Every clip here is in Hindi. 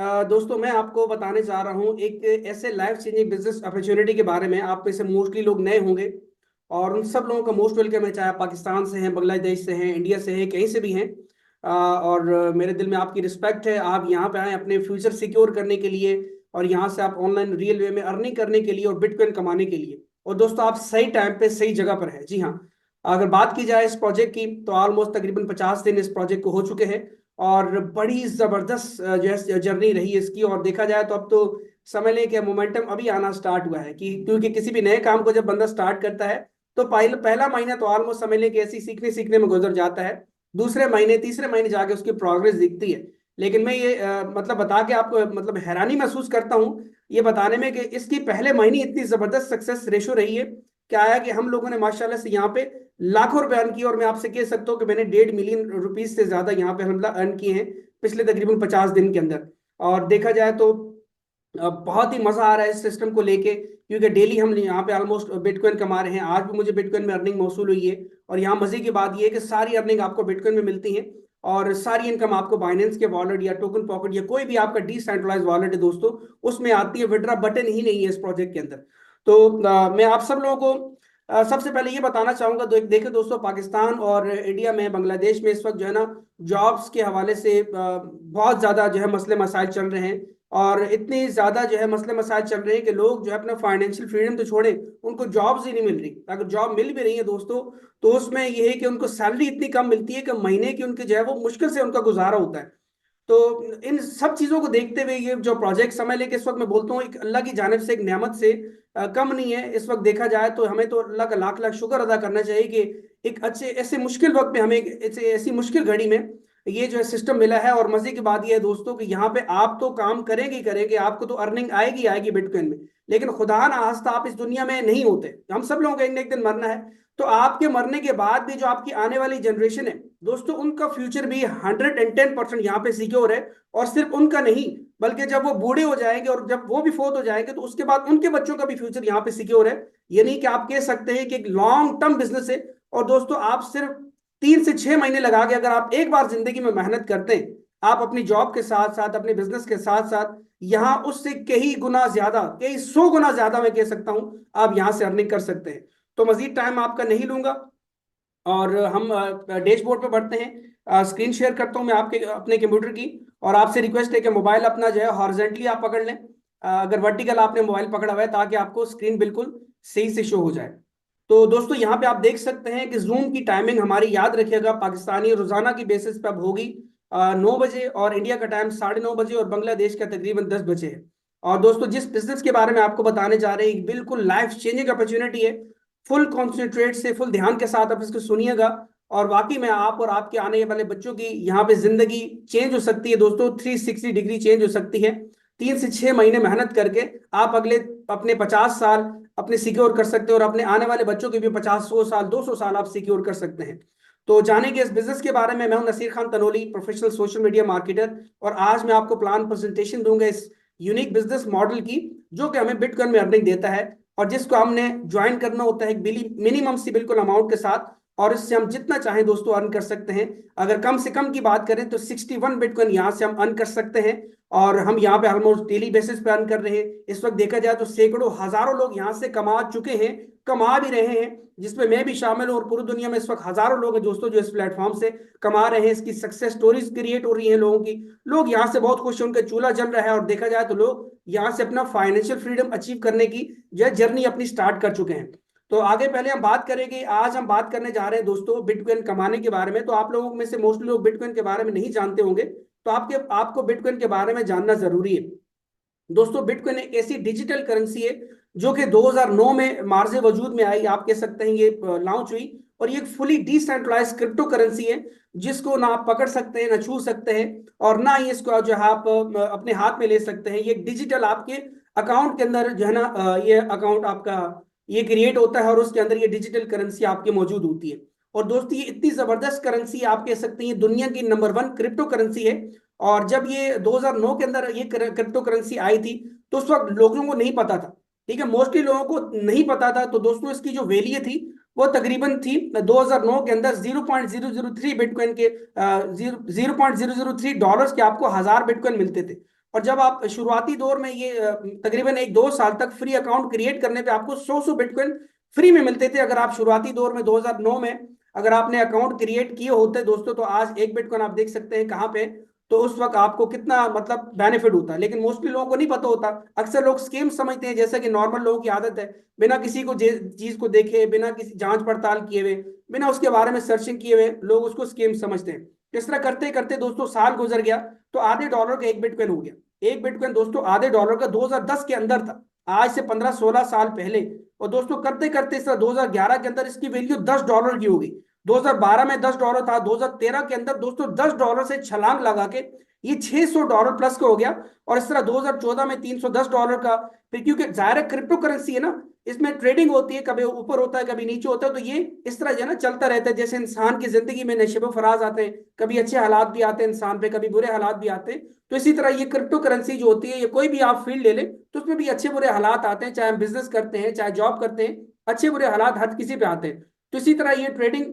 दोस्तों मैं आपको बताने जा रहा हूँ एक ऐसे लाइफ चेंजिंग बिजनेस अपॉर्चुनिटी के बारे में। आप में से मोस्टली लोग नए होंगे और उन सब लोगों का मोस्ट वेलकम है, चाहे आप पाकिस्तान से हैं, बांग्लादेश से हैं, इंडिया से हैं, कहीं से भी हैं। मेरे दिल में आपकी रिस्पेक्ट है। आप यहाँ पे आए अपने फ्यूचर सिक्योर करने के लिए और यहाँ से आप ऑनलाइन रियल वे में अर्निंग करने के लिए और बिटकॉइन कमाने के लिए। और दोस्तों आप सही टाइम पे सही जगह पर हैं। जी हाँ, अगर बात की जाए इस प्रोजेक्ट की तो ऑलमोस्ट तकरीबन 50 दिन इस प्रोजेक्ट को हो चुके हैं और बड़ी जबरदस्त जो है जर्नी रही है इसकी। और देखा जाए तो अब तो समझ लें कि मोमेंटम अभी आना स्टार्ट हुआ है कि क्योंकि किसी भी नए काम को जब बंदा स्टार्ट करता है तो पहला महीना तो ऑलमोस्ट समझ लें कि ऐसी सीखने सीखने में गुजर जाता है। दूसरे महीने तीसरे महीने जाके उसकी प्रोग्रेस दिखती है। लेकिन मैं ये मतलब बता के आपको मतलब हैरानी महसूस करता हूँ ये बताने में कि इसकी पहले महीने इतनी जबरदस्त सक्सेस रेशो रही है। क्या आया कि हम लोगों ने माशाल्लाह से यहाँ पे लाखों रुपए अर्न किए और मैं आपसे कह सकता हूँ कि मैंने 1.5 मिलियन रुपीज से ज्यादा यहाँ पे हमला अर्न किए हैं पिछले तकरीबन 50 दिन के अंदर। और देखा जाए तो बहुत ही मजा आ रहा है इस सिस्टम को लेके क्योंकि डेली हम यहाँ पे ऑलमोस्ट बिटकॉइन कमा रहे हैं। आज भी मुझे बिटकॉइन में अर्निंग मौसूल हुई है। और यहाँ मजे की बात यह है कि सारी अर्निंग आपको बिटकॉइन में मिलती है और सारी इनकम आपको बाइनेंस के वॉलेट या टोकन पॉकेट या कोई भी आपका डिसेंट्रलाइज वॉलेट है दोस्तों, उसमें आती है। विड्रॉ बटन ही नहीं है इस प्रोजेक्ट के अंदर। तो मैं आप सब लोगों को सबसे पहले ये बताना चाहूंगा। देखिए दोस्तों, पाकिस्तान और इंडिया में, बांग्लादेश में इस वक्त जो है ना जॉब्स के हवाले से बहुत ज्यादा जो है मसले मसाइल चल रहे हैं। और इतने ज्यादा जो है मसले मसाइल चल रहे हैं कि लोग जो है अपना फाइनेंशियल फ्रीडम तो छोड़े, उनको जॉब्स ही नहीं मिल रही। अगर जॉब मिल भी रही है दोस्तों तो उसमें ये है कि उनको सैलरी इतनी कम मिलती है कि महीने की उनके जो है वो मुश्किल से उनका गुजारा होता है। तो इन सब चीजों को देखते हुए ये जो प्रोजेक्ट समय लेके इस वक्त मैं बोलता हूँ एक अल्लाह की जानिब से एक नेमत से कम नहीं है। इस वक्त देखा जाए तो हमें तो अल्लाह का लाख लाख शुक्र अदा करना चाहिए कि एक अच्छे ऐसे मुश्किल वक्त में हमें ऐसी मुश्किल घड़ी में ये जो है सिस्टम मिला है। और मजे की बात यह है दोस्तों कि यहाँ पे आप तो काम करेंगे ही करेंगे, आपको तो अर्निंग आएगी आएगी बिटकॉइन में। लेकिन खुदा ना खास्ता आप इस दुनिया में नहीं होते, हम सब लोगों को एक न एक दिन मरना है। तो आपके मरने के बाद भी जो आपकी आने वाली जनरेशन है दोस्तों, उनका फ्यूचर भी 110% यहाँ पे सिक्योर है। और सिर्फ उनका नहीं बल्कि जब वो बूढ़े हो जाएंगे और जब वो भी फोत हो जाएंगे तो उसके बाद उनके बच्चों का भी फ्यूचर यहाँ पे सिक्योर है। ये नहीं कि आप कह सकते हैं कि एक लॉन्ग टर्म बिजनेस है। और दोस्तों आप सिर्फ 3 से 6 महीने लगा के अगर आप एक बार जिंदगी में मेहनत करते हैं, आप अपनी जॉब के साथ साथ अपने बिजनेस के साथ साथ यहाँ उससे कई गुना ज्यादा, कई 100 गुना ज्यादा मैं कह सकता हूं आप यहाँ से अर्निंग कर सकते हैं। तो मजीद टाइम आपका नहीं लूंगा और हम डैशबोर्ड पे बढ़ते हैं। स्क्रीन शेयर करता हूं मैं आपके अपने कंप्यूटर की। और आपसे रिक्वेस्ट है कि मोबाइल अपना जो है हॉरिजेंटली आप पकड़ लें, अगर वर्टिकल आपने मोबाइल पकड़ा हुआ है, ताकि आपको स्क्रीन बिल्कुल सही से शो हो जाए। तो दोस्तों यहाँ पे आप देख सकते हैं कि जूम की टाइमिंग हमारी याद रखिएगा, पाकिस्तानी रोजाना की बेसिस पे अब होगी 9 बजे, और इंडिया का टाइम 9:30 बजे और बांग्लादेश का तकरीबन 10 बजे है। और दोस्तों जिस बिजनेस के बारे में आपको बताने जा रहे हैं बिल्कुल लाइफ चेंजिंग अपॉर्चुनिटी है। फुल कॉन्सेंट्रेट से फुल ध्यान के साथ आप इसको सुनिएगा और वाकई में आप और आपके आने वाले बच्चों की यहाँ पे जिंदगी चेंज हो सकती है दोस्तों, 360 डिग्री चेंज हो सकती है। 3 से 6 महीने मेहनत करके आप अगले अपने 50 साल अपने सिक्योर कर सकते हैं और अपने आने वाले बच्चों के भी 50 100 साल 200 साल आप सिक्योर कर सकते हैं। तो जानेंगे इस बिजनेस के बारे में। मैं हूं Naseer Khan Tanoli, professional social media marketer. और आज मैं आपको प्लान प्रेजेंटेशन दूंगा इस यूनिक बिजनेस मॉडल की जो कि हमें बिटकॉइन में अर्निंग देता है और जिसको हमने ज्वाइन करना होता है एक मिनिमम सी बिल्कुल अमाउंट के साथ। और इससे हम जितना चाहें दोस्तों अर्न कर सकते हैं। अगर कम से कम की बात करें तो 61 बिटकॉइन यहाँ से हम अर्न कर सकते हैं। और हम यहाँ पे ऑलमोस्ट डेली बेसिस पे अर्न कर रहे हैं। इस वक्त देखा जाए तो सैकड़ों हजारों लोग यहाँ से कमा चुके हैं, कमा भी रहे हैं, जिसमें मैं भी शामिल हूँ। और पूरी दुनिया में इस वक्त हजारों लोग हैं दोस्तों जो इस प्लेटफॉर्म से कमा रहे हैं। इसकी सक्सेस स्टोरीज क्रिएट हो रही हैं लोगों की, लोग यहाँ से बहुत खुश हैं, उनका चूल्हा जल रहा है। और देखा जाए तो लोग यहाँ से अपना फाइनेंशियल फ्रीडम अचीव करने की जो जर्नी अपनी स्टार्ट कर चुके हैं। तो आगे पहले हम बात करेंगे, आज हम बात करने जा रहे हैं दोस्तों बिटकॉइन कमाने के बारे में। तो आप लोगों में से मोस्टली लोग बिटकॉइन के बारे में नहीं जानते होंगे, तो आपको बिटकॉइन के बारे में जानना जरूरी है। दोस्तों बिटकॉइन एक ऐसी डिजिटल करेंसी है जो कि 2009 में मार्ज वजूद में आई, आप कह सकते हैं ये लॉन्च हुई। और ये एक फुली डिसेंट्रलाइज क्रिप्टो करेंसी है जिसको ना आप पकड़ सकते हैं ना छू सकते हैं और ना ही इसको जो है आप अपने हाथ में ले सकते हैं। ये डिजिटल आपके अकाउंट के अंदर जो है ना ये अकाउंट आपका ये क्रिएट होता है और उसके अंदर ये डिजिटल करेंसी आपके मौजूद होती है। और दोस्तों ये इतनी जबरदस्त करेंसी आप कह सकते हैं दुनिया की नंबर 1 क्रिप्टो करेंसी है। और जब ये 2009 के अंदर ये क्रिप्टो करेंसी आई थी तो उस वक्त लोगों को नहीं पता था, ठीक है, मोस्टली लोगों को नहीं पता था। तो दोस्तों इसकी जो वैल्यू थी वो तकरीबन थी 2009 के अंदर 0.003 बिटकॉइन के $0.003 के आपको 1000 बिटकॉइन मिलते थे। और जब आप शुरुआती दौर में ये तकरीबन 1-2 साल तक फ्री अकाउंट क्रिएट करने पे आपको 100 बिटकॉइन फ्री में मिलते थे। अगर आप शुरुआती दौर में 2009 में अगर आपने अकाउंट क्रिएट किए होते दोस्तों, तो आज एक बिटकॉइन आप देख सकते हैं कहाँ पे, तो उस वक्त आपको कितना मतलब बेनिफिट होता है। लेकिन मोस्टली लोगों को नहीं पता होता, अक्सर लोग स्कीम समझते हैं, जैसा कि नॉर्मल लोगों की आदत है, बिना किसी को चीज को देखे, बिना किसी जांच पड़ताल किए हुए, बिना उसके बारे में सर्चिंग किए हुए लोग उसको स्कीम समझते हैं। इस तरह करते करते दोस्तों साल गुजर गया, तो आधे डॉलर का एक बिटकॉइन हो गया। एक बिटकॉइन दोस्तों आधे डॉलर का 2010 के अंदर था, आज से 15-16 साल पहले। और दोस्तों करते करते इस तरह 2011 के अंदर इसकी वैल्यू $10 की हो गई। 2012 में $10 था, 2013 के अंदर दोस्तों $10 से छलांग लगा के ये $600 प्लस का हो गया। और इस तरह 2014 में $310 का। फिर क्योंकि जाहिर क्रिप्टो करेंसी है ना, इसमें ट्रेडिंग होती है, कभी ऊपर होता है कभी नीचे होता है, तो ये इस तरह जो है ना चलता रहता है। जैसे इंसान की जिंदगी में नशेबो फराज आते हैं, कभी अच्छे हालात भी आते हैं इंसान पे, कभी बुरे हालात भी आते हैं। तो इसी तरह ये क्रिप्टो करेंसी जो होती है, ये कोई भी आप फील्ड ले लें तो उसमें भी अच्छे बुरे हालात आते हैं, चाहे हम बिजनेस करते हैं चाहे जॉब करते हैं, अच्छे बुरे हालात हर किसी पे आते हैं। तो इसी तरह ये ट्रेडिंग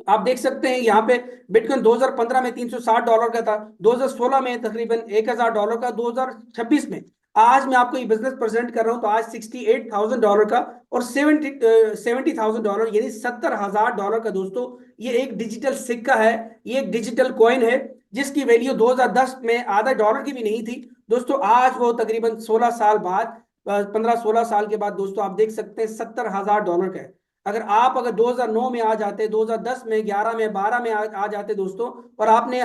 आप देख सकते हैं यहाँ पे, बिटकॉइन 2015 में $360 का था, 2016 में तकरीबन $1000 का, 2026 में आज मैं आपको ये बिजनेस प्रेजेंट कर रहा हूं तो आज $68,000 का और $70,000 यानी $70,000 का दोस्तों ये एक डिजिटल सिक्का है, ये एक डिजिटल कॉइन है, जिसकी वैल्यू 2010 में आधा डॉलर की भी नहीं थी दोस्तों। आज वो तकरीबन 16 साल बाद, 15-16 साल के बाद दोस्तों आप देख सकते हैं $70,000 का है। अगर 2009 में आ जाते, 2010 में, 11 में, 12 में आ जाते दोस्तों, और आपने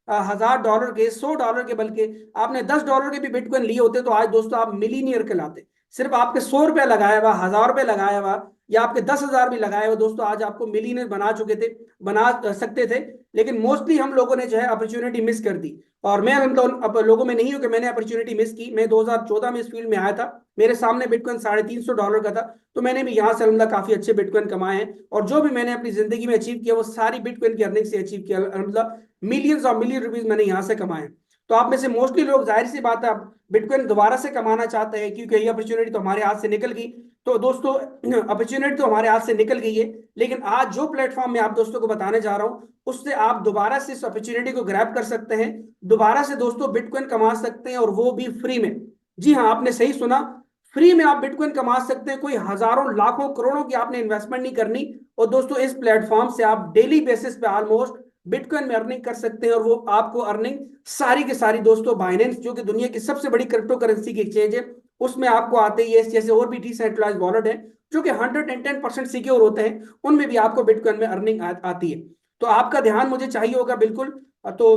$1000 के, $100 के, बल्कि आपने $10 के भी बिटकॉइन लिए होते, तो आज दोस्तों आप मिलीनियर कहलाते। सिर्फ आपके $100 लगाया हुआ, $1000 लगाया हुआ, या आपके 10,000 भी लगाए हुए दोस्तों, आज आपको मिलीनियर बना चुके थे, बना सकते थे। लेकिन मोस्टली हम लोगों ने जो है अपॉर्चुनिटी मिस कर दी। और मैं अब लोगों में नहीं हूं कि मैंने अपॉर्चुनिटी मिस की। मैं 2014 में इस फील्ड में आया था, मेरे सामने बिटकॉइन $350 का था, तो मैंने भी यहाँ से अलहमदिल्ला काफी अच्छे बिटकॉइन कमाए हैं। और जो भी मैंने अपनी जिंदगी में अचीव किया वो सारी बिटकॉइन की अर्निंग से अचीव किया अलहमदिल्ला। मिलियंस और मिलियन रुपीज मैंने यहाँ से कमाए हैं। तो आप में से मोस्टली लोग, जाहिर सी बात है, आप बिटकॉइन दोबारा से कमाना चाहते हैं, क्योंकि ये अपॉर्चुनिटी तो हमारे हाथ से निकल गई। तो दोस्तों अपॉर्चुनिटी तो हमारे हाथ से निकल गई है, लेकिन आज जो प्लेटफॉर्म मैं आप दोस्तों को बताने जा रहा हूँ, उससे आप दोबारा से इस अपॉर्चुनिटी को ग्रैब कर सकते हैं, दोबारा से दोस्तों बिटकॉइन कमा सकते हैं, और वो भी फ्री में। जी हाँ, आपने सही सुना, फ्री में आप बिटकॉइन कमा सकते हैं। कोई हजारों लाखों करोड़ों की आपने इन्वेस्टमेंट नहीं करनी। और दोस्तों इस प्लेटफॉर्म से आप डेली बेसिस पे ऑलमोस्ट बिटकॉइन में अर्निंग कर सकते हैं, और वो आपको अर्निंग सारी की सारी दोस्तों बाइनेंस, जो कि दुनिया की सबसे बड़ी क्रिप्टो करेंसी की एक्सचेंज है, उसमें आपको आते ही है। जैसे और भी डिसेंट्रलाइज्ड वॉलेट है जो कि 110% सिक्योर होते हैं, उनमें भी आपको बिटकॉइन में अर्निंग आती है। तो आपका ध्यान मुझे चाहिए होगा बिल्कुल। तो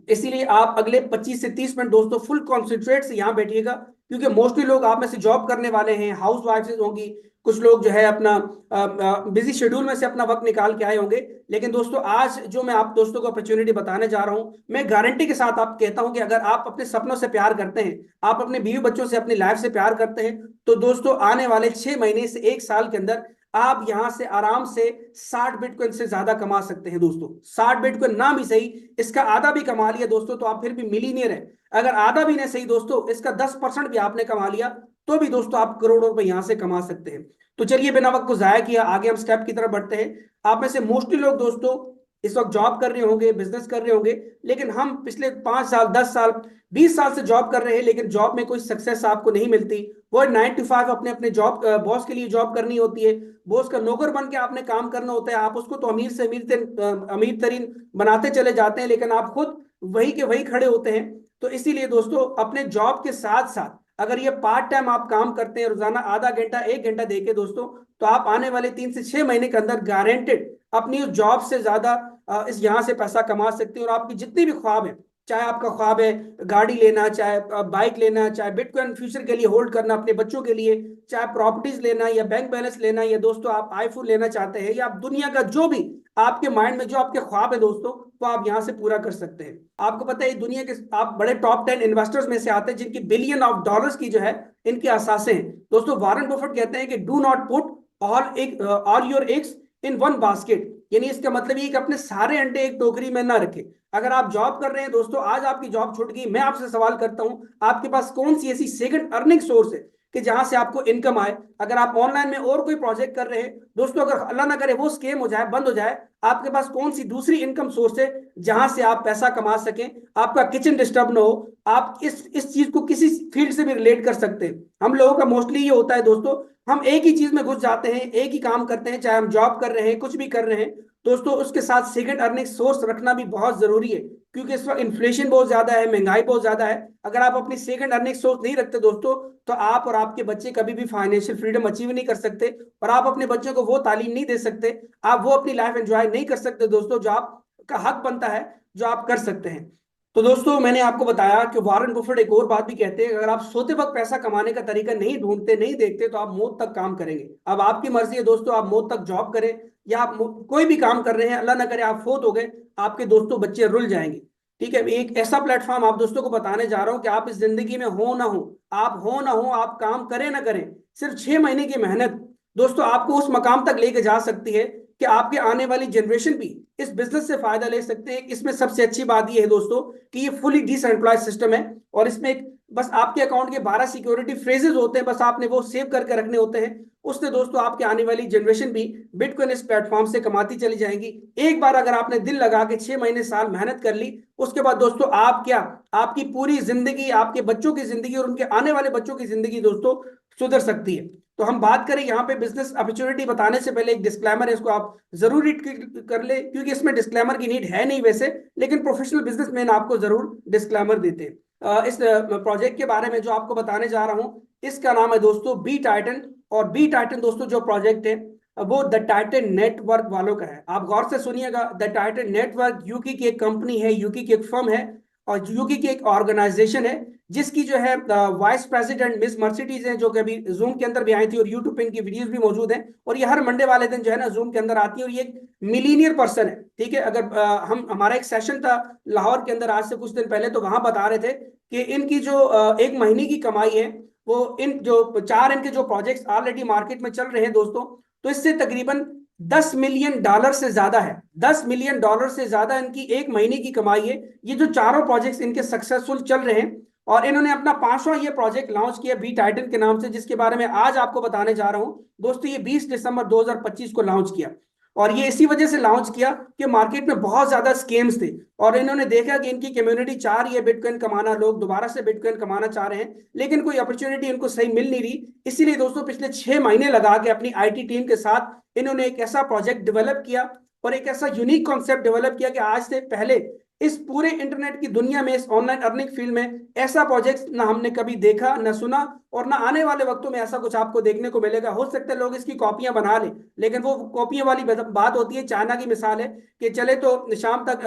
इसीलिए आप अगले 25 से 30 मिनट दोस्तों फुल कॉन्सेंट्रेट से यहाँ बैठिएगा, क्योंकि मोस्टली लोग आप में से जॉब करने वाले हैं, हाउस वाइफ होंगी, कुछ लोग जो है अपना बिजी शेड्यूल में से अपना वक्त निकाल के आए होंगे। लेकिन दोस्तों आज जो मैं आप दोस्तों को अपॉर्चुनिटी बताने जा रहा हूं, मैं गारंटी के साथ आप कहता हूं कि अगर आप अपने सपनों से प्यार करते हैं, आप अपने बीवी बच्चों से, अपनी लाइफ से प्यार करते हैं, तो दोस्तों आने वाले 6 महीने से 1 साल के अंदर आप यहां से आराम से 60 बिटकॉइन से ज्यादा कमा सकते हैं दोस्तों। 60 बिटकॉइन ना भी सही, इसका आधा भी कमा लिया दोस्तों तो आप फिर भी मिलीनियर है। अगर आधा भी नहीं सही दोस्तों, इसका 10% भी आपने कमा लिया, तो भी दोस्तों आप करोड़ों रुपए यहां से कमा सकते हैं। तो चलिए बिना वक्त को जाया किया आगे हम स्टेप की तरफ बढ़ते हैं। आप में से मोस्टली लोग दोस्तों इस वक्त जॉब कर रहे होंगे, बिजनेस कर रहे होंगे, लेकिन हम पिछले 5 साल, 10 साल, 20 साल से जॉब कर रहे हैं, लेकिन जॉब में कोई सक्सेस आपको नहीं मिलती। वो 9 to 5 अपने अपने जॉब, बॉस के लिए जॉब करनी होती है, बॉस का नौकर बन के आपने काम करना होता है। आप उसको तो अमीर से अमीर तरीन बनाते चले जाते हैं, लेकिन आप खुद वही के वही खड़े होते हैं। तो इसीलिए दोस्तों अपने जॉब के साथ साथ अगर ये पार्ट टाइम आप काम करते हैं, रोजाना आधा घंटा 1 घंटा देके दोस्तों, तो आप आने वाले 3 से 6 महीने के अंदर गारंटेड अपनी उस जॉब से ज्यादा इस यहाँ से पैसा कमा सकते हैं। और आपकी जितनी भी ख्वाब है, चाहे आपका ख्वाब है गाड़ी लेना, चाहे बाइक लेना, चाहे बिटकॉइन फ्यूचर के लिए होल्ड करना अपने बच्चों के लिए, चाहे प्रॉपर्टीज लेना या बैंक बैलेंस लेना, या दोस्तों आप आईफोन लेना चाहते हैं, या आप दुनिया का जो भी आपके माइंड में जो आपके ख्वाब है दोस्तों, वो आप यहाँ से पूरा कर सकते हैं। आपको पता है दुनिया के आप बड़े टॉप 10 इन्वेस्टर्स में से आते हैं, जिनकी बिलियन ऑफ डॉलर्स की जो है इनकी असासें हैं दोस्तों। वॉरेन बफेट कहते हैं कि do not put all your eggs in one basket, यानी इसका मतलब ये कि अपने सारे अंडे एक टोकरी में ना रखें। अगर आप जॉब कर रहे हैं दोस्तों, आज आपकी जॉब छूट गई, मैं आपसे सवाल करता हूं, आपके पास कौन सी ऐसी सेकंड अर्निंग सोर्स है कि जहां से आपको इनकम आए। अगर आप ऑनलाइन में और कोई प्रोजेक्ट कर रहे हैं दोस्तों, अगर अल्लाह ना करे वो स्केम हो जाए, बंद हो जाए, आपके पास कौन सी दूसरी इनकम सोर्स है जहां से आप पैसा कमा सकें, आपका किचन डिस्टर्ब ना हो, आप इस चीज को किसी फील्ड से भी रिलेट कर सकते हैं। हम लोगों का मोस्टली ये होता है दोस्तों, हम एक ही चीज में घुस जाते हैं, एक ही काम करते हैं, चाहे हम जॉब कर रहे हैं, कुछ भी कर रहे हैं दोस्तों, उसके साथ सेकंड अर्निंग सोर्स रखना भी बहुत जरूरी है। क्योंकि इस वक्त इन्फ्लेशन बहुत ज्यादा है, महंगाई बहुत ज्यादा है। अगर आप अपनी सेकंड अर्निंग सोर्स नहीं रखते दोस्तों, तो आप और आपके बच्चे कभी भी फाइनेंशियल फ्रीडम अचीव नहीं कर सकते, और आप अपने बच्चों को वो तालीम नहीं दे सकते, आप वो अपनी लाइफ एंजॉय नहीं कर सकते दोस्तों, जो आपका हक बनता है, जो आप कर सकते हैं। तो दोस्तों मैंने आपको बताया कि वारन बफेट एक और बात भी कहते हैं, अगर आप सोते वक्त पैसा कमाने का तरीका नहीं ढूंढते, नहीं देखते, तो आप मौत तक काम करेंगे। अब आपकी मर्जी है दोस्तों, आप मौत तक जॉब करें या आप कोई भी काम कर रहे हैं, अल्लाह ना करे आप फोत हो गए, आपके दोस्तों बच्चे रुल जाएंगे। ठीक है, एक ऐसा प्लेटफॉर्म आप दोस्तों को बताने जा रहा हूं कि आप इस जिंदगी में हो ना हो, आप हो ना हो, आप काम करें ना करें, सिर्फ 6 महीने की मेहनत दोस्तों आपको उस मकाम तक लेके जा सकती है कि आपके आने वाली जनरेशन भी इस बिजनेस से फायदा ले सकते हैं। इसमें सबसे अच्छी बात यह है दोस्तों कि ये फुली डिसेंट्रलाइज सिस्टम है, और इसमें एक बस आपके अकाउंट के 12 सिक्योरिटी फ्रेजेस होते हैं, बस आपने वो सेव करके रखने होते हैं। उससे दोस्तों आपके आने वाली जनरेशन भी बिटकॉइन इस प्लेटफॉर्म से कमाती चली जाएंगी। एक बार अगर आपने दिल लगा के 6 महीने साल मेहनत कर ली, उसके बाद दोस्तों आप क्या, आपकी पूरी जिंदगी, आपके बच्चों की जिंदगी और उनके आने वाले बच्चों की जिंदगी दोस्तों सुधर सकती है। तो हम बात करें यहाँ पे बिजनेस अपॉर्चुनिटी बताने से पहले एक डिस्क्लेमर है, इसको आप जरूर रीड कर ले, क्योंकि इसमें डिस्क्लेमर की नीड है नहीं वैसे, लेकिन प्रोफेशनल बिजनेसमैन आपको जरूर डिस्क्लेमर देते हैं। इस प्रोजेक्ट के बारे में जो आपको बताने जा रहा हूँ, इसका नाम है दोस्तों बी टाइटन। और बी टाइटन दोस्तों जो प्रोजेक्ट है वो द टाइटन नेटवर्क वालों का है। आप गौर से सुनिएगा, द टाइटन नेटवर्क यूके की एक कंपनी है, यूके की एक फर्म है, और यूके की एक ऑर्गेनाइजेशन है, जिसकी जो है वाइस प्रेसिडेंट मिस मर्सिडीज हैं, जो कि अभी जूम के अंदर भी आई थी, और यूट्यूब पे इनकी वीडियोस भी मौजूद हैं, और ये हर मंडे वाले दिन जो है ना जूम के अंदर आती है, और ये एक मिलीनियर पर्सन है। ठीक है, अगर हम हमारा एक सेशन था लाहौर के अंदर आज से कुछ दिन पहले, तो वहां बता रहे थे कि इनकी जो 1 महीने की कमाई है, वो इन जो 4 इनके जो प्रोजेक्ट्स ऑलरेडी मार्केट में चल रहे हैं दोस्तों, तो इससे तकरीबन $10 मिलियन से ज्यादा है। $10 मिलियन से ज्यादा इनकी 1 महीने की कमाई है। ये जो चारों प्रोजेक्ट्स इनके सक्सेसफुल चल रहे हैं, और इन्होंने अपना 5वां ये प्रोजेक्ट लॉन्च किया बी टाइटन के नाम से, जिसके बारे में आज आपको बताने जा रहा हूं दोस्तों। ये 20 दिसंबर 2025 को लॉन्च किया, और ये इसी वजह से लॉन्च किया कि मार्केट में बहुत ज्यादा स्केम्स थे, और इन्होंने देखा कि इनकी कम्युनिटी चाह रही है बिटकॉइन कमाना, लोग दोबारा से बिटकॉइन कमाना चाह रहे हैं, लेकिन कोई अपॉर्चुनिटी इनको सही मिल नहीं रही। इसीलिए दोस्तों पिछले 6 महीने लगा के अपनी आईटी टीम के साथ इन्होंने एक ऐसा प्रोजेक्ट डेवलप किया, और एक ऐसा यूनिक कॉन्सेप्ट डेवलप किया कि आज से पहले इस पूरे इंटरनेट की दुनिया में, इस ऑनलाइन अर्निंग फील्ड में ऐसा प्रोजेक्ट ना हमने कभी देखा, ना सुना, और ना आने वाले वक्तों में ऐसा कुछ आपको देखने को मिलेगा। हो सकता है लोग इसकी कॉपियां बना लें, लेकिन वो कॉपियां वाली बात होती है। चाइना की मिसाल है कि चले तो शाम तक,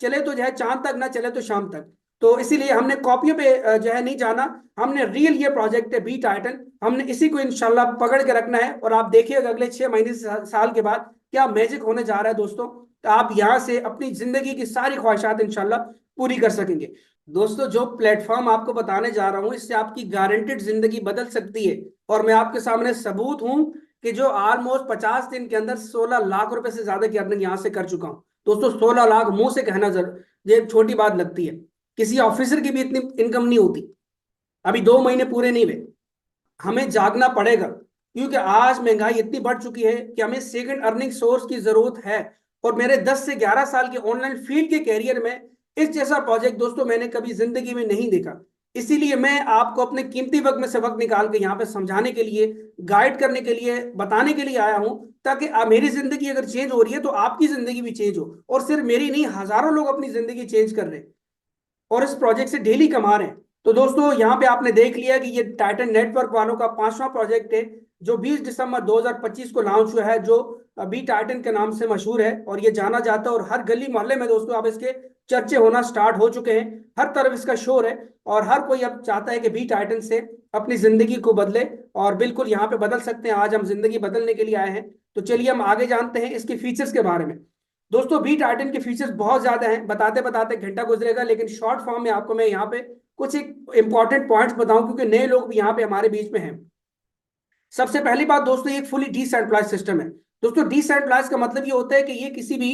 चले तो जो है चांद तक, ना चले तो शाम तक। तो इसीलिए हमने कॉपियों पे जो है नहीं जाना, हमने रियल ये प्रोजेक्ट है बी टाइटन, हमने इसी को इंशाल्लाह पकड़ के रखना है। और आप देखिएगा अगले 6 महीने साल के बाद क्या मैजिक होने जा रहा है दोस्तों। तो आप यहाँ से अपनी जिंदगी की सारी ख्वाहिशात इंशाल्लाह पूरी कर सकेंगे। दोस्तों जो प्लेटफॉर्म आपको बताने जा रहा हूँ, इससे आपकी गारंटेड जिंदगी बदल सकती है, और मैं आपके सामने सबूत हूं कि जो ऑलमोस्ट 50 दिन के अंदर 16 लाख रुपए से ज्यादा की अर्निंग यहाँ से कर चुका हूँ दोस्तों। 16 लाख मुंह से कहना जरूर ये छोटी बात लगती है, किसी ऑफिसर की भी इतनी इनकम नहीं होती। अभी 2 महीने पूरे नहीं हुए, हमें जागना पड़ेगा, क्योंकि आज महंगाई इतनी बढ़ चुकी है कि हमें सेकंड अर्निंग सोर्स की जरूरत है। और मेरे 10 से 11 साल के ऑनलाइन फील्ड के कैरियर में इस जैसा प्रोजेक्ट दोस्तों मैंने कभी जिंदगी में नहीं देखा। इसीलिए मैं आपको अपने कीमती वक्त में से वक्त निकाल के यहाँ पे समझाने के लिए, गाइड करने के लिए, बताने के लिए आया हूँ, ताकि मेरी जिंदगी अगर चेंज हो रही है तो आपकी जिंदगी भी चेंज हो। और सिर्फ मेरी नहीं, हजारों लोग अपनी जिंदगी चेंज कर रहे हैं और इस प्रोजेक्ट से डेली कमा रहे हैं। तो दोस्तों यहाँ पे आपने देख लिया कि ये टाइटन नेटवर्क वालों का 5वां प्रोजेक्ट है, जो 20 दिसंबर 2025 को लॉन्च हुआ है, जो बी टाइटन के नाम से मशहूर है, और ये जाना जाता है। और हर गली मोहल्ले में दोस्तों अब इसके चर्चे होना स्टार्ट हो चुके हैं, हर तरफ इसका शोर है, और हर कोई अब चाहता है कि बी टाइटन से अपनी जिंदगी को बदले। और बिल्कुल यहाँ पे बदल सकते हैं, आज हम जिंदगी बदलने के लिए आए हैं। तो चलिए हम आगे जानते हैं इसके फीचर्स के बारे में। दोस्तों बी टाइटन के फीचर्स बहुत ज्यादा हैं, बताते बताते घंटा गुजरेगा, लेकिन शॉर्ट फॉर्म में आपको मैं यहाँ पे कुछ एक इंपॉर्टेंट पॉइंट्स बताऊं, क्योंकि नए लोग भी यहाँ पे हमारे बीच में हैं। सबसे पहली बात दोस्तों, ये फुली डिसेंट्रलाइज सिस्टम है। दोस्तों डिसेंट्रलाइज का मतलब ये होता है कि ये किसी भी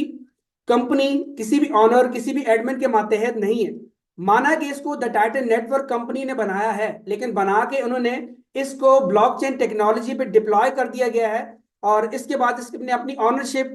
कंपनी, किसी भी ऑनर, किसी भी एडमिन के मातहत नहीं है। माना कि इसको द टाइटन नेटवर्क कंपनी ने बनाया है, लेकिन बना के उन्होंने इसको ब्लॉकचेन टेक्नोलॉजी पे डिप्लॉय कर दिया गया है और इसके बाद इसने अपनी ऑनरशिप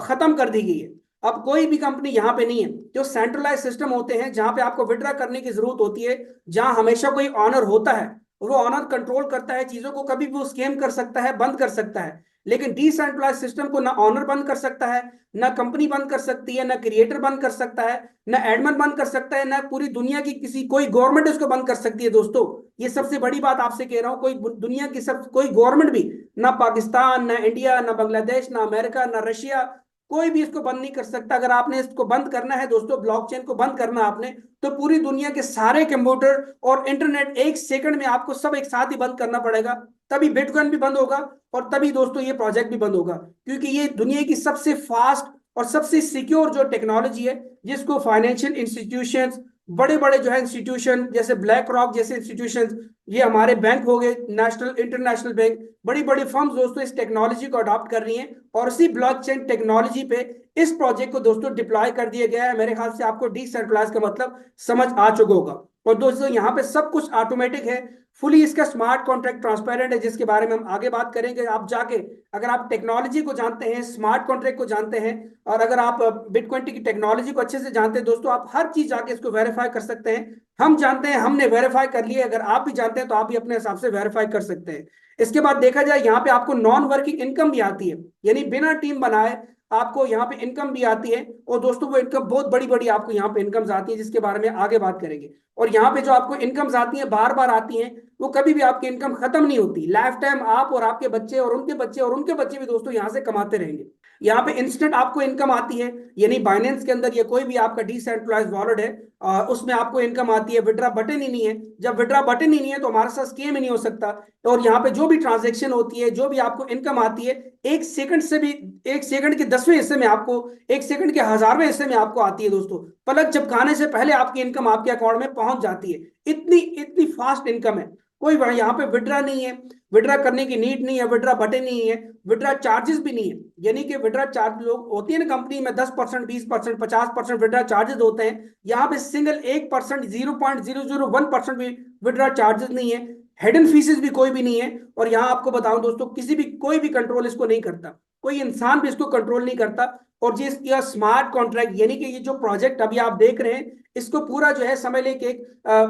खत्म कर दी गई है। अब कोई भी कंपनी यहाँ पे नहीं है। जो सेंट्रलाइज सिस्टम होते हैं जहां पे आपको विड्रा करने की जरूरत होती है, जहां हमेशा कोई ऑनर होता है, वो ऑनर कंट्रोल करता है चीजों को, कभी भी वो स्कैम कर सकता है, बंद कर सकता है। लेकिन डिसेंट्रलाइज सिस्टम को ना ऑनर बंद कर सकता है, ना कंपनी बंद कर सकती है, ना क्रिएटर बंद कर सकता है, ना एडमन बंद कर सकता है, ना पूरी दुनिया की किसी कोई गवर्नमेंट इसको बंद कर सकती है। दोस्तों ये सबसे बड़ी बात आपसे कह रहा हूं, कोई दुनिया की सब कोई गवर्नमेंट भी, ना पाकिस्तान, ना इंडिया, ना बांग्लादेश, ना अमेरिका, ना रशिया, कोई भी इसको बंद नहीं कर सकता। अगर आपने इसको बंद करना है दोस्तों, ब्लॉकचेन को बंद करना आपने, तो पूरी दुनिया के सारे कंप्यूटर और इंटरनेट एक सेकंड में आपको सब एक साथ ही बंद करना पड़ेगा। तभी बिटकॉइन भी बंद होगा और तभी दोस्तों ये प्रोजेक्ट भी बंद होगा, क्योंकि ये दुनिया की सबसे फास्ट और सबसे सिक्योर जो टेक्नोलॉजी है, जिसको फाइनेंशियल इंस्टीट्यूशंस, बड़े बड़े जो है इंस्टीट्यूशन जैसे ब्लैक रॉक जैसे इंस्टीट्यूशन, ये हमारे बैंक हो गए, नेशनल इंटरनेशनल बैंक, बड़ी बड़ी फर्म्स दोस्तों इस टेक्नोलॉजी को अडॉप्ट कर रही हैं और इसी ब्लॉकचेन टेक्नोलॉजी पे इस प्रोजेक्ट को दोस्तों डिप्लॉय कर दिया गया है। मेरे ख्याल से आपको डिसेंट्रलाइज का मतलब समझ आ चुका होगा। और दोस्तों यहाँ पे सब कुछ ऑटोमेटिक है, फुली इसका स्मार्ट कॉन्ट्रैक्ट ट्रांसपेरेंट है, जिसके बारे में हम आगे बात करेंगे। आप जाके अगर आप टेक्नोलॉजी को जानते हैं, स्मार्ट कॉन्ट्रैक्ट को जानते हैं, और अगर आप बिटकॉइन की टेक्नोलॉजी को अच्छे से जानते हैं दोस्तों, आप हर चीज जाके इसको वेरीफाई कर सकते हैं। हम जानते हैं, हमने वेरीफाई कर लिए, अगर आप भी जानते हैं तो आप भी अपने हिसाब से वेरीफाई कर सकते हैं। इसके बाद देखा जाए यहाँ पे आपको नॉन वर्किंग इनकम भी आती है, यानी बिना टीम बनाए आपको यहाँ पे इनकम भी आती है। और दोस्तों वो इनकम बहुत बड़ी बड़ी आपको यहाँ पे इनकम्स आती है, जिसके बारे में आगे बात करेंगे। और यहाँ पे जो आपको इनकम्स आती हैं, बार बार आती हैं, वो कभी भी आपकी इनकम खत्म नहीं होती। लाइफ टाइम आप और आपके बच्चे और उनके बच्चे और उनके बच्चे भी दोस्तों यहाँ से कमाते रहेंगे। यहाँ पे इंस्टेंट आपको इनकम आती है, यानी बाइनेंस के अंदर या कोई भी आपका डिसेंट्रलाइज्ड वॉलेट है, उसमें आपको इनकम आती है। विड्रा बटन ही नहीं है, जब विड्रा बटन ही नहीं है तो हमारे साथ स्कैम ही नहीं हो सकता। और यहाँ पे जो भी ट्रांजेक्शन होती है, जो भी आपको इनकम आती है, एक सेकंड से भी, एक सेकंड के 10वें हिस्से में आपको, एक सेकंड के 1000वें हिस्से में आपको आती है दोस्तों। पलक झपकाने से पहले आपकी इनकम आपके अकाउंट में पहुंच जाती है। इतनी इतनी फास्ट इनकम है। कोई यहाँ पे विड्रा नहीं है, विड्रा करने की नीड नहीं है, विड्रा बटन नहीं है, विड्रा चार्जेस भी नहीं है। यानी कि विड्रा चार्ज लोग होती है ना कंपनी में 10%, 20%, 50% विड्रा चार्जेस होते हैं, यहाँ पे सिंगल 1%, 0.001% भी विड्रा चार्जेस नहीं है। हिडन फीसेस भी कोई भी नहीं है। और यहाँ आपको बताऊं दोस्तों, किसी भी कोई भी कंट्रोल इसको नहीं करता, कोई इंसान भी इसको कंट्रोल नहीं करता। और जिस यह स्मार्ट कॉन्ट्रैक्ट, यानी कि ये जो प्रोजेक्ट अभी आप देख रहे हैं, इसको पूरा जो है समय लेके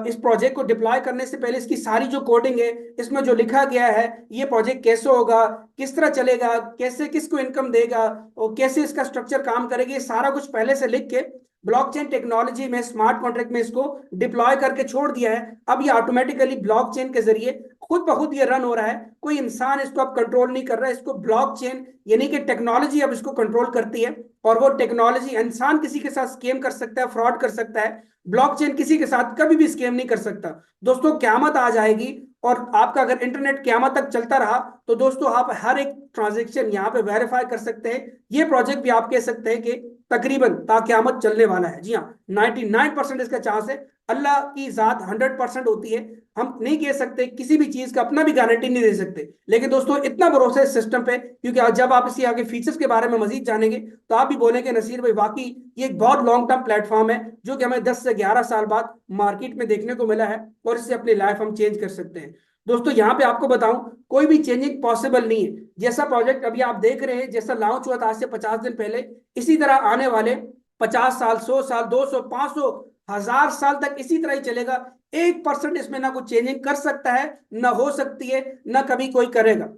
इस प्रोजेक्ट को डिप्लॉय करने से पहले इसकी सारी जो कोडिंग है, इसमें जो लिखा गया है, ये प्रोजेक्ट कैसे होगा, किस तरह चलेगा, कैसे किसको इनकम देगा और कैसे इसका स्ट्रक्चर काम करेगा, ये सारा कुछ पहले से लिख के ब्लॉकचेन टेक्नोलॉजी में, स्मार्ट कॉन्ट्रैक्ट में इसको डिप्लॉय करके छोड़ दिया है। अब ये ऑटोमेटिकली ब्लॉकचेन के जरिए खुद ब खुद ये रन हो रहा है। कोई इंसान इसको अब कंट्रोल नहीं कर रहा है, इसको ब्लॉकचेन यानी कि टेक्नोलॉजी अब इसको कंट्रोल करती है। और वो टेक्नोलॉजी, इंसान किसी के साथ स्कैम कर सकता है, फ्रॉड कर सकता है, ब्लॉकचेन किसी के साथ कभी भी स्कैम नहीं कर सकता। दोस्तों क्यामत आ जाएगी और आपका अगर इंटरनेट क्यामत तक चलता रहा तो दोस्तों आप हर एक ट्रांजेक्शन यहाँ पे वेरीफाई कर सकते हैं। ये प्रोजेक्ट भी आप कह सकते हैं कि तकरीबन ताक़यामत चलने वाला है। जी हाँ, 99% इसका चांस है। अल्लाह की जात 100% होती है। हम नहीं कह सकते, किसी भी चीज का अपना भी गारंटी नहीं दे सकते, लेकिन दोस्तों इतना भरोसा है सिस्टम पे, क्योंकि जब आप इसके आगे फीचर्स के बारे में मजीद जानेंगे तो आप भी बोलेंगे नसीर भाई वाकई ये एक बहुत लॉन्ग टर्म प्लेटफॉर्म है, जो कि हमें 10 से 11 साल बाद मार्केट में देखने को मिला है और इससे अपनी लाइफ हम चेंज कर सकते हैं। दोस्तों यहाँ पे आपको बताऊं, कोई भी चेंजिंग पॉसिबल नहीं है। जैसा प्रोजेक्ट अभी आप देख रहे हैं, जैसा लॉन्च हुआ था आज से 50 दिन पहले, इसी तरह आने वाले 50 साल, 100 साल, 200, 500, 1000 साल तक इसी तरह ही चलेगा। 1% इसमें ना कुछ चेंजिंग कर सकता है, ना हो सकती है, ना कभी कोई करेगा,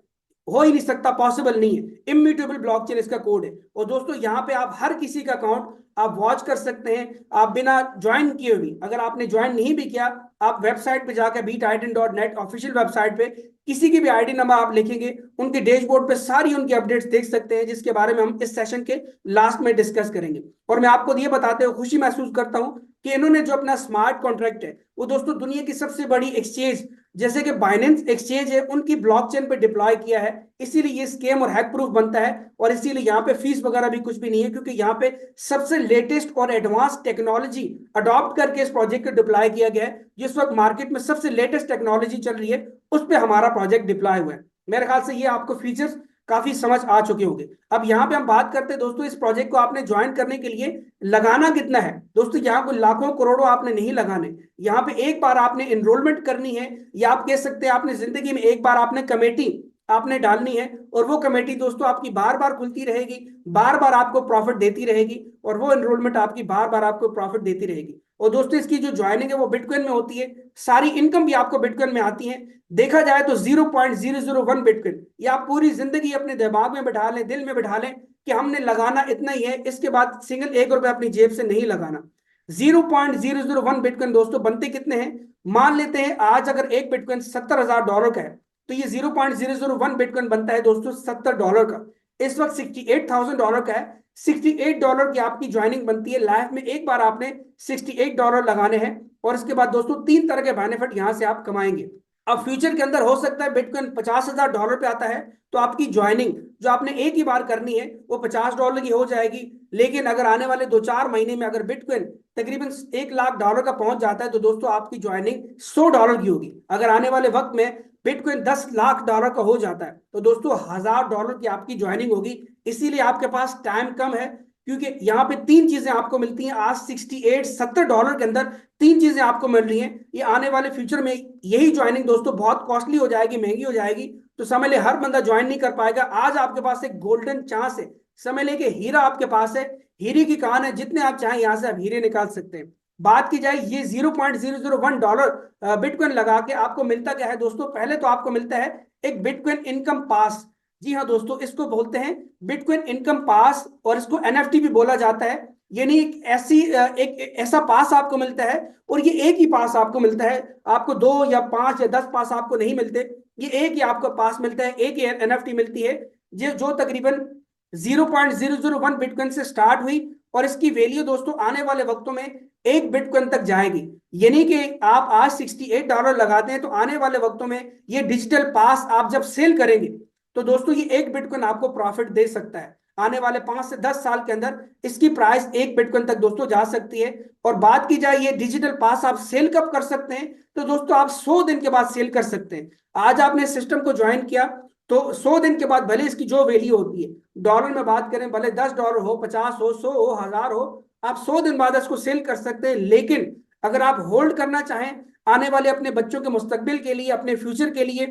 हो ही नहीं सकता, पॉसिबल नहीं है। इम्यूटेबल ब्लॉकचेन इसका कोड है। और दोस्तों यहाँ पे आप हर किसी का अकाउंट आप वॉच कर सकते हैं, आप बिना ज्वाइन किए भी। अगर आपने ज्वाइन नहीं भी किया, आप वेबसाइट पे जाकर beatitan.net ऑफिशियल वेबसाइट पे किसी की भी आईडी नंबर आप लिखेंगे, उनके डैशबोर्ड पे सारी उनकी अपडेट्स देख सकते हैं, जिसके बारे में हम इस सेशन के लास्ट में डिस्कस करेंगे। और मैं आपको ये बताते हुए खुशी महसूस करता हूं कि इन्होंने जो अपना स्मार्ट कॉन्ट्रैक्ट है, वो दोस्तों दुनिया की सबसे बड़ी एक्सचेंज जैसे कि बाइनेंस एक्सचेंज है, उनकी ब्लॉकचेन पे डिप्लॉय किया है। इसीलिए ये स्कैम और हैक प्रूफ बनता है। और इसीलिए यहाँ पे फीस वगैरह भी कुछ भी नहीं है, क्योंकि यहाँ पे सबसे लेटेस्ट और एडवांस टेक्नोलॉजी अडॉप्ट करके इस प्रोजेक्ट को डिप्लॉय किया गया है। जिस वक्त मार्केट में सबसे लेटेस्ट टेक्नोलॉजी चल रही है, उस पर हमारा प्रोजेक्ट डिप्लॉय हुआ है। मेरे ख्याल से ये आपको फीचर्स काफी समझ आ चुके होंगे। अब यहाँ पे हम बात करते हैं दोस्तों, इस प्रोजेक्ट को आपने ज्वाइन करने के लिए लगाना कितना है दोस्तों। यहाँ कोई लाखों करोड़ों आपने नहीं लगाने, यहाँ पे एक बार आपने एनरोलमेंट करनी है, या आप कह सकते हैं आपने जिंदगी में एक बार आपने कमेटी आपने डालनी है, और वो कमेटी दोस्तों आपकी बार बार खुलती रहेगी, बार बार आपको प्रॉफिट देती रहेगी, और वो एनरोलमेंट आपकी बार बार आपको प्रॉफिट देती रहेगी। और दोस्तों इसकी जो ज्वाइनिंग है वो बिटकॉइन में होती है, सारी इनकम भी आपको बिटकॉइन में आती है। देखा जाए तो 0.001 बिटकॉइन, ये आप पूरी जिंदगी अपने दिमाग में बैठा लें, दिल में बैठा लें कि हमने लगाना इतना ही है, इसके बाद सिंगल एक रुपया अपनी जेब से नहीं लगाना। 0.001 बिटकॉइन दोस्तों बनते कितने हैं, मान लेते हैं आज अगर एक बिटकॉइन $70,000 का है, तो ये 0.001 बिटकॉइन बनता है दोस्तों $70 का। इस वक्त $68,000 का है, $68 की आपकी ज्वाइनिंग बनती है। लाइफ में एक बार आपने $68 लगाने हैं, और इसके बाद दोस्तों 3 तरह के बेनिफिट यहां से आप कमाएंगे। अब फ्यूचर के अंदर हो सकता है बिटकॉइन $50,000 पे आता है, तो आपकी ज्वाइनिंग जो आपने एक ही बार करनी है वो $50 की हो जाएगी। लेकिन अगर आने वाले 2-4 महीने में अगर बिटकॉइन तकरीबन $1,00,000 का पहुंच जाता है, तो दोस्तों आपकी ज्वाइनिंग $100 की होगी। अगर आने वाले वक्त में बिटकॉइन $10,00,000 का हो जाता है, तो दोस्तों $1,000 की आपकी ज्वाइनिंग होगी। इसीलिए आपके पास टाइम कम है, क्योंकि यहाँ पे 3 चीजें आपको मिलती हैं आज 68-70 डॉलर के अंदर, 3 चीजें आपको मिल रही हैं। ये आने वाले फ्यूचर में यही ज्वाइनिंग दोस्तों बहुत कॉस्टली हो जाएगी, महंगी हो जाएगी, तो समझ ले हर बंदा ज्वाइन नहीं कर पाएगा। आज आपके पास एक गोल्डन चांस है, समझ ले कि हीरा आपके पास है, हीरे की कान है, जितने आप चाहें यहां से आप हीरे निकाल सकते हैं। बात की जाए ये $0.001 बिटकॉइन लगा के आपको मिलता क्या है दोस्तों, पहले तो आपको मिलता है एक बिटकॉइन इनकम पास। जी हाँ दोस्तों, इसको बोलते हैं बिटकॉइन इनकम पास, और इसको एनएफटी भी बोला जाता है। यानी एक ऐसा पास आपको मिलता है, और ये एक ही पास आपको मिलता है, आपको 2 या 5 या 10 पास आपको नहीं मिलते, ये एक ही आपको पास मिलता है, एक ही एनएफटी मिलती है, जो तकरीबन 0.001 बिटकॉइन से स्टार्ट हुई, और इसकी वैल्यू दोस्तों आने वाले वक्तों में 1 बिटकॉइन तक जाएगी। यानी कि आप आज $68 लगाते हैं, तो आने वाले वक्तों में ये डिजिटल पास आप जब सेल करेंगे, तो दोस्तों ये 1 बिटकॉइन आपको प्रॉफिट दे सकता है। आने वाले 5 से 10 साल के अंदर इसकी प्राइस 1 बिटकॉइन तक दोस्तों जा सकती है। और बात की जाए ये डिजिटल पास आप सेल कब कर सकते हैं, तो दोस्तों आप 100 दिन के बाद सेल कर सकते हैं। आज आपने सिस्टम को ज्वाइन किया, तो 100 दिन के बाद भले इसकी जो वैल्यू होती है डॉलर में बात करें, भले $10 हो, 50 हो, 100 हो, 1000 हो, आप 100 दिन बाद इसको सेल कर सकते हैं। लेकिन अगर आप होल्ड करना चाहें आने वाले अपने बच्चों के मुस्तकबिल के लिए, अपने फ्यूचर के लिए,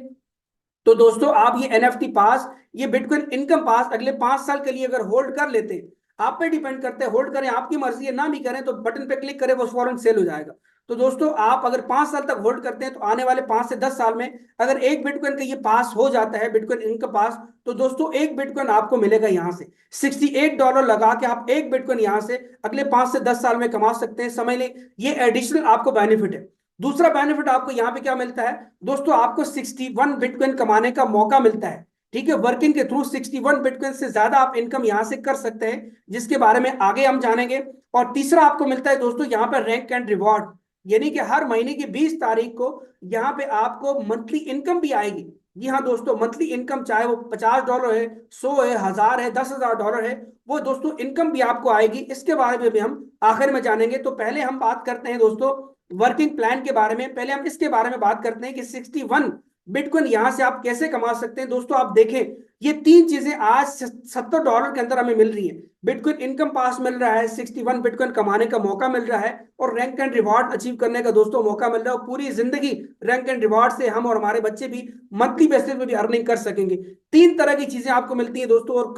तो दोस्तों आप ये एनएफटी पास, ये बिटकॉइन इनकम पास अगले 5 साल के लिए अगर होल्ड कर लेते हैं, आप पे डिपेंड करते हैं, होल्ड करें आपकी मर्जी है, ना भी करें तो बटन पे क्लिक करें वो फौरन सेल हो जाएगा। तो दोस्तों आप अगर 5 साल तक होल्ड करते हैं, तो आने वाले 5 से 10 साल में अगर 1 बिटकॉइन का ये पास हो जाता है, बिटकॉइन इनकम पास, तो दोस्तों 1 बिटकॉइन आपको मिलेगा यहाँ से। $68 लगा के आप 1 बिटकॉइन यहाँ से अगले 5 से 10 साल में कमा सकते हैं, समझ लें ये एडिशनल आपको बेनिफिट है। दूसरा बेनिफिट आपको यहाँ पे क्या मिलता है दोस्तों, आपको 61 बिटकॉइन कमाने का मौका मिलता है। ठीक है, वर्किंग के थ्रू 61 बिटकॉइन से ज्यादा आप इनकम यहां से कर सकते हैं, जिसके बारे में आगे हम जानेंगे। और तीसरा आपको मिलता है दोस्तों यहाँ पर रैंक एंड रिवॉर्ड, यानी कि हर महीने की 20 तारीख को यहाँ पे आपको मंथली इनकम भी आएगी। जी हाँ दोस्तों, मंथली इनकम चाहे वो $50 है, 100 है, 1000 है, $10,000 है, वो दोस्तों इनकम भी आपको आएगी। इसके बारे में भी हम आखिर में जानेंगे। तो पहले हम बात करते हैं दोस्तों वर्किंग प्लान के बारे में, पहले हम इसके बारे में बात करते हैं कि 61 बिटकॉइन यहां से आप कैसे कमा सकते हैं। दोस्तों आप देखें ये 3 चीजें आज $70 के अंदर हमें मिल रही है, बिटकॉइन इनकम पास मिल रहा है, 61 बिटकॉइन कमाने का मौका मिल रहा है, और रैंक एंड रिवॉर्ड अचीव करने का दोस्तों मौका मिल रहा है। और पूरी जिंदगी रैंक एंड रिवॉर्ड से हम और हमारे बच्चे भी मंथली बेसिस पे भी अर्निंग कर सकेंगे। 3 तरह की चीजें आपको मिलती है दोस्तों, और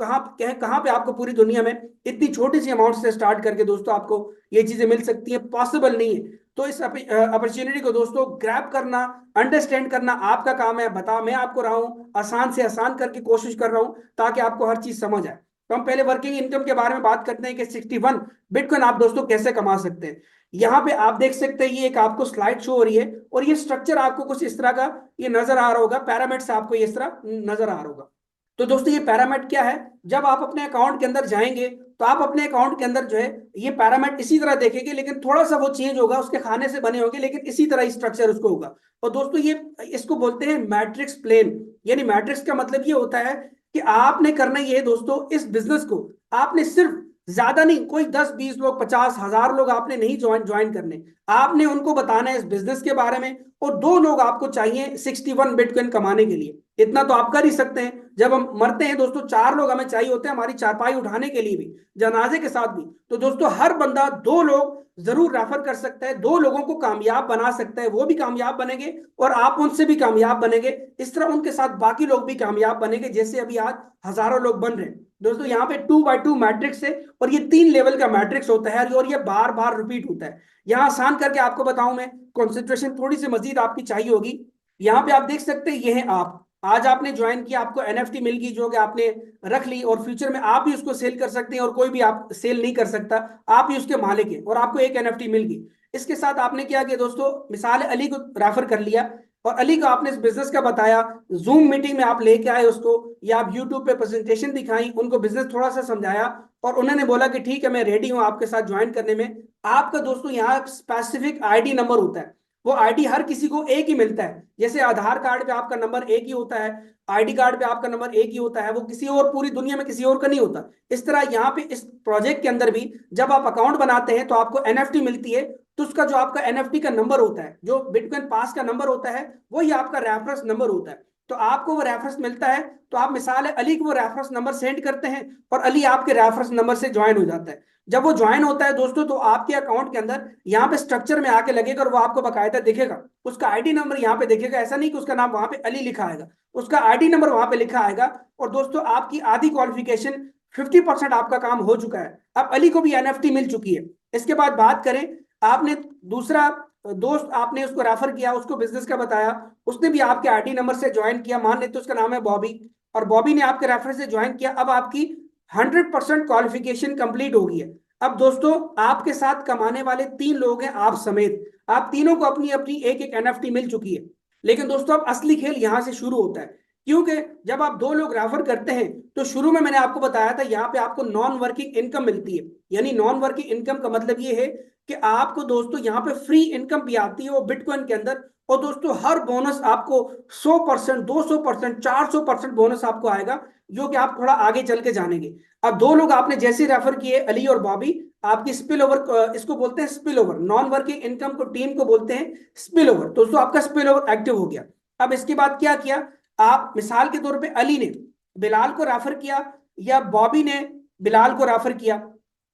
कहां पे आपको पूरी दुनिया में इतनी छोटी सी अमाउंट से स्टार्ट करके दोस्तों आपको ये चीजें मिल सकती है, पॉसिबल नहीं है। तो इस अपॉर्चुनिटी को दोस्तों ग्रैब करना, अंडरस्टैंड करना आपका काम है। बता मैं आपको रहा हूं, आसान से आसान करके कोशिश कर रहा हूं ताकि आपको हर चीज समझ आए। तो हम पहले वर्किंग इनकम के बारे में बात करते हैं कि 61 बिटकॉइन आप दोस्तों कैसे कमा सकते हैं। यहाँ पे आप देख सकते हैं ये एक आपको स्लाइड शो हो रही है, और ये स्ट्रक्चर आपको कुछ इस तरह का ये नजर आ रहा होगा, पैरामिड्स आपको इस तरह नजर आ रहा होगा। तो दोस्तों ये पैरामिड क्या है, जब आप अपने अकाउंट के अंदर जाएंगे तो आप अपने अकाउंट के अंदर जो है ये पैरामिड इसी तरह देखेंगे, लेकिन थोड़ा सा वो चेंज होगा, उसके खाने से बने होंगे, लेकिन इसी तरह स्ट्रक्चर उसको होगा। और दोस्तों ये इसको बोलते हैं मैट्रिक्स प्लेन। यानी मैट्रिक्स का मतलब ये होता है कि आपने करना ये है दोस्तों, इस बिजनेस को आपने सिर्फ ज्यादा नहीं, कोई 10 20 लोग 50 1000 लोग आपने नहीं ज्वाइन करने, आपने उनको बताना है इस बिजनेस के बारे में। और 2 लोग आपको चाहिए 61 बिटकॉइन कमाने के लिए। इतना तो आप कर ही सकते हैं। जब हम मरते हैं दोस्तों, 4 लोग हमें चाहिए होते हैं हमारी चारपाई उठाने के लिए भी, जनाजे के साथ भी। तो दोस्तों हर बंदा 2 लोग जरूर रेफर कर सकता है, 2 लोगों को कामयाब बना सकता है, वो भी कामयाब बनेंगे और आप उनसे भी कामयाब बनेंगे। इस तरह उनके साथ बाकी लोग भी कामयाब बनेंगे, जैसे अभी आज हजारों लोग बन रहे हैं। दोस्तों यहाँ पे 2 बाय 2 मैट्रिक्स है, और ये 3 लेवल का मैट्रिक्स होता है, और ये बार बार रिपीट होता है। यहाँ आसान करके आपको बताऊं मैं, कॉन्सेंट्रेशन थोड़ी सी मजीद आपकी चाहिए होगी। यहाँ पे आप देख सकते हैं, ये है आप, आज आपने ज्वाइन किया, आपको एनएफटी मिल गई जो कि आपने रख ली, और फ्यूचर में आप भी उसको सेल कर सकते हैं, और कोई भी आप सेल नहीं कर सकता, आप ही उसके मालिक हैं, और आपको एक एनएफटी मिल गई। इसके साथ आपने क्या किया दोस्तों, मिसाल है, अली को रेफर कर लिया, और अली को आपने इस बिजनेस का बताया, जूम मीटिंग में आप लेके आए उसको, या आप यूट्यूब पे प्रेजेंटेशन दिखाई, उनको बिजनेस थोड़ा सा समझाया, और उन्होंने बोला कि ठीक है मैं रेडी हूं आपके साथ ज्वाइन करने में। आपका दोस्तों यहाँ स्पेसिफिक आईडी नंबर होता है, वो आईडी हर किसी को एक ही मिलता है, जैसे आधार कार्ड पे आपका नंबर एक ही होता है, आईडी कार्ड पे आपका नंबर एक ही होता है, वो किसी और पूरी दुनिया में किसी और का नहीं होता। इस तरह यहाँ पे इस प्रोजेक्ट के अंदर भी जब आप अकाउंट बनाते हैं तो आपको एनएफटी मिलती है, तो उसका जो आपका एनएफटी का नंबर होता है, जो बिटकॉइन पास का नंबर होता है, वही आपका रेफरेंस नंबर होता है। तो आपको वो रेफरेंस मिलता है, तो आप मिसाल है अली को वो रेफरेंस नंबर सेंड करते हैं, और अली आपके रेफरेंस नंबर से ज्वाइन हो जाता है। जब वो ज्वाइन होता है दोस्तों, तो आपके अकाउंट के अंदर यहाँ पे स्ट्रक्चर में आके लगेगा, और वो आपको बकायदा दिखेगा, उसका आईडी नंबर यहाँ पे दिखेगा। ऐसा नहीं कि उसका नाम वहां पे अली लिखा आएगा, उसका आईडी नंबर वहां पे लिखा आएगा। और दोस्तों आपकी आधी क्वालिफिकेशन, 50% आपका काम हो चुका है, अब अली को भी एनएफटी मिल चुकी है। इसके बाद बात करें, आपने दूसरा दोस्त आपने उसको रेफर किया, उसको बिजनेस का बताया, उसने भी आपके आईडी नंबर से ज्वाइन किया, मान लेते उसका नाम है बॉबी, और बॉबी ने आपके रेफर से ज्वाइन किया। अब आपकी 100% क्वालिफिकेशन कंप्लीट हो गई है। अब दोस्तों आपके साथ कमाने वाले 3 लोग हैं आप समेत, आप तीनों को अपनी अपनी एक एक एनएफटी मिल चुकी है। लेकिन दोस्तों अब असली खेल यहां से शुरू होता है, क्योंकि जब आप 2 लोग रेफर करते हैं, तो शुरू में मैंने आपको बताया था यहाँ पे आपको नॉन वर्किंग इनकम मिलती है। यानी नॉन वर्किंग इनकम का मतलब ये है कि आपको दोस्तों यहाँ पे फ्री इनकम भी आती है वो बिटकॉइन के अंदर। और दोस्तों हर बोनस आपको 100%, 200%, 400% बोनस आपको आएगा, जो कि आप थोड़ा आगे चल के जानेंगे। अब 2 लोग आपने जैसे रेफर किए, अली और बॉबी, आपकी स्पिल ओवर, इसको बोलते हैं spill over, non working income को टीम को बोलते हैं स्पिल ओवर। दोस्तों आपका स्पिल ओवर एक्टिव हो गया। अब इसके बाद क्या किया, आप मिसाल के तौर पे अली ने बिलाल को रेफर किया, या बॉबी ने बिलाल को रेफर किया,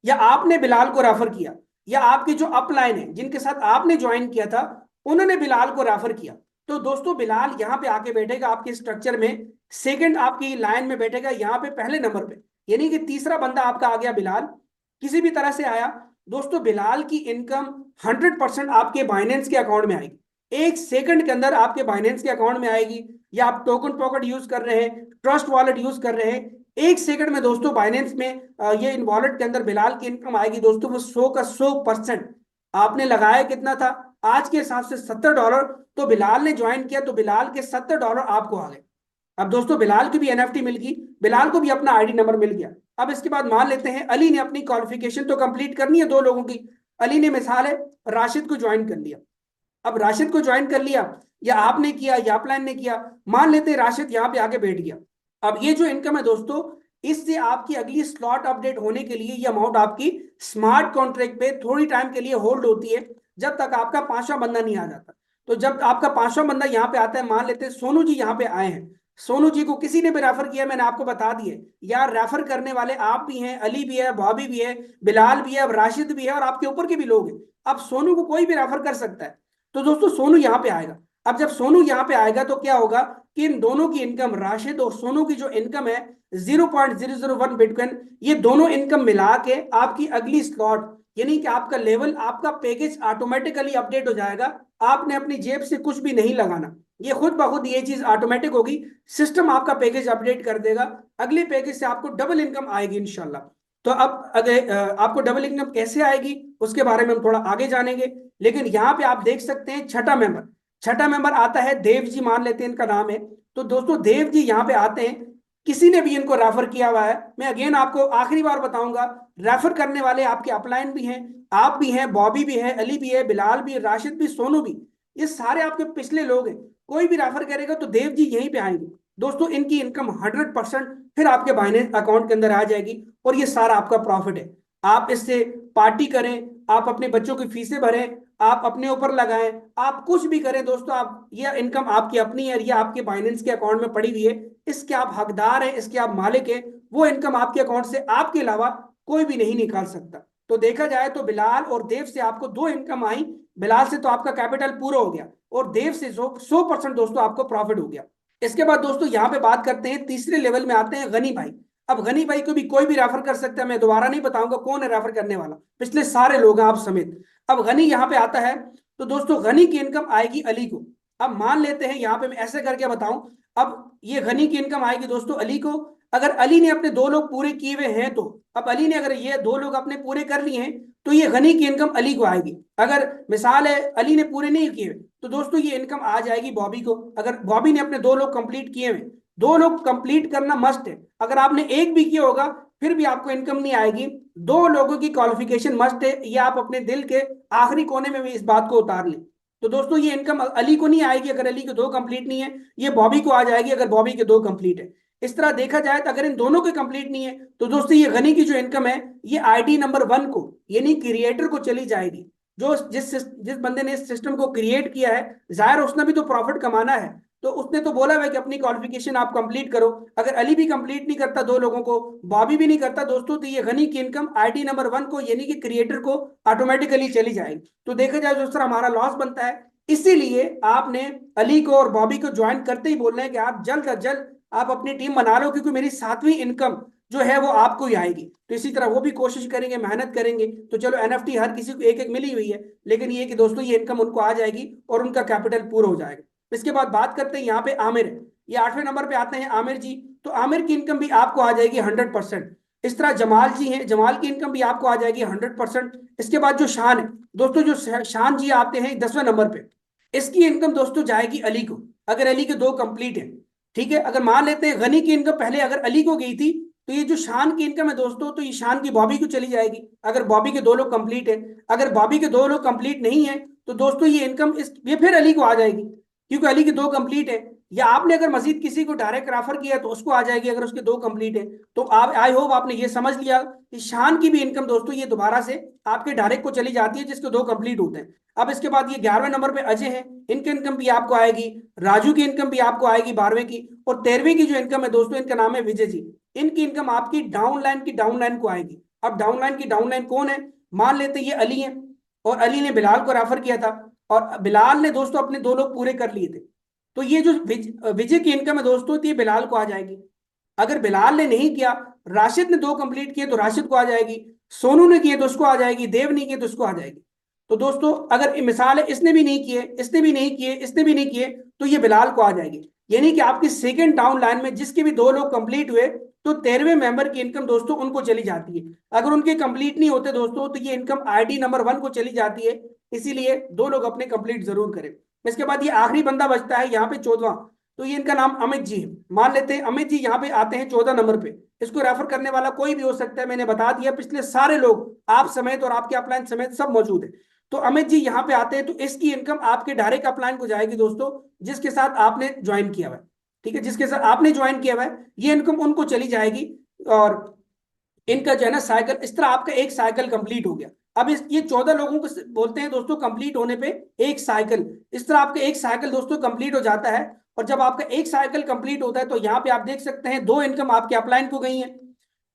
या आपने बिलाल को रेफर किया, या आपकी जो अपलाइन है जिनके साथ आपने ज्वाइन किया था, उन्होंने बिलाल को रेफर किया। तो दोस्तों बिलाल यहाँ पे आके बैठेगा आपके स्ट्रक्चर में, सेकंड आपकी लाइन में बैठेगा यहाँ पे पहले नंबर पे, यानी कि तीसरा बंदा आपका आ गया बिलाल, किसी भी तरह से आया। दोस्तों बिलाल की इनकम 100% आपके बाइनेंस के अकाउंट में आएगी, 1 सेकंड के अंदर आपके बाइनेंस के अकाउंट में आएगी। या आप टोकन पॉकेट यूज कर रहे हैं, ट्रस्ट वॉलेट यूज कर रहे हैं, 1 सेकंड में दोस्तों बाइनेंस में ये इन वॉलेट के अंदर बिलाल की इनकम आएगी। दोस्तों वो 100 का 100%, आपने लगाया कितना था, आज के हिसाब से $70, तो बिलाल ने ज्वाइन किया तो बिलाल के $70 आपको आ गए। अब दोस्तों बिलाल की भी एनएफटी मिल गई, बिलाल को भी अपना आईडी नंबर मिल गया। अब इसके बाद मान लेते हैं अली ने अपनी क्वालिफिकेशन तो कंप्लीट करनी है 2 लोगों की, अली ने मिसाल है राशिद को ज्वाइन कर लिया। अब राशिद को ज्वाइन कर लिया, या आपने किया या प्लान ने किया, मान लेते हैं राशिद यहाँ पे आके बैठ गया। अब ये जो इनकम है दोस्तों, इससे आपकी अगली स्लॉट अपडेट होने के लिए ये अमाउंट आपकी स्मार्ट कॉन्ट्रैक्ट पे थोड़ी टाइम के लिए होल्ड होती है, जब तक आपका 5वां बंदा नहीं आ जाता। तो जब आपका 5वां बंदा यहाँ पे आता है, मान लेते हैं सोनू जी यहाँ पे आए हैं, सोनू जी को किसी ने भी रेफर किया, मैंने आपको बता दिए यार, रेफर करने वाले आप भी हैं, अली भी है, बॉबी भी है, बिलाल भी है, अब राशिद भी है, और आपके ऊपर के भी लोग हैं। अब सोनू को कोई भी रेफर कर सकता है। तो दोस्तों सोनू यहाँ पे आएगा। अब जब सोनू यहाँ पे आएगा तो क्या होगा कि इन दोनों की इनकम, राशिद और सोनू की जो इनकम है 0.001 बिटकॉइन, ये दोनों इनकम मिला के आपकी अगली स्लॉट, यानी कि आपका लेवल, आपका पैकेज ऑटोमेटिकली अपडेट हो जाएगा। आपने अपनी जेब से कुछ भी नहीं लगाना, ये खुद ब खुद ये चीज ऑटोमेटिक होगी, सिस्टम आपका पैकेज अपडेट कर देगा। अगले पैकेज से आपको डबल इनकम आएगी इंशाल्लाह। तो अब अगर आपको डबल इनकम कैसे आएगी उसके बारे में हम थोड़ा आगे जानेंगे। लेकिन यहाँ पे आप देख सकते हैं छठा मेंबर आता है देव जी, मान लेते हैं इनका नाम है। तो दोस्तों देव जी यहाँ पे आते हैं, किसी ने भी इनको रेफर किया हुआ है। मैं अगेन आपको आखिरी बार बताऊंगा, रेफर करने वाले आपके अपलाइन भी हैं, आप भी हैं, बॉबी भी है, अली भी है, बिलाल भी है, राशिद भी, सोनू भी, ये सारे आपके पिछले लोग हैं। कोई भी रेफर करेगा तो देव जी यहीं पे आएंगे। दोस्तों इनकी इनकम 100% फिर आपके बाइनेंस अकाउंट के अंदर आ जाएगी, और ये सारा आपका प्रॉफिट है। आप इससे पार्टी करें, आप अपने बच्चों की फीसें भरें, आप अपने ऊपर लगाएं, आप कुछ भी करें दोस्तों, आप ये इनकम आपकी अपनी है, ये आपके बाइनेंस के अकाउंट में पड़ी हुई है, इसके आप हकदार हैं, इसके आप मालिक हैं। वो इनकम आपके अकाउंट से आपके अलावा कोई भी नहीं निकाल सकता। तो देखा जाए तो बिलाल और देव से आपको दो इनकम आई। बिलाल से तो आपका कैपिटल पूरा हो गया, और देव से 100% दोस्तों आपको प्रॉफिट हो गया। इसके बाद दोस्तों यहाँ पे बात करते हैं, तीसरे लेवल में आते हैं गनी भाई। अब गनी भाई को भी कोई भी रेफर कर सकता है, मैं दोबारा नहीं बताऊंगा कौन है रेफर करने वाला, पिछले सारे लोग हैं आप समेत। अब गनी यहाँ पे आता है, तो दोस्तों गनी की इनकम आएगी अली को। अब मान लेते हैं यहाँ पे मैं ऐसे करके बताऊं, अब ये गनी की इनकम आएगी दोस्तों अली को। अगर अली ने अपने दो लोग पूरे किए हुए हैं, तो अब अली ने अगर ये दो लोग अपने पूरे कर लिए हैं, तो ये गनी की इनकम अली को आएगी। अगर मिसाल है अली ने पूरे नहीं किए, तो दोस्तों ये इनकम आ जाएगी बॉबी को। अगर बॉबी ने अपने दो लोग कंप्लीट किए हुए, दो लोग कंप्लीट करना मस्ट है, अगर आपने एक भी किया होगा फिर भी आपको इनकम नहीं आएगी। दो लोगों की क्वालिफिकेशन मस्ट है, ये आप अपने दिल के आखिरी कोने में भी इस बात को उतार लें। तो दोस्तों ये इनकम अली को नहीं आएगी अगर अली के दो कंप्लीट नहीं है, ये बॉबी को आ जाएगी अगर बॉबी के दो कंप्लीट है। इस तरह देखा जाए तो अगर इन दोनों के कंप्लीट नहीं है, तो दोस्तों ये गनी की जो इनकम है, ये आईडी नंबर 1 को यानी क्रिएटर को चली जाएगी। जो जिस बंदे ने इस सिस्टम को क्रिएट किया है, जाहिर उसने भी तो प्रॉफिट कमाना है, तो उसने तो बोला है कि अपनी क्वालिफिकेशन आप कंप्लीट करो। अगर अली भी कंप्लीट नहीं करता दो लोगों को, बॉबी भी नहीं करता दोस्तों, तो ये गनी की इनकम आईडी नंबर 1 को यानी कि क्रिएटर को ऑटोमेटिकली चली जाएगी। तो देखा जाए जो सर हमारा लॉस बनता है, इसीलिए आपने अली को और बॉबी को ज्वाइन करते ही बोलना है कि आप जल्द अज जल्द आप अपनी टीम बना लो, क्योंकि मेरी 7वीं इनकम जो है वो आपको ही आएगी। तो इसी तरह वो भी कोशिश करेंगे, मेहनत करेंगे। तो चलो एनएफटी हर किसी को एक एक मिली हुई है, लेकिन ये कि दोस्तों ये इनकम उनको आ जाएगी और उनका कैपिटल पूरा हो जाएगा। इसके बाद बात करते हैं यहाँ पे आमिर, ये 8वें नंबर पे आते हैं आमिर जी। तो आमिर की इनकम भी आपको आ जाएगी 100%। इस तरह जमाल जी हैं, जमाल की इनकम भी आपको आ जाएगी 100%। इसके बाद जो शान है दोस्तों, जो शान जी आते हैं 10वें नंबर पे, इसकी इनकम दोस्तों जाएगी अली को, अगर अली के दो कंप्लीट है। ठीक है, अगर मान लेते हैं गनी की इनकम पहले अगर अली को गई थी, तो ये जो शान की इनकम है दोस्तों, तो ये शान की बॉबी को चली जाएगी अगर बॉबी के दो लोग कंप्लीट है। अगर बॉबी के दो लोग कंप्लीट नहीं है, तो दोस्तों ये इनकम ये फिर अली को आ जाएगी, क्योंकि अली के दो कंप्लीट है। या आपने अगर मजीद किसी को डायरेक्ट रेफर किया तो उसको आ जाएगी अगर उसके दो कंप्लीट है। तो आप आई होप आपने ये समझ लिया कि शान की भी इनकम दोस्तों ये दोबारा से आपके डायरेक्ट को चली जाती है जिसके दो कंप्लीट होते हैं। अब इसके बाद ये 11वें नंबर पे अजय है, इनकी इनकम भी आपको आएगी। राजू की इनकम भी आपको आएगी 12वें की। और 13वीं की जो इनकम है दोस्तों, इनका नाम है विजय जी, इनकी इनकम आपकी डाउनलाइन की डाउनलाइन को आएगी। अब डाउनलाइन की डाउनलाइन कौन है, मान लेते ये अली है, और अली ने बिलाल को रेफर किया था, और बिलाल ने दोस्तों अपने दो लोग पूरे कर लिए थे। तो ये जो विजय की इनकम है दोस्तों, तो ये बिलाल को आ जाएगी। अगर बिलाल ने नहीं किया, राशिद ने दो कंप्लीट किए तो राशिद को आ जाएगी, सोनू ने किए तो उसको आ जाएगी, देव ने किए तो उसको आ जाएगी। तो दोस्तों अगर मिसाल है इसने भी नहीं किए, इसने भी नहीं किए, इसने भी नहीं किए, तो ये बिलाल को आ जाएगी। यानी कि आपकी सेकंड डाउन लाइन में जिसके भी दो लोग कंप्लीट हुए, तो 13वें मेंबर की इनकम दोस्तों उनको चली जाती है। अगर उनके कंप्लीट नहीं होते दोस्तों, तो ये इनकम आईडी नंबर 1 को चली जाती है। इसीलिए दो लोग अपने कंप्लीट जरूर करें। इसके बाद ये आखिरी बंदा बचता है यहाँ पे 14वां, तो ये इनका नाम अमित जी है। मान लेते हैं अमित जी यहाँ पे आते हैं 14 नंबर पे। इसको रेफर करने वाला कोई भी हो सकता है, मैंने बता दिया, पिछले सारे लोग आप समेत और आपके अपलाइन समेत सब मौजूद है। तो अमित जी यहाँ पे आते हैं, तो इसकी इनकम आपके डायरेक्ट अपलाइन को जाएगी दोस्तों, जिसके साथ आपने ज्वाइन किया हुआ है। ठीक है, जिसके साथ आपने ज्वाइन किया हुआ है, ये इनकम उनको चली जाएगी। और इनका जो है ना साइकिल, इस तरह आपका एक साइकिल कंप्लीट हो गया। अब ये 14 लोगों को बोलते हैं दोस्तों कंप्लीट होने पे एक साइकिल। इस तरह आपका एक साइकिल दोस्तों कंप्लीट हो जाता है। और जब आपका एक साइकिल कंप्लीट होता है, तो यहाँ पे आप देख सकते हैं दो इनकम आपके अपलाइन को गई है,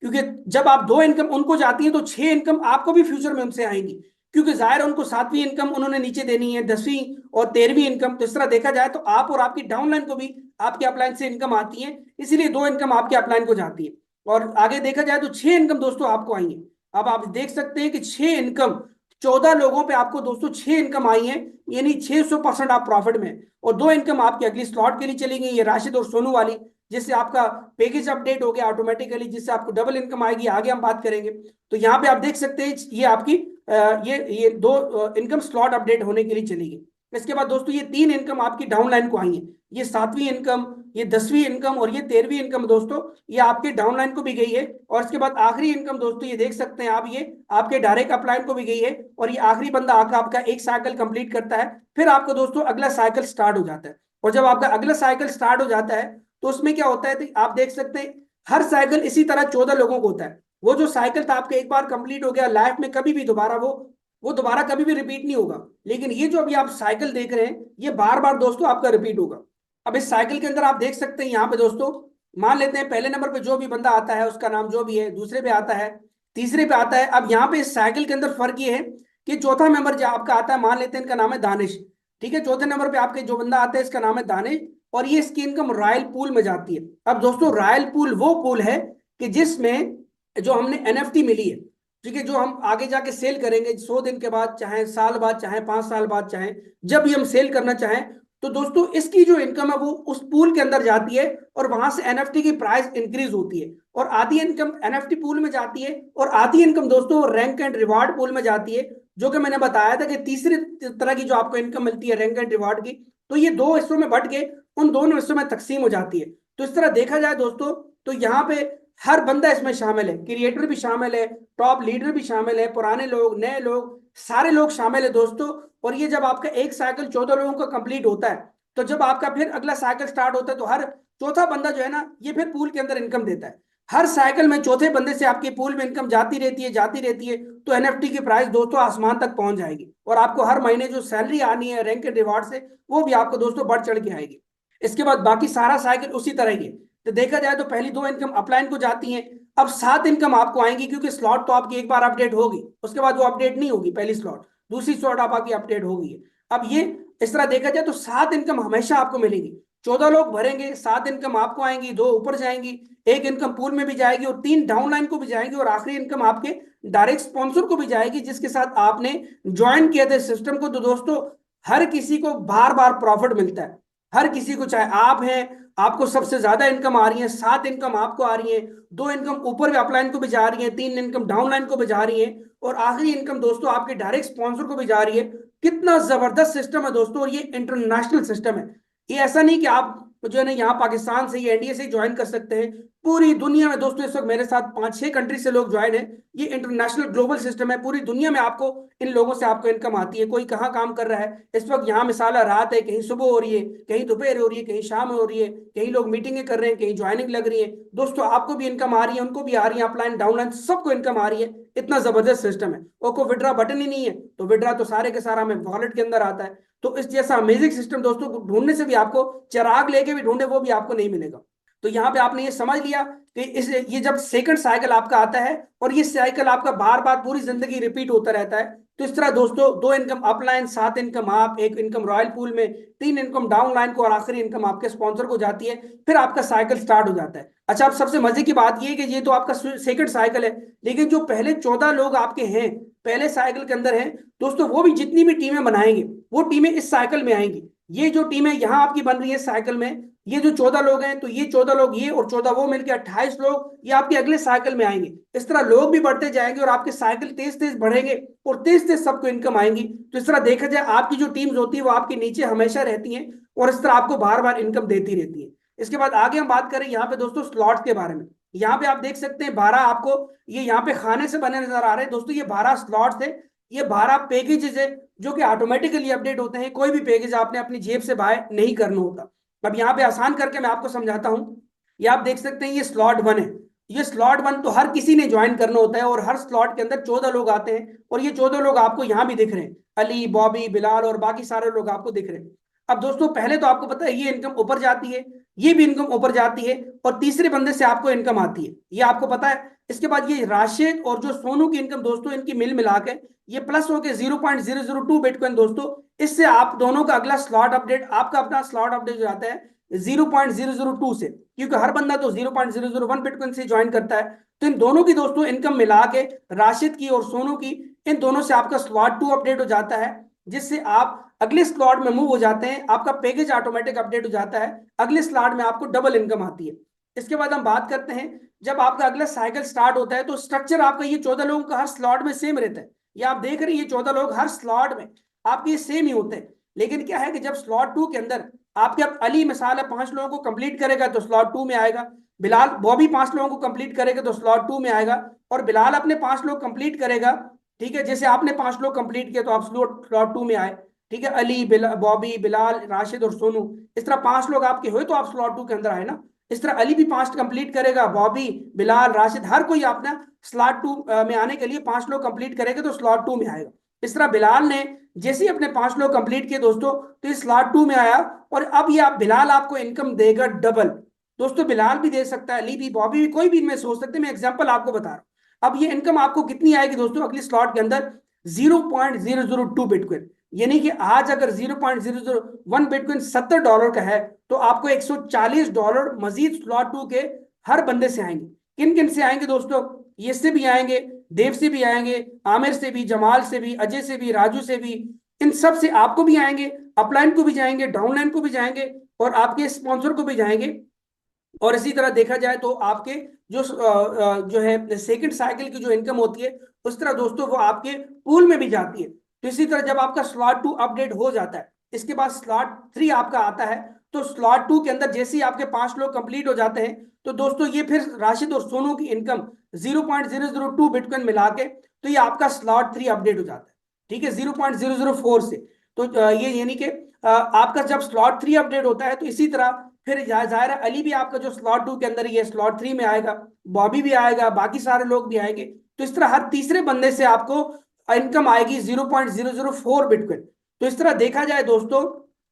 क्योंकि जब आप दो इनकम उनको जाती है, तो 6 इनकम आपको भी फ्यूचर में उनसे आएंगी, क्योंकि जाहिर उनको 7वीं इनकम उन्होंने नीचे देनी है, 10वीं और 13वीं इनकम। तो इस तरह देखा जाए तो आप और आपकी डाउनलाइन को भी आपके अपलाइन से इनकम आती है, इसीलिए दो इनकम आपके अपलाइन को जाती है। और आगे देखा जाए तो 6 इनकम दोस्तों आपको आई है। अब आप देख सकते हैं कि 6 इनकम 14 लोगों पे आपको दोस्तों 6 इनकम आई है, यानी 600% आप प्रॉफिट में। और दो इनकम आपकी अगली स्लॉट के लिए चली गई, ये राशिद और सोनू वाली, जिससे आपका पैकेज अपडेट हो गया ऑटोमेटिकली, जिससे आपको डबल इनकम आएगी, आगे हम बात करेंगे। तो यहाँ पे आप देख सकते हैं ये आपकी ये दो इनकम स्लॉट अपडेट होने के लिए चली गई। इसके बाद दोस्तों ये 3 इनकम आपकी डाउनलाइन को आई है, ये 7वीं इनकम, ये 10वीं इनकम और ये 13वीं इनकम दोस्तों, ये आपके डाउनलाइन को भी गई है। और इसके बाद आखिरी इनकम दोस्तों ये देख सकते हैं आप, ये आपके डायरेक्ट अपलाइन को भी गई है। और ये आखिरी बंदा आकर आपका एक साइकिल कंप्लीट करता है, फिर आपको दोस्तों अगला साइकिल स्टार्ट हो जाता है। और जब आपका अगला साइकिल स्टार्ट हो जाता है, तो उसमें क्या होता है, तो आप देख सकते हैं हर साइकिल इसी तरह 14 लोगों को होता है। वो जो साइकिल था आपका एक बार कंप्लीट हो गया, लाइफ में कभी भी दोबारा वो दोबारा कभी भी रिपीट नहीं होगा। लेकिन ये जो अभी आप साइकिल देख रहे हैं ये बार बार दोस्तों आपका रिपीट होगा। अब इस साइकिल के अंदर आप देख सकते हैं यहाँ पे दोस्तों, मान लेते हैं पहले नंबर पे जो भी बंदा आता है उसका नाम जो भी है, दूसरे पे आता है, तीसरे पे आता है। अब यहाँ पे इस साइकिल के अंदर फर्क ये है कि चौथा मेंबर जो आपका आता है, मान लेते हैं इनका नाम है दानिश, ठीक है, चौथे नंबर पे आपके जो बंदा आता है इसका नाम है दानिश, और ये इसकी इनकम रॉयल पूल में जाती है। अब दोस्तों रॉयल पूल वो पूल है कि जिसमें जो हमने एनएफटी मिली है, ठीक है, जो हम आगे जाके सेल करेंगे 100 दिन के बाद, चाहे साल बाद, चाहे 5 साल बाद, चाहे जब भी हम सेल करना चाहें, तो दोस्तों इसकी जो इनकम है वो उस पूल के अंदर जाती है और वहां से एनएफटी की प्राइस इंक्रीज होती है। और आधी इनकम एनएफटी पूल में जाती है और आधी इनकम दोस्तों रैंक एंड रिवार्ड पूल में जाती है, जो कि मैंने बताया था कि तीसरी तरह की जो आपको इनकम मिलती है रैंक एंड रिवार्ड की, तो ये दो हिस्सों में बट के उन दोनों हिस्सों में तकसीम हो जाती है। तो इस तरह देखा जाए दोस्तों तो यहाँ पे हर बंदा इसमें शामिल है, क्रिएटर भी शामिल है, टॉप लीडर भी शामिल है, पुराने लोग, नए लोग, सारे लोग शामिल है दोस्तों। और ये जब आपका एक साइकिल 14 लोगों का कंप्लीट होता है, तो जब आपका फिर अगला साइकिल स्टार्ट होता है तो हर चौथा बंदा जो है ना ये फिर पूल के अंदर इनकम देता है। हर साइकिल में चौथे बंदे से आपकी पूल में इनकम जाती रहती है, जाती रहती है। तो एनएफटी की प्राइस दोस्तों आसमान तक पहुंच जाएगी और आपको हर महीने जो सैलरी आनी है रैंक के रिवार्ड से वो भी आपको दोस्तों बढ़ चढ़ के आएगी। इसके बाद बाकी सारा साइकिल उसी तरह ही है। तो देखा जाए तो पहली दो इनकम अपलाइन को जाती हैं, अब 7 इनकम आपको आएंगी, क्योंकि स्लॉट तो आपकी एक बार अपडेट होगी, उसके बाद वो अपडेट नहीं होगी, पहली स्लॉट, दूसरी स्लॉट आपकी अपडेट होगी। अब ये इस तरह देखा जाए तो 7 इनकम हमेशा आपको मिलेगी। 14 लोग भरेंगे, 7 इनकम आपको आएंगी, दो ऊपर जाएंगी, एक इनकम पूल में भी जाएगी और 3 डाउनलाइन को भी जाएंगी, और आखिरी इनकम आपके डायरेक्ट स्पॉन्सर को भी जाएगी जिसके साथ आपने ज्वाइन किया था सिस्टम को। तो दोस्तों हर किसी को बार बार प्रॉफिट मिलता है, हर किसी को, चाहे आप हैं, आपको सबसे ज्यादा इनकम आ रही है, 7 इनकम आपको आ रही है, 2 इनकम ऊपर भी अपलाइन को भी जा रही है, 3 इनकम डाउनलाइन को भी जा रही है, और आखिरी इनकम दोस्तों आपके डायरेक्ट स्पॉन्सर को भी जा रही है। कितना जबरदस्त सिस्टम है दोस्तों, और ये इंटरनेशनल सिस्टम है। ये ऐसा नहीं कि आप जो है ना यहाँ पाकिस्तान से या इंडिया से ज्वाइन कर सकते हैं, पूरी दुनिया में दोस्तों इस वक्त मेरे साथ 5-6 कंट्री से लोग ज्वाइन है। ये इंटरनेशनल ग्लोबल सिस्टम है, पूरी दुनिया में आपको इन लोगों से आपको इनकम आती है। कोई कहाँ काम कर रहा है इस वक्त, यहाँ मिसाल है रात है, कहीं सुबह हो रही है, कहीं दोपहर हो रही है, कहीं शाम हो रही है, कहीं लोग मीटिंगें कर रहे हैं, कहीं ज्वाइनिंग लग रही है, दोस्तों आपको भी इनकम आ रही है, उनको भी आ रही है, अपलाइन डाउनलाइन सबको इनकम आ रही है। इतना जबरदस्त सिस्टम है, और कोई विड्रा बटन ही नहीं है, तो विड्रा तो सारे के सारा हमें वॉलेट के अंदर आता है। तो इस जैसा अमेजिंग सिस्टम दोस्तों ढूंढने से भी आपको, चिराग लेके भी ढूंढे वो भी आपको नहीं मिलेगा। तो यहाँ पे आपने ये समझ लिया कि इस ये जब सेकंड साइकिल आपका आता है और ये साइकिल आपका बार बार पूरी जिंदगी रिपीट होता रहता है, तो इस तरह दोस्तों 2 इनकम अपलाइन, 7 इनकम आप, 1 इनकम रॉयल पूल में, 3 इनकम डाउन लाइन को, और आखिरी इनकम आपके स्पॉन्सर को जाती है। फिर आपका साइकिल स्टार्ट हो जाता है। अच्छा, अब सबसे मजे की बात ये है कि ये तो आपका सेकंड साइकिल है, लेकिन जो पहले 14 लोग आपके हैं पहले साइकिल के अंदर हैं दोस्तों, वो भी जितनी भी टीमें बनाएंगे वो टीमें इस साइकिल में आएंगी। ये जो टीमें यहाँ आपकी बन रही है साइकिल में, ये जो 14 लोग हैं, तो ये 14 लोग ये और 14 वो मिलकर 28 लोग ये आपके अगले साइकिल में आएंगे। इस तरह लोग भी बढ़ते जाएंगे और आपके साइकिल तेज तेज बढ़ेंगे और तेज तेज सबको इनकम आएंगी। तो इस तरह देखा जाए आपकी जो टीम्स होती है वो आपके नीचे हमेशा रहती हैं और इस तरह आपको बार बार इनकम देती रहती है। इसके बाद आगे हम बात करें यहाँ पे दोस्तों स्लॉट्स के बारे में। यहाँ पे आप देख सकते हैं 12 आपको ये यहाँ पे खाने से बने नजर आ रहे हैं दोस्तों, ये 12 स्लॉट्स है, ये 12 पैकेजेस है जो कि ऑटोमेटिकली अपडेट होते हैं। कोई भी पैकेज आपने अपनी जेब से बाय नहीं करना होता। अब यहाँ पे आसान करके मैं आपको समझाता हूँ। ये आप देख सकते हैं ये स्लॉट 1 है। ये स्लॉट 1 तो हर किसी ने ज्वाइन करना होता है और हर स्लॉट के अंदर 14 लोग आते हैं, और ये 14 लोग आपको यहाँ भी दिख रहे हैं, अली, बॉबी, बिलाल और बाकी सारे लोग आपको दिख रहे हैं। अब दोस्तों पहले तो आपको पता है ये इनकम ऊपर जाती है, ये भी इनकम ऊपर जाती है, और तीसरे बंदे से आपको इनकम आती है, ये आपको पता है। इसके बाद ये राशिद और जो सोनू की इनकम दोस्तों, इनकी मिल मिला के ये प्लस होके 0.002 बिटकॉइन दोस्तों। इससे आप दोनों का अगला स्लॉट अपडेट, आपका अपना स्लॉट अपडेट हो जाता है 0.002 से, क्योंकि हर बंदा तो 0.001 बिटकॉइन से ज्वाइन करता है। तो इन दोनों की दोस्तों इनकम मिला के, राशिद की और सोनू की, इन दोनों से आपका स्लॉट 2 अपडेट हो जाता है, जिससे आप अगले स्लॉट में मूव हो जाते हैं, आपका पैकेज ऑटोमेटिक अपडेट हो जाता है, अगले स्लॉट में आपको डबल इनकम आती है। इसके बाद हम बात करते हैं जब आपका अगला साइकिल स्टार्ट होता है तो स्ट्रक्चर आपका ये 14 लोगों का हर स्लॉट में सेम रहता है। ये आप देख रहे हैं ये 14 लोग हर स्लॉट में आपके सेम ही होते हैं। लेकिन क्या है कि जब स्लॉट 2 के अंदर आपके, अब अली मिसाल है 5 लोगों को कंप्लीट करेगा तो स्लॉट 2 में आएगा, बिलाल, बॉबी 5 लोगों को कंप्लीट करेगा तो स्लॉट 2 में आएगा, और बिलाल अपने 5 लोग कंप्लीट करेगा, ठीक है, जैसे आपने 5 लोग कंप्लीट किए तो आप स्लॉट 2 में आए, ठीक है, अली, बॉबी, बिलाल, राशिद और सोनू, इस तरह 5 लोग आपके हुए तो आप स्लॉट 2 के अंदर आए ना। इस तरह अली भी 5 कंप्लीट करेगा, बॉबी, बिलाल, राशिद, हर कोई अपना स्लॉट 2 में आने के लिए 5 लोग कंप्लीट करेंगे तो स्लॉट 2 में आएगा। इस तरह बिलाल ने जैसे ही अपने 5 लोग कंप्लीट किए दोस्तों, तो ये स्लॉट 2 में आया, और अब ये आप बिलाल आपको इनकम देगा डबल। दोस्तों बिलाल भी दे सकता है, अली भी, बॉबी भी, कोई भी इनमें सोच सकते हैं, मैं एग्जांपल आपको बता रहा हूं। अब ये इनकम आपको कितनी आएगी दोस्तों अगली स्लॉट के अंदर? 0.002 बिटकॉइन। यानी कि आज अगर 0.001 बिटकॉइन $70 का है, तो आपको $140 मजीद स्लॉट 2 के हर बंदे से आएंगे। किन किन से आएंगे दोस्तों? ये से भी आएंगे, देव से भी आएंगे, आमिर से भी, जमाल से भी, अजय से भी, राजू से भी, इन सब से आपको भी आएंगे, अपलाइन को भी जाएंगे, डाउनलाइन को भी जाएंगे, और आपके स्पॉन्सर को भी जाएंगे। और इसी तरह देखा जाए तो आपके जो है सेकंड साइकिल की जो इनकम होती है, उस तरह दोस्तों वो आपके पूल में भी जाती है। तो इसी तरह जब आपका स्लॉट 2 अपडेट हो जाता है, इसके बाद स्लॉट 3 आपका आता है, तो स्लॉट 2 के अंदर जैसे ही आपके 5 लोग कंप्लीट हो जाते हैं, तो दोस्तों ये फिर राशिद और सोनू की इनकम 0.002 बिटकॉइन मिला के, तो ये आपका स्लॉट 3 अपडेट हो जाता है। ठीक है, 0.004 से। तो ये यानी कि आपका जब स्लॉट 3 अपडेट होता है, तो इसी तरह फिर जाहिर है अली भी आपका जो स्लॉट 2 के अंदर ही है, स्लॉट 3 में आएगा, बॉबी भी आएगा, बाकी सारे लोग भी आएंगे। तो इस तरह हर तीसरे बंदे से आपको इनकम आएगी 0.004 बिटकॉइन। तो इस तरह देखा जाए दोस्तों,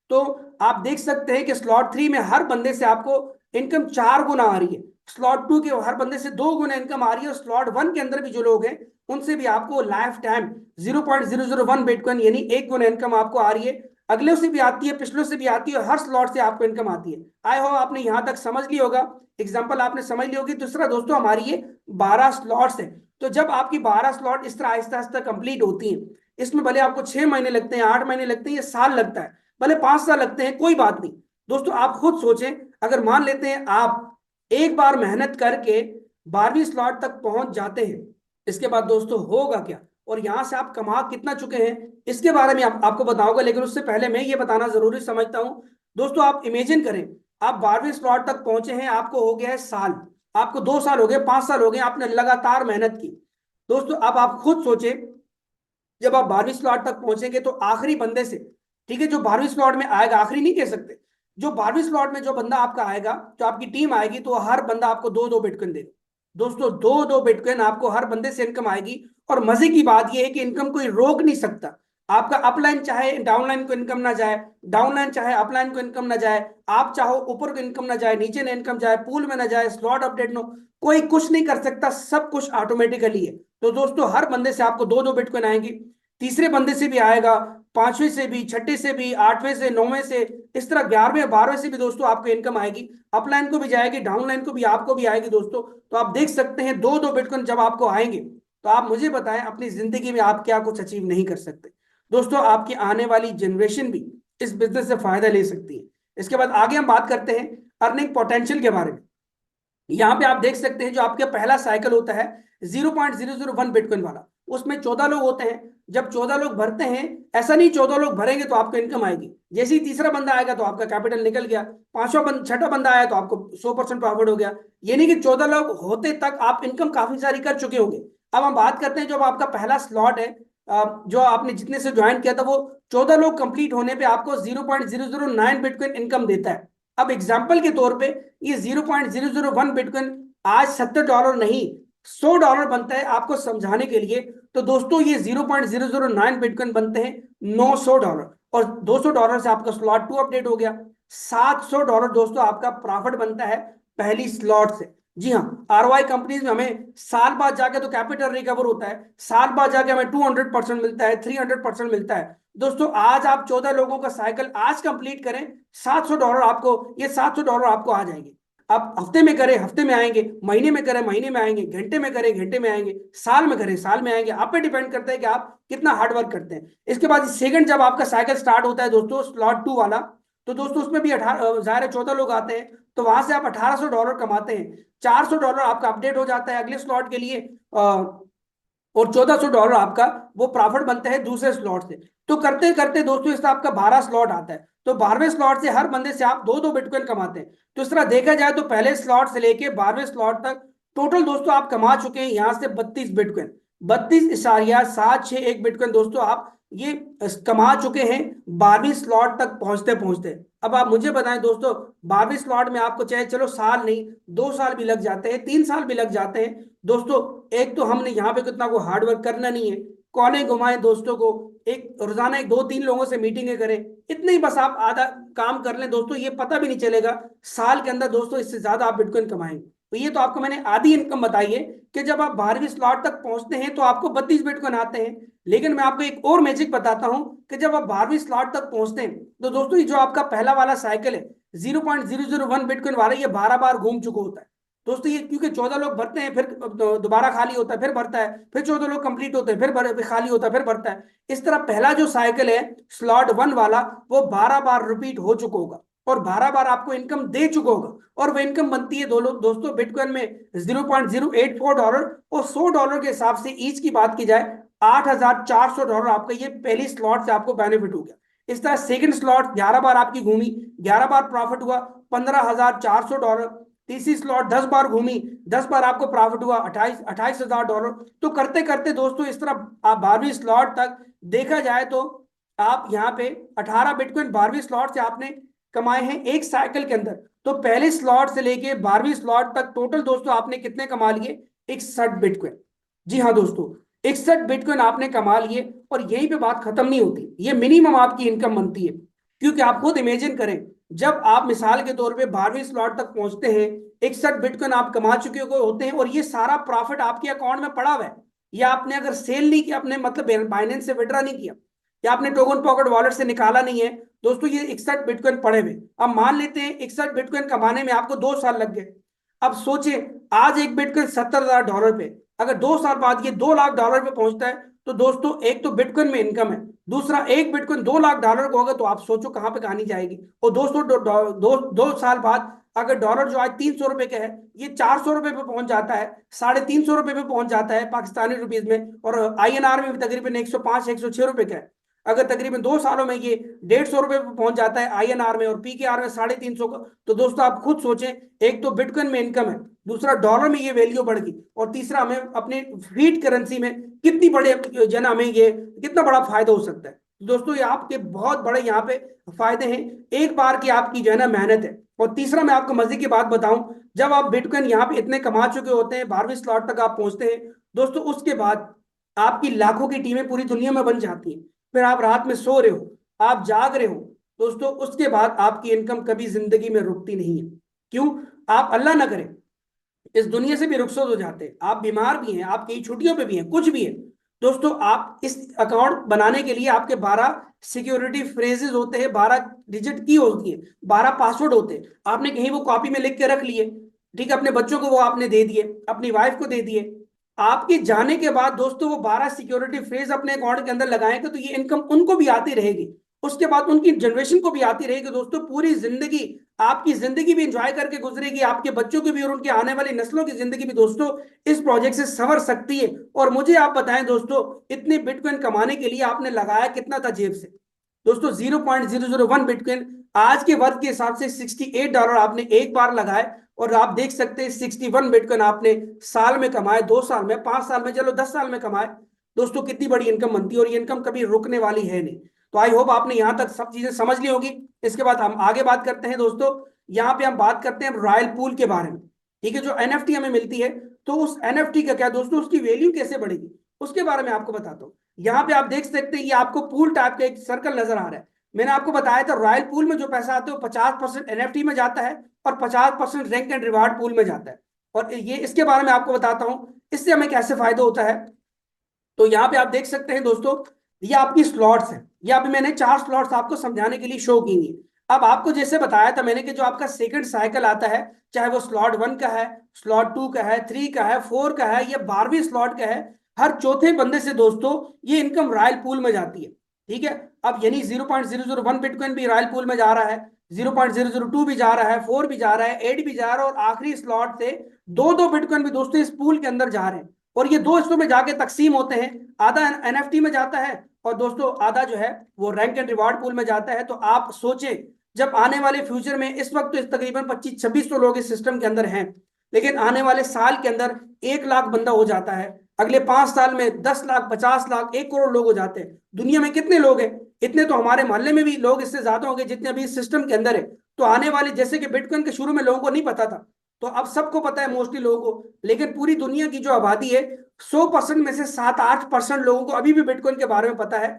तो आप देख सकते हैं कि स्लॉट 3 में हर बंदे से आपको इनकम 4 गुना आ रही है, स्लॉट 2 के हर बंदे से 2 गुना इनकम आ रही है, और स्लॉट 1 के अंदर भी जो लोग हैं उनसे भी आपको लाइफ टाइम 0.001 बिटकॉइन यानी 1 गुना इनकम आपको आ रही है। अगले से भी आती है, पिछलों से भी आती है, और हर स्लॉट से आपको इनकम आती है। आई होप आपने यहां तक समझ ली होगा, एग्जांपल आपने समझ ली होगी। दूसरा दोस्तों, हमारी ये 12 स्लॉट्स है, तो जब आपकी 12 स्लॉट इस तरह आहिस्ता आहिस्ता कंप्लीट होती हैं, इसमें भले आपको 6 महीने लगते हैं, 8 महीने लगते हैं, ये साल लगता है, भले 5 साल लगते हैं, कोई बात नहीं। दोस्तों आप खुद सोचें, अगर मान लेते हैं आप एक बार मेहनत करके 12वीं स्लॉट तक पहुंच जाते हैं, इसके बाद दोस्तों होगा क्या, और यहां से आप कमा कितना चुके हैं, इसके बारे में आपको बताऊंगा। लेकिन उससे पहले मैं ये बताना जरूरी समझता हूं दोस्तों, आप इमेजिन करें, आप 12वीं स्लॉट तक पहुंचे हैं, आपको हो गया है साल, आपको 2 साल हो गए, 5 साल हो गए, आपने लगातार मेहनत की। दोस्तों अब आप खुद सोचें, जब आप 12वीं स्लॉट तक पहुंचेंगे, तो आखिरी बंदे से, ठीक है, जो 12वीं स्लॉट में आएगा, आखिरी नहीं कह सकते, जो 12वीं स्लॉट में जो बंदा आपका आएगा, जो आपकी टीम आएगी, तो हर बंदा आपको 2-2 बिटकॉइन देगा। दोस्तों 2-2 बिटकॉइन आपको हर बंदे से इनकम आएगी। और मजे की बात यह है कि इनकम कोई रोक नहीं सकता। आपका अपलाइन चाहे डाउनलाइन को इनकम ना जाए, डाउनलाइन चाहे अपलाइन को इनकम ना जाए, आप चाहो ऊपर को इनकम ना जाए, नीचे ना इनकम जाए, पूल में ना जाए, स्लॉट अपडेट नो, कोई कुछ नहीं कर सकता, सब कुछ ऑटोमेटिकली है। तो दोस्तों हर बंदे से आपको 2-2 बिटकॉइन आएंगी, तीसरे बंदे से भी आएगा, पांचवें से भी, छठे से भी, आठवें से, नौवें से, इस तरह 11वें 12वें से भी दोस्तों आपको इनकम आएगी। अपलाइन को भी जाएगी, डाउनलाइन को भी आपको भी आएगी दोस्तों। तो आप देख सकते हैं 2-2 बिटकॉइन जब आपको आएंगे, तो आप मुझे बताएं अपनी जिंदगी में आप क्या कुछ अचीव नहीं कर सकते। दोस्तों आपकी आने वाली जनरेशन भी इस बिजनेस से फायदा ले सकती है। इसके बाद आगे हम बात करते हैं अर्निंग पोटेंशियल के बारे में। यहाँ पे आप देख सकते हैं जो आपका पहला साइकिल होता है 0.001 बिटकॉइन वाला, उसमें 14 लोग होते हैं। जब 14 लोग भरते हैं, ऐसा नहीं 14 लोग भरेंगे तो आपको इनकम आएगी, जैसे ही तीसरा बंदा आएगा तो आपका कैपिटल निकल गया, छठा बंदा आया तो आपको 100% प्रॉफिट हो गया। यानी कि 14 लोग होते तक आप इनकम काफी सारी कर चुके होंगे। अब हम बात करते हैं, जब आपका पहला स्लॉट है, जो आपने जितने से ज्वाइन किया था, वो 14 लोग कंप्लीट होने पे आपको 0.009 बिटकॉइन इनकम देता है। अब एग्जाम्पल के तौर पे ये 0.001 बिटकॉइन आज $70 नहीं, $100 बनता है, आपको समझाने के लिए। तो दोस्तों ये 0.009 बिटकॉइन बनते हैं $900, और $200 से आपका स्लॉट 2 अपडेट हो गया। $700 दोस्तों आपका प्रॉफिट बनता है पहली स्लॉट से। जी हाँ, आरवाई कंपनीज में हमें साल बाद जाके तो कैपिटल रिकवर होता है, साल बाद जाके हमें 200% मिलता है, 300% मिलता है। दोस्तों आज आप 14 लोगों का साइकिल आज कंप्लीट करें, $700 आपको, ये $700 आपको आ जाएंगे। आप हफ्ते में करें, हफ्ते में आएंगे, महीने में करें, महीने में आएंगे, घंटे में करें, घंटे में आएंगे, साल में करें, साल में आएंगे। आप पे डिपेंड करता है कि आप कितना हार्डवर्क करते हैं। इसके बाद सेकंड जब आपका साइकिल स्टार्ट होता है दोस्तों, स्लॉट 2 वाला, तो दोस्तों उसमें भी 18 जाहिर है 14 लोग आते हैं, तो वहां से आप $1800 कमाते हैं। $400 आपका अपडेट हो जाता है अगले स्लॉट के लिए, और $1400 आपका वो प्रॉफिट बनता है दूसरे स्लॉट से। तो करते करते दोस्तों इस आपका 12 स्लॉट आता है, तो 12वें स्लॉट से हर बंदे से आप 2-2 बिटकॉइन कमाते हैं। तो इस तरह देखा जाए तो पहले स्लॉट से लेके 12वें स्लॉट तक टोटल दोस्तों आप कमा चुके हैं यहां से 32 बिटकॉइन, 32.761 बिटकॉइन दोस्तों आप ये कमा चुके हैं 12वीं स्लॉट तक पहुंचते पहुंचते। अब आप मुझे बताएं दोस्तों, 12वीं स्लॉट में आपको चाहे चलो साल नहीं 2 साल भी लग जाते हैं, 3 साल भी लग जाते हैं दोस्तों। एक तो हमने यहाँ पे कितना को हार्ड वर्क करना नहीं है, कोने घुमाएं दोस्तों को, एक रोजाना एक 2-3 लोगों से मीटिंगें करें, इतने ही बस आप आधा काम कर लें दोस्तों, ये पता भी नहीं चलेगा साल के अंदर दोस्तों इससे ज्यादा आप बिटकॉइन कमाएंगे। तो ये तो आपको मैंने आधी इनकम बताई है कि जब आप 12वीं स्लॉट तक पहुंचते हैं तो आपको 32 बिटकॉइन आते हैं। लेकिन मैं आपको एक और मैजिक बताता हूं कि जब आप 12वीं स्लॉट तक पहुंचते हैं तो दोस्तों ये जो आपका पहला वाला साइकिल है 0.001 बिटकॉइन वाला, ये 12 बार घूम चुका होता है दोस्तों। ये क्योंकि 14 लोग भरते हैं, फिर दोबारा खाली होता है, फिर भरता है, फिर 14 लोग कंप्लीट होते हैं, फिर खाली होता है, फिर भरता है। इस तरह पहला जो साइकिल है स्लॉट 1 वाला, वो 12 बार रिपीट हो चुका होगा और 12 बार आपको इनकम दे चुका होगा। और वो इनकम बनती है दोस्तों बिटकॉइन में $0.084, और $100 के हिसाब से ईच की बात की जाए $8,400 आपका ये पहली स्लॉट से आपको बेनिफिट हो गया। इस तरह सेकंड स्लॉट 11 बार आपकी घूमी, 11 बार प्रॉफिट हुआ $15,400। तीसरी स्लॉट 10 बार घूमी, 10 बार आपको प्रॉफिट हुआ $28,000। तो करते करते दोस्तों इस तरह आप 12वीं स्लॉट तक देखा जाए तो आप यहाँ पे 18 बिटकॉइन 12वीं स्लॉट से आपने कमाए हैं एक साइकिल के अंदर। तो पहले स्लॉट से लेके 12वीं स्लॉट तक टोटल दोस्तों आपने कितने कमा लिए? 61 बिटकॉइन। जी हाँ दोस्तों, 61 बिटकॉइन आपने कमा लिए। और यहीं पे बात खत्म नहीं होती, ये मिनिमम आपकी इनकम बनती है। क्योंकि आप खुद इमेजिन करें, जब आप मिसाल के तौर पे 12वीं स्लॉट तक पहुंचते हैं, 61 बिटकॉइन आप कमा चुके होते हैं और ये सारा प्रॉफिट आपके अकाउंट में पड़ा हुआ है। या आपने अगर सेल नहीं किया, अपने मतलब बाइनेंस से विड्रॉ नहीं किया, या आपने टोकन पॉकेट वॉलेट से निकाला नहीं है दोस्तों, ये 61 बिटकॉइन पड़े हुए। अब मान लेते हैं 61 बिटकॉइन कमाने में आपको 2 साल लग गए। अब सोचे, आज एक बिटकॉइन $70,000 पे, अगर 2 साल बाद ये $2 लाख पे पहुंचता है तो दोस्तों एक तो बिटकॉइन में इनकम है, दूसरा एक बिटकॉइन $2 लाख को होगा, तो आप सोचो कहां पे कहानी जाएगी। और दोस्तों दो साल बाद अगर डॉलर जो आज $300 का है, ये $400 पे पहुंच जाता है, ₹350 पे पहुंच जाता है पाकिस्तानी रुपीज में, और INR में भी तकरीबन 105-106 का है। अगर तकरीबन 2 सालों में ये ₹150 पे पहुंच जाता है INR में, और PKR में 350 का, तो दोस्तों आप खुद सोचें, एक तो बिटकॉइन में इनकम है, दूसरा डॉलर में ये वैल्यू बढ़ गई, और तीसरा हमें अपने फीड करेंसी में कितनी बड़े जो ना हमें ये कितना बड़ा फायदा हो सकता है। दोस्तों ये आपके बहुत बड़े यहाँ पे फायदे हैं, एक बार की आपकी जो है ना मेहनत है। और तीसरा मैं आपको मजे की बात बताऊं, जब आप बिटकॉइन यहाँ पे इतने कमा चुके होते हैं, 12वीं स्लॉट तक आप पहुंचते हैं दोस्तों, उसके बाद आपकी लाखों की टीमें पूरी दुनिया में बन जाती हैं। फिर आप रात में सो रहे हो, आप जाग रहे हो दोस्तों, उसके बाद आपकी इनकम कभी जिंदगी में रुकती नहीं है। क्यों? आप अल्लाह ना करे इस दुनिया से भी रुखसत हो जाते हैं, आप बीमार भी हैं, आप कई छुट्टियों पे भी हैं, कुछ भी है दोस्तों, आप इस अकाउंट बनाने के लिए आपके 12 सिक्योरिटी फ्रेजेस होते हैं, 12 डिजिट की होती है, 12 पासवर्ड होते हैं। आपने कहीं वो कॉपी में लिख के रख लिए, ठीक है, अपने बच्चों को वो आपने दे दिए, अपनी वाइफ को दे दिए। आपके जाने के बाद दोस्तों वो 12 सिक्योरिटी फ्रेज अपने अकाउंट के अंदर लगाएंगे तो ये इनकम उनको भी आती रहेगी, उसके बाद उनकी जनरेशन को भी आती रहेगी दोस्तों। पूरी जिंदगी आपकी जिंदगी भी इंजॉय करके गुजरेगी, आपके बच्चों की भी और उनके आने वाली नस्लों की जिंदगी भी दोस्तों इस प्रोजेक्ट से संवर सकती है। और मुझे आप बताएं दोस्तों, इतने बिटकॉइन कमाने के लिए आपने लगाया कितना था जेब से? दोस्तों 0.001 बिटकॉइन आज के वर्थ के हिसाब से $68 आपने एक बार लगाए, और आप देख सकते हैं 61 बिटकॉइन आपने साल में कमाए, 2 साल में, 5 साल में, चलो 10 साल में कमाए। दोस्तों कितनी बड़ी इनकम बनती है, और ये इनकम कभी रुकने वाली है नहीं। तो आई होप आपने यहां तक सब चीजें समझ ली होगी। इसके बाद हम आगे बात करते हैं दोस्तों, यहाँ पे हम बात करते हैं रॉयल पूल के बारे में। ठीक है, जो NFT हमें मिलती है, तो उस NFT का क्या दोस्तों, उसकी वैल्यू कैसे बढ़ेगी उसके बारे में आपको बताता हूँ। यहाँ पे आप देख सकते हैं, ये आपको पूल टाइप का एक सर्कल नजर आ रहा है। मैंने आपको बताया था रॉयल पूल में जो पैसा आता है वो 50% NFT में जाता है और 50% रैंक एंड रिवार्ड पूल में जाता है। और ये इसके बारे में आपको बताता हूँ इससे हमें कैसे फायदा होता है। तो यहाँ पे आप देख सकते हैं दोस्तों, ये आपकी स्लॉट्स है, ये अभी मैंने 4 स्लॉट्स आपको समझाने के लिए शो की है। अब आपको जैसे बताया था मैंने कि जो आपका सेकंड साइकिल आता है, चाहे वो स्लॉट 1 का है, स्लॉट 2 का है, 3 का है, 4 का है, या 12वीं स्लॉट का है, हर चौथे बंदे से दोस्तों ये इनकम रॉयल पूल में जाती है। ठीक है, अब यानी 0.001 बिटकॉइन भी रॉयल पूल में जा रहा है, 0.002 भी जा रहा है, 4 भी जा रहा है, 8 भी जा रहा है, और आखिरी स्लॉट से 2-2 बिटकॉइन भी दोस्तों इस पूल के अंदर जा रहे हैं। और ये 2 हिस्सों में जाके तकसीम होते हैं, आधा NFT में जाता है और दोस्तों आधा जो है वो रैंक एंड रिवार्ड पूल में जाता है। तो आप सोचें, जब आने वाले फ्यूचर में, इस वक्त तो तकरीबन 2500-2600 लोग इस सिस्टम के अंदर हैं, लेकिन आने वाले साल के अंदर 1 लाख बंदा हो जाता है, अगले 5 साल में 10 लाख, 50 लाख, 1 करोड़ लोग हो जाते हैं। दुनिया में कितने लोग हैं? इतने तो हमारे मोहल्ले में भी लोग इससे ज्यादा होंगे जितने अभी इस सिस्टम के अंदर है। तो आने वाले, जैसे कि बिटकॉइन के शुरू में लोगों को नहीं पता था, तो अब सबको पता है मोस्टली लोगों को। लेकिन पूरी दुनिया की जो आबादी है, 100% में से 7-8% लोगों को अभी भी बिटकॉइन के बारे में पता है।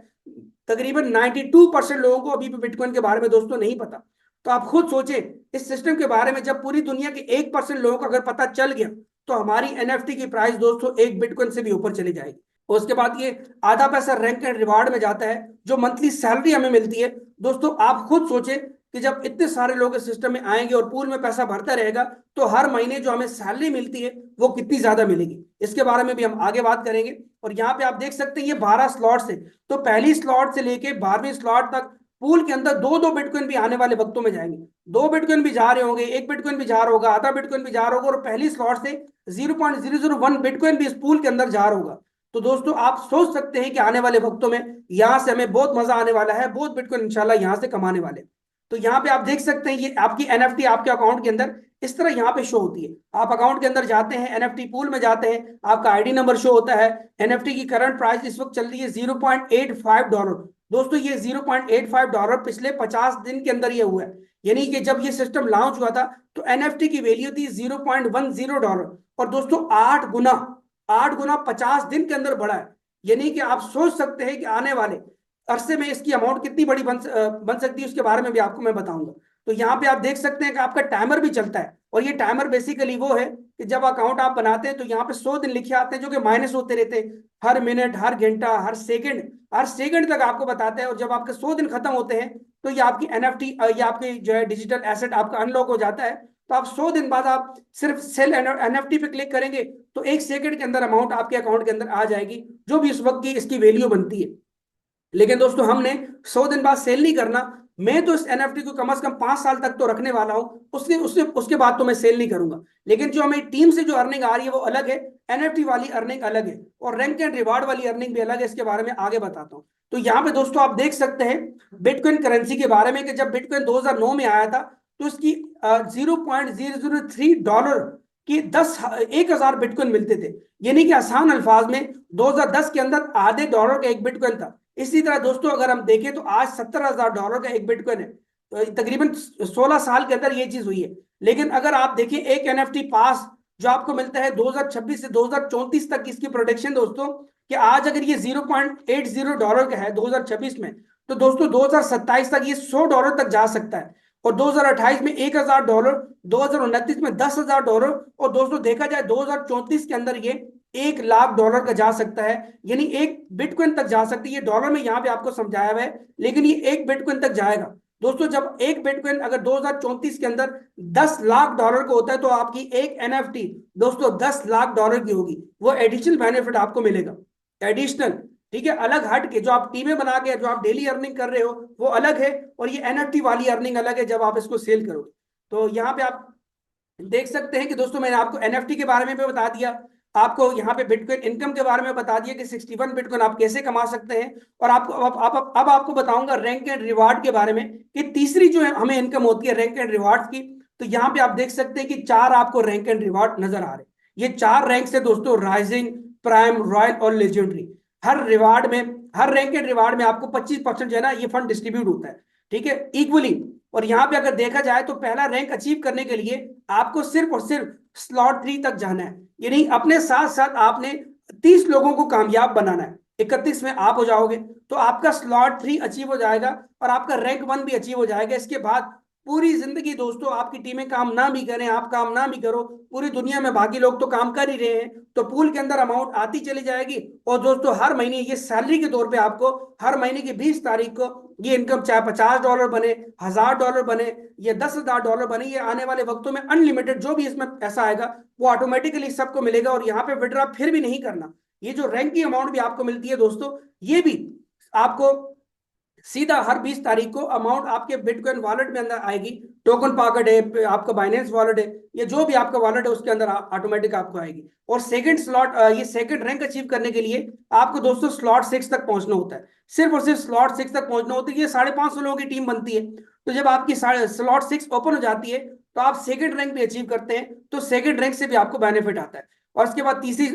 तकरीबन 92% लोगों को अभी भी बिटकॉइन के बारे में दोस्तों नहीं पता। तो आप खुद सोचें, इस सिस्टम के बारे में जब पूरी दुनिया के 1% लोगों को अगर पता चल गया, तो हमारी एनएफटी की प्राइस दोस्तों 1 बिटकॉइन से भी ऊपर चली जाएगी। और उसके बाद ये आधा पैसा रैंक एंड रिवार्ड में जाता है, जो मंथली सैलरी हमें मिलती है। दोस्तों आप खुद सोचें कि जब इतने सारे लोग इस सिस्टम में आएंगे और पूल में पैसा भरता रहेगा, तो हर महीने जो हमें सैलरी मिलती है वो कितनी ज्यादा मिलेगी। इसके बारे में भी हम आगे बात करेंगे। और यहाँ पे आप देख सकते हैं ये 12 स्लॉट्स है। तो पहली स्लॉट से लेके 12वीं स्लॉट तक पूल के अंदर दो दो बिटकॉइन भी आने वाले वक्तों में जाएंगे। 2 बिटकॉइन भी जा रहे होंगे, 1 बिटकॉइन भी जा रहा होगा, आधा बिटकॉइन भी जा रहा होगा, और पहली स्लॉट से 0.001 बिटकॉइन भी इस पूल के अंदर जा रहा होगा। तो दोस्तों आप सोच सकते हैं कि आने वाले वक्तों में यहाँ से हमें बहुत मजा आने वाला है, बहुत बिटकॉइन इंशाल्लाह यहाँ से कमाने वाले। तो यहाँ पे आप देख सकते हैं ये आपकी एनएफटी आपके अकाउंट के अंदर इस तरह यहाँ पे शो होती है। आप अकाउंट के अंदर जाते हैं, एनएफटी पूल में जाते हैं, आपका आईडी नंबर शो होता है। एनएफटी की करंट प्राइस इस वक्त चल रही है $0.85। दोस्तों ये $0.85 पिछले 50 दिन के अंदर ये हुआ है। यानी कि जब ये सिस्टम लॉन्च हुआ था तो एनएफटी की वैल्यू थी $0.10। और दोस्तों 8 गुना, 8 गुना 50 दिन के अंदर बढ़ा है। यानी कि आप सोच सकते हैं कि आने वाले अरसे में इसकी अमाउंट कितनी बड़ी बन सकती है, उसके बारे में भी आपको मैं बताऊंगा। तो यहाँ पे आप देख सकते हैं कि आपका टाइमर भी चलता है। और ये टाइमर बेसिकली वो है कि जब अकाउंट आप बनाते हैं तो यहाँ पे 100 दिन लिखे आते हैं, जो कि माइनस होते रहते हैं हर मिनट, हर घंटा, हर सेकंड तक आपको बताता है। और जब आपके 100 दिन खत्म होते हैं तो ये आपकी एनएफटी, ये आपकी जो है डिजिटल एसेट आपका अनलॉक हो जाता है। तो आप 100 दिन बाद आप सिर्फ सेल एनएफटी पे क्लिक करेंगे तो 1 सेकंड के अंदर अमाउंट आपके अकाउंट के अंदर आ जाएगी, जो भी उस वक्त की इसकी वैल्यू बनती है। लेकिन दोस्तों हमने 100 दिन बाद सेल नहीं करना। मैं तो इस एनएफटी को कम से कम 5 साल तक तो रखने वाला हूं, उसके उसके उसके बाद तो मैं सेल नहीं करूंगा। लेकिन जो हमें टीम से जो अर्निंग आ रही है वो अलग है, एनएफटी वाली अर्निंग अलग है, और रैंक एंड रिवार्ड वाली अर्निंग भी अलग है। इसके बारे में आगे बताता हूं। तो यहाँ पे दोस्तों आप देख सकते हैं बिटकॉइन करेंसी के बारे में कि जब बिटकॉइन 2009 में आया था तो इसकी $0.003 की 1,000 बिटकॉइन मिलते थे। यानी कि आसान अल्फाज में 2010 के अंदर आधे डॉलर का एक बिटकॉइन था। इसी तरह दोस्तों अगर हम देखें तो आज $70,000 का एक बिटकॉइन है। तो तकरीबन 16 साल के अंदर ये चीज हुई है। लेकिन अगर आप देखें एक एनएफटी पास जो आपको मिलता है 2026 से 2034 तक, इसकी प्रोडक्शन दोस्तों कि आज अगर ये $0.80 का है 2026 में, तो दोस्तों 2027 तक ये $100 तक जा सकता है। और 2028 में $1,000, 2029 में $10,000, और दोस्तों देखा जाए 2034 के अंदर ये $1,00,000 का जा सकता है। यानी 1 बिटकॉइन तक जा सकती है। ये डॉलर में यहाँ पे आपको समझाया हुआ है, लेकिन ये 1 बिटकॉइन तक जाएगा। दोस्तों जब 1 बिटकॉइन अगर 2034 के अंदर $10,00,000 का होता है, तो आपकी एक एनएफटी दोस्तों $10,00,000 की होगी। वो एडिशनल बेनिफिट आपको मिलेगा, एडिशनल, ठीक है, अलग हट के। जो आप टीमें बना के जो आप डेली अर्निंग कर रहे हो वो अलग है, और ये एनएफटी वाली अर्निंग अलग है जब आप इसको सेल करोगे। तो यहाँ पे आप देख सकते हैं कि दोस्तों मैंने आपको एनएफटी के बारे में भी बता दिया, आपको यहाँ पे बिटकॉइन इनकम के बारे में बता दिया कि 61 बिटकॉइन आप कैसे कमा सकते हैं। और आपको अब आपको बताऊंगा रैंक एंड रिवार्ड के बारे में कि तीसरी जो है हमें इनकम होती है रैंक एंड रिवार्ड की। तो यहाँ पे आप देख सकते हैं कि 4 आपको रैंक एंड रिवार्ड नजर आ रहे हैं। ये 4 रैंक से दोस्तों राइजिंग, प्राइम, रॉयल और लेजेंडरी। हर रिवार्ड में, हर रैंक एंड रिवार्ड में आपको 25% जो है ना ये फंड डिस्ट्रीब्यूट होता है, ठीक है, इक्वली। और यहाँ पे अगर देखा जाए तो पहला रैंक अचीव करने के लिए आपको सिर्फ और सिर्फ स्लॉट 3 तक जाना है। यानी अपने साथ साथ आपने 30 लोगों को कामयाब बनाना है। 31 में आप हो जाओगे तो आपका स्लॉट 3 अचीव हो जाएगा, और आपका रैंक 1 भी अचीव हो जाएगा। इसके बाद पूरी जिंदगी दोस्तों आपकी टीमें काम ना भी करें, आप काम ना भी करो, पूरी दुनिया में बाकी लोग तो काम कर ही रहे हैं, तो पूल के अंदर अमाउंट आती चली जाएगी। और दोस्तों हर महीने ये सैलरी के तौर पे आपको हर महीने की 20 तारीख को ये इनकम, चाहे $50 बने, $1,000 बने, या $10,000 बने, ये आने वाले वक्तों में अनलिमिटेड जो भी इसमें पैसा आएगा वो ऑटोमेटिकली सबको मिलेगा। और यहाँ पे विड्रॉ फिर भी नहीं करना। ये जो रैंक की अमाउंट भी आपको मिलती है दोस्तों, ये भी आपको सीधा हर 20 तारीख को अमाउंट आपके बिटकॉइन वॉलेट में अंदर आएगी। टोकन पॉकेट है, आपका बाइनेंस वॉलेट है, ये जो भी आपका वॉलेट है उसके अंदर ऑटोमेटिक आपको आएगी। और सेकंड स्लॉट, ये सेकंड रैंक अचीव करने के लिए आपको दोस्तों स्लॉट 6 तक पहुंचना होता है। सिर्फ और सिर्फ स्लॉट 6 तक पहुंचना होता है। ये 550 लोगों की टीम बनती है। तो जब आपकी स्लॉट 6 ओपन हो जाती है तो आप सेकंड रैंक भी अचीव करते हैं, तो सेकंड रैंक से भी आपको बेनिफिट आता है। और इसके बाद तीसरी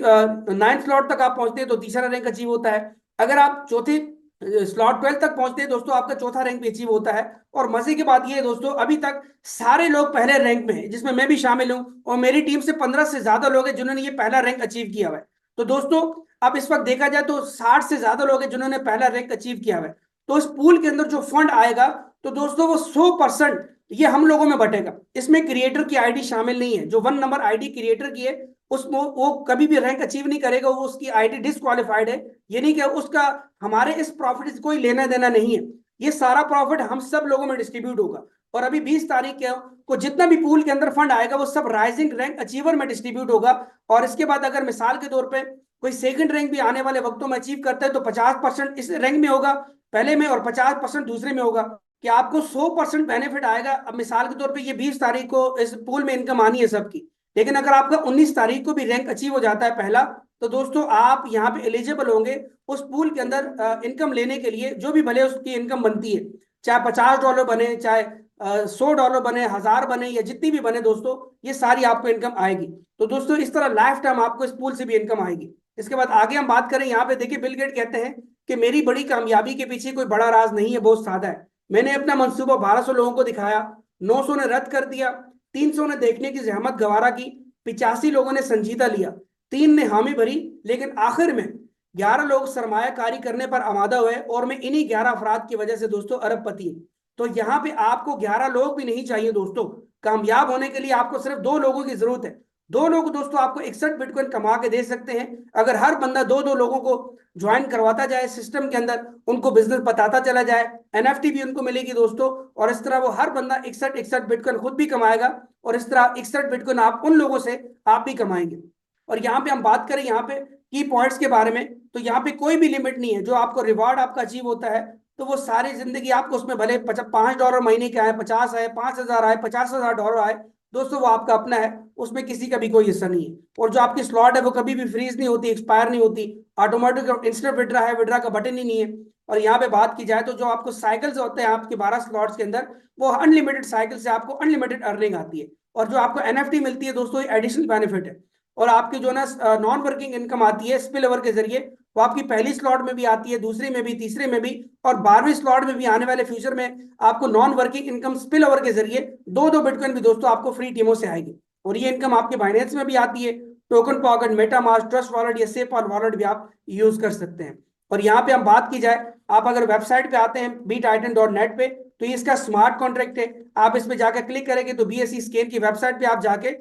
9th स्लॉट तक आप पहुंचते हैं तो तीसरा रैंक अचीव होता है। अगर आप चौथे स्लॉट 12 तक पहुंचते हैं दोस्तों, आपका चौथा रैंक भी अचीव होता है। और मजे की बात यह है दोस्तों, अभी तक सारे लोग पहले रैंक में हैं, जिसमें मैं भी शामिल हूं, और मेरी टीम से 15 से ज्यादा लोग हैं जिन्होंने ये पहला रैंक अचीव किया हुआ है। तो दोस्तों अब इस वक्त देखा जाए तो 60 से ज्यादा लोग हैं जिन्होंने पहला रैंक अचीव किया हुआ है। तो इस पूल के अंदर जो फंड आएगा तो दोस्तों वो 100% ये हम लोगों में बटेगा। इसमें क्रिएटर की आईडी शामिल नहीं है। जो 1 नंबर आईडी क्रिएटर की है उसमें वो कभी भी रैंक अचीव नहीं करेगा, वो उसकी आईडी डिसक्वालिफाइड है। ये नहीं कि उसका हमारे इस प्रॉफिट से कोई लेना देना नहीं है। ये सारा प्रॉफिट हम सब लोगों में डिस्ट्रीब्यूट होगा। और अभी 20 तारीख को जितना भी पूल के अंदर फंड आएगा वो सब राइजिंग रैंक अचीवर में डिस्ट्रीब्यूट होगा। और इसके बाद अगर मिसाल के तौर पर कोई सेकंड रैंक भी आने वाले वक्तों में अचीव करता है तो 50% इस रैंक में होगा पहले में, और 50% दूसरे में होगा, कि आपको 100% बेनिफिट आएगा। अब मिसाल के तौर पे ये 20 तारीख को इस पूल में इनकम आनी है सबकी, लेकिन अगर आपका 19 तारीख को भी रैंक अचीव हो जाता है पहला, तो दोस्तों आप यहाँ पे एलिजिबल होंगे उस पूल के अंदर इनकम लेने के लिए, जो भी भले उसकी इनकम बनती है, चाहे $50 बने, चाहे $100 बने, 1000 बने, या जितनी भी बने दोस्तों, ये सारी आपको इनकम आएगी। तो दोस्तों इस तरह लाइफ टाइम आपको इस पूल से भी इनकम आएगी। इसके बाद आगे हम बात करें, यहाँ पे देखिए बिल गेट कहते हैं कि मेरी बड़ी कामयाबी के पीछे कोई बड़ा राज नहीं है, बहुत सादा है। मैंने अपना मंसूबा 1200 लोगों को दिखाया, 900 ने रद्द कर दिया, 300 ने देखने की जहमत गवारा की, 85 लोगों ने संजीदा लिया, 3 ने हामी भरी, लेकिन आखिर में 11 लोग सरमायाकारी करने पर आमादा हुए, और मैं इन्हीं 11 अफराद की वजह से दोस्तों अरबपति हूं। तो यहाँ पे आपको 11 लोग भी नहीं चाहिए दोस्तों। कामयाब होने के लिए आपको सिर्फ 2 लोगों की जरूरत है। 2 लोग दोस्तों आपको 61 बिटकॉइन कमा के दे सकते हैं। अगर हर बंदा 2-2 लोगों को ज्वाइन करवाता जाए सिस्टम के अंदर, उनको बिजनेस बताता चला जाए, एनएफटी भी उनको मिलेगी दोस्तों, और इस तरह वो हर बंदा 61 बिटकॉइन खुद भी कमाएगा, और इस तरह 61 बिटकॉइन आप उन लोगों से आप भी कमाएंगे। और यहाँ पे हम बात करें यहाँ पे की पॉइंट्स के बारे में, तो यहाँ पे कोई भी लिमिट नहीं है। जो आपको रिवार्ड आपका अचीव होता है तो वो सारी जिंदगी आपको उसमें भले $5 महीने के आए, 50 आए, 5000 आए, $50,000 आए, दोस्तों वो आपका अपना है, उसमें किसी का भी कोई हिस्सा नहीं है। और जो आपकी स्लॉट है वो कभी भी फ्रीज नहीं होती, एक्सपायर नहीं होती, ऑटोमेटिक इंस्टेंट विड्रा है, विड्रा का बटन ही नहीं है। और यहाँ पे बात की जाए तो जो आपको साइकिल्स होते हैं आपके 12 स्लॉट्स के अंदर, वो अनलिमिटेड साइकिल से आपको अनलिमिटेड अर्निंग आती है। और जो आपको एनएफटी मिलती है दोस्तों, ये एडिशनल बेनिफिट है। और आपकी जो ना नॉन वर्किंग इनकम आती है स्पिल ओवर के जरिए, वो आपकी पहली स्लॉट में भी आती है, दूसरी में भी, तीसरे में भी, और 12वीं स्लॉट में भी आने वाले फ्यूचर में आपको non working income spill over के जरिए 2-2 बिटकॉइन भी दोस्तों आपको फ्री टीमों से आएगी। और ये इनकम आपके बाइनेंस में भी आती है, token pocket, MetaMask, trust wallet या सेफॉल वॉलेट भी आप यूज कर सकते हैं। और यहाँ पे हम बात की जाए, आप अगर वेबसाइट पे आते हैं btitan.net पे, तो ये इसका स्मार्ट कॉन्ट्रैक्ट है। आप इस पे जाकर क्लिक करेंगे तो BSE स्केन की वेबसाइट पे आप जाके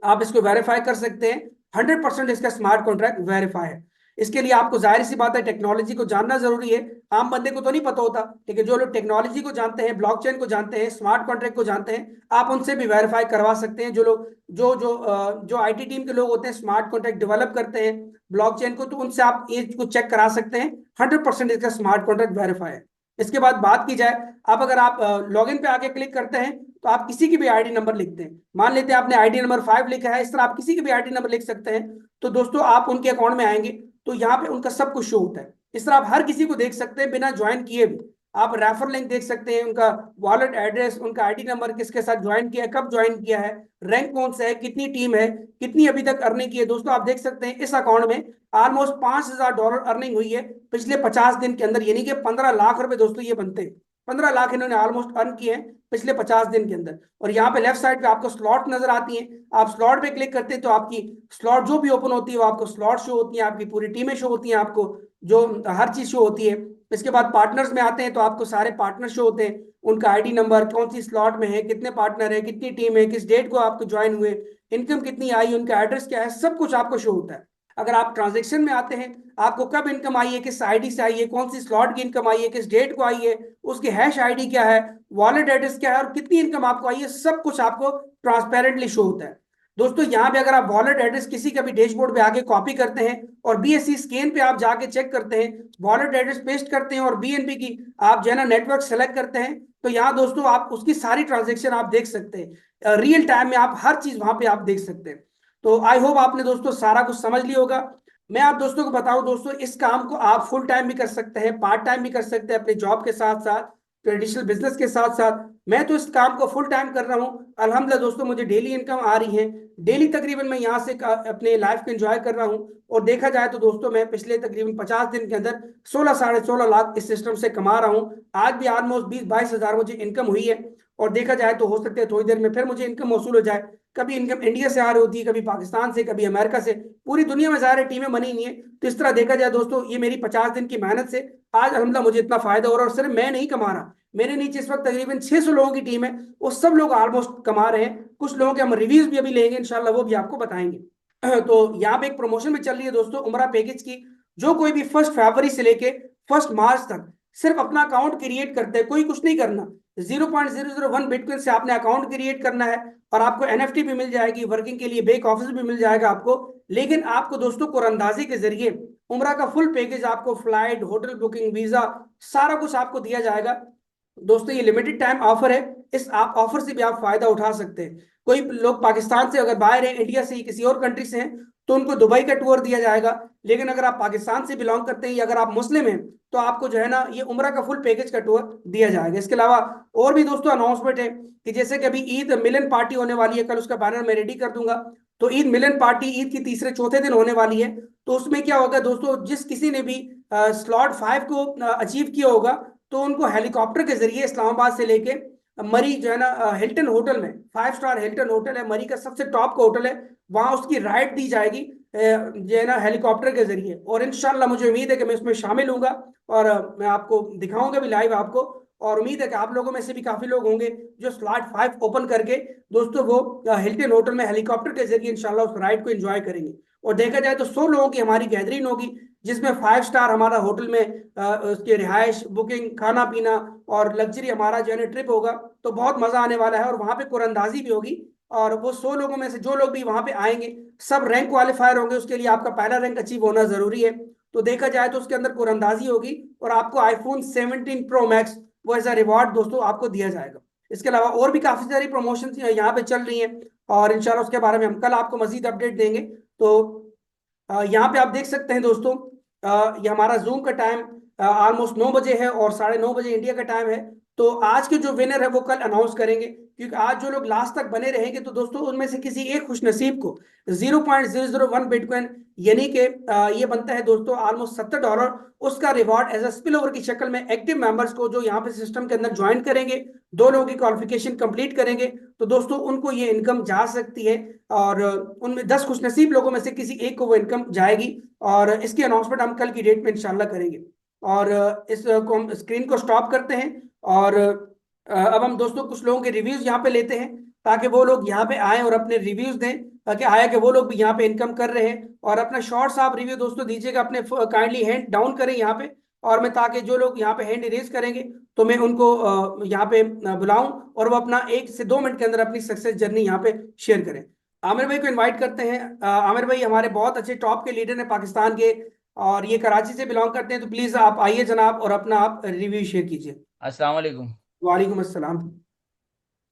आप इसको वेरीफाई कर सकते हैं। 100% इसका स्मार्ट कॉन्ट्रैक्ट वेरीफाई है। इसके लिए आपको जाहिर सी बात है टेक्नोलॉजी को जानना जरूरी है। आम बंदे को तो नहीं पता होता, लेकिन जो लोग टेक्नोलॉजी को जानते हैं, ब्लॉकचेन को जानते हैं, स्मार्ट कॉन्ट्रैक्ट को जानते हैं, आप उनसे भी वेरीफाई करवा सकते हैं। जो लोग जो आईटी टीम के लोग होते हैं, स्मार्ट कॉन्ट्रैक्ट डेवलप करते हैं ब्लॉकचेन को, तो उनसे आप एज को चेक करा सकते हैं। 100% इसका स्मार्ट कॉन्ट्रैक्ट वेरीफाई है। इसके बाद बात की जाए, आप अगर आप लॉगिन पे आके क्लिक करते हैं तो आप किसी की भी आईडी नंबर लिखते हैं, मान लेते हैं आपने आईडी नंबर 5 लिखा है, इस तरह आप किसी की भी आईडी नंबर लिख सकते हैं। तो दोस्तों आप उनके अकाउंट में आएंगे तो यहाँ पे उनका सब कुछ शो होता है। इस तरह आप हर किसी को देख सकते हैं बिना ज्वाइन किए भी। आप रेफर लिंक देख सकते हैं, उनका वॉलेट एड्रेस, उनका आईडी नंबर, किसके साथ ज्वाइन किया है, कब ज्वाइन किया है, रैंक कौन सा है, कितनी टीम है, कितनी अभी तक अर्निंग की है। दोस्तों आप देख सकते हैं इस अकाउंट में ऑलमोस्ट $5000 अर्निंग हुई है पिछले 50 दिन के अंदर, यानी कि 15 लाख रुपए दोस्तों ये बनते हैं। 15 लाख इन्होंने ऑलमोस्ट अर्न किए हैं पिछले 50 दिन के अंदर। और यहाँ पे लेफ्ट साइड पे आपको स्लॉट नजर आती है, आप स्लॉट पे क्लिक करते हैं तो आपकी स्लॉट जो भी ओपन होती है वो आपको स्लॉट शो होती है, आपकी पूरी टीमें शो होती हैं, आपको जो हर चीज शो होती है। इसके बाद पार्टनर्स में आते हैं तो आपको सारे पार्टनर शो होते हैं, उनका आईडी नंबर, कौन सी स्लॉट में है, कितने पार्टनर है, कितनी टीम है, किस डेट को आपको ज्वाइन हुए, इनकम कितनी आई, उनका एड्रेस क्या है, सब कुछ आपको शो होता है। अगर आप ट्रांजेक्शन में आते हैं, आपको कब इनकम आई है, किस आईडी से आई है, कौन सी स्लॉट की इनकम आई है, किस डेट को आई है, उसकी हैश आईडी क्या है, वॉलेट एड्रेस क्या है, और कितनी इनकम आपको आई है, सब कुछ आपको ट्रांसपेरेंटली शो होता है। दोस्तों यहाँ पे अगर आप वॉलेट एड्रेस किसी का भी डैशबोर्ड पे आके कॉपी करते हैं और BSE स्कैन पे आप जाके चेक करते हैं, वॉलेट एड्रेस पेस्ट करते हैं और BNB की आप जो है ना नेटवर्क सेलेक्ट करते हैं, तो यहाँ दोस्तों आप उसकी सारी ट्रांजेक्शन आप देख सकते हैं। रियल टाइम में आप हर चीज वहां पे आप देख सकते हैं। तो आई होप आपने दोस्तों सारा कुछ समझ लिया होगा। मैं आप दोस्तों को बताऊं दोस्तों, इस काम को आप फुल टाइम भी कर सकते हैं, पार्ट टाइम भी कर सकते हैं, अपने जॉब के साथ साथ, ट्रेडिशनल बिजनेस के साथ साथ। मैं तो इस काम को फुल टाइम कर रहा हूँ अल्हम्दुलिल्लाह दोस्तों, मुझे डेली इनकम आ रही है। डेली तकरीबन मैं यहाँ से अपने लाइफ को एंजॉय कर रहा हूँ। और देखा जाए तो दोस्तों मैं पिछले तकरीबन 50 दिन के अंदर 16 साढ़े 16 लाख इस सिस्टम से कमा रहा हूँ। आज भी ऑलमोस्ट 20-22 हज़ार मुझे इनकम हुई है। और देखा जाए तो हो सकता है थोड़ी देर में फिर मुझे इनकम मौसूल हो जाए। कभी इनकम इंडिया से आ रही होती है, कभी पाकिस्तान से, कभी अमेरिका से। पूरी दुनिया में ज़ाहिर है टीमें बनी नहीं है। तो इस तरह देखा जाए दोस्तों, ये मेरी 50 दिन की मेहनत से आज अल्हम्दुलिल्लाह मुझे इतना फायदा हो रहा है। और सिर्फ मैं नहीं कमा रहा, मेरे नीचे इस वक्त तकरीबन 600 लोगों की टीम है। वो सब लोग ऑलमोस्ट कमा रहे हैं। कुछ लोगों के हम रिव्यूज भी अभी लेंगे इंशाल्लाह, वो भी आपको बताएंगे। तो यहाँ पे एक प्रमोशन भी चल रही है दोस्तों उमरा पैकेज की। जो कोई भी 1 फरवरी से लेके 1 मार्च तक सिर्फ अपना अकाउंट क्रिएट करते हैं, कोई कुछ नहीं करना। 0.001 बिटकॉइन से आपने अकाउंट क्रिएट करना है। और आपको एनएफटी भी मिल जाएगी, वर्किंग के लिए बैक ऑफिस भी मिल जाएगा आपको। लेकिन आपको दोस्तों कुरंदाजी के जरिए उमरा का फुल पैकेज, आपको फ्लाइट, होटल बुकिंग, वीजा, सारा कुछ आपको दिया जाएगा। दोस्तों ये लिमिटेड टाइम ऑफर है। इस आप ऑफर से भी आप फायदा उठा सकते हैं। कोई लोग पाकिस्तान से अगर बाहर हैं, इंडिया से, किसी और कंट्री से हैं, तो उनको दुबई का टूर दिया जाएगा। लेकिन अगर आप पाकिस्तान से बिलोंग करते हैं या अगर आप मुस्लिम हैं, तो आपको जो है ना ये उम्रा का फुल पैकेज का टूर दिया जाएगा। इसके अलावा और भी दोस्तों अनाउंसमेंट है कि जैसे कि अभी ईद मिलन पार्टी होने वाली है, कल उसका बैनर मैं रेडी कर दूंगा। तो ईद मिलन पार्टी ईद की तीसरे चौथे दिन होने वाली है। तो उसमें क्या होगा दोस्तों, जिस किसी ने भी स्लॉट 5 को अचीव किया होगा, तो उनको हेलीकॉप्टर के जरिए इस्लामाबाद से लेके मरी जो है ना हिल्टन होटल में, 5 स्टार हिल्टन होटल है, मरी का सबसे टॉप का होटल है, वहां उसकी राइड दी जाएगी जो है ना हेलीकॉप्टर के जरिए। और इंशाल्लाह मुझे उम्मीद है कि मैं उसमें शामिल हूंगा। और मैं आपको दिखाऊंगा भी लाइव आपको। और उम्मीद है कि आप लोगों में से भी काफी लोग होंगे जो स्लॉट 5 ओपन करके दोस्तों वो हिल्टन होटल में हेलीकॉप्टर के जरिए इंशाल्लाह उस राइड को एंजॉय करेंगे। और देखा जाए तो 100 लोगों की हमारी गैदरिंग होगी, जिसमें 5 स्टार हमारा होटल में उसकी रिहाइश, बुकिंग, खाना पीना और लग्जरी हमारा जो है ट्रिप होगा। तो बहुत मजा आने वाला है। और वहां पे कुरंदाजी भी होगी। और वो 100 लोगों में से जो लोग भी वहां पे आएंगे, सब रैंक क्वालिफायर होंगे। उसके लिए आपका पहला रैंक अचीव होना जरूरी है। तो देखा जाए तो उसके अंदर कुरंदाजी होगी। और आपको आईफोन 17 प्रो मैक्स वो एज अ रिवॉर्ड दोस्तों आपको दिया जाएगा। इसके अलावा और भी काफी सारी प्रमोशन यहाँ पे चल रही हैं। और इंशाल्लाह उसके बारे में हम कल आपको मजीद अपडेट देंगे। तो यहाँ पे आप देख सकते हैं दोस्तों, ये हमारा जूम का टाइम ऑलमोस्ट 9 बजे है और 9:30 बजे इंडिया का टाइम है। तो आज के जो विनर है वो कल अनाउंस करेंगे, क्योंकि आज जो लोग लास्ट तक बने रहेंगे तो दोस्तों उनमें से किसी एक खुश नसीब को 0.001 बिटकॉइन, यानी कि ये बनता है दोस्तों ऑलमोस्ट $70, उसका reward as a spill over की शक्ल में एक्टिव मेंबर्स को जो यहाँ पे सिस्टम के अंदर ज्वाइन करेंगे, 2 लोगों की क्वालिफिकेशन कंप्लीट करेंगे, तो दोस्तों उनको ये इनकम जा सकती है। और उनमें 10 खुशनसीब लोगों में से किसी एक को वो इनकम जाएगी। और इसकी अनाउंसमेंट हम कल की डेट में इंशाल्लाह करेंगे। और इस को हम स्क्रीन को स्टॉप करते हैं। और अब हम दोस्तों कुछ लोगों के रिव्यूज यहाँ पे लेते हैं, ताकि वो लोग यहाँ पे आए और अपने रिव्यूज दें, ताकि आया कि वो लोग भी यहाँ पे इनकम कर रहे हैं। और अपना शॉर्ट्स आप रिव्यू दोस्तों दीजिएगा, अपने काइंडली हैंड डाउन करें यहाँ पे। और मैं ताकि जो लोग यहाँ पे हैंड रेज करेंगे तो मैं उनको यहाँ पे बुलाऊं और वो अपना 1 से 2 मिनट के अंदर अपनी सक्सेस जर्नी यहाँ पे शेयर करें। आमिर भाई को इनवाइट करते हैं। आमिर भाई हमारे बहुत अच्छे टॉप के लीडर हैं पाकिस्तान के, और ये कराची से बिलोंग करते हैं। तो प्लीज आप आइए जनाब और अपना आप रिव्यू शेयर कीजिए। अस्सलाम वालेकुम। वालेकुम अस्सलाम।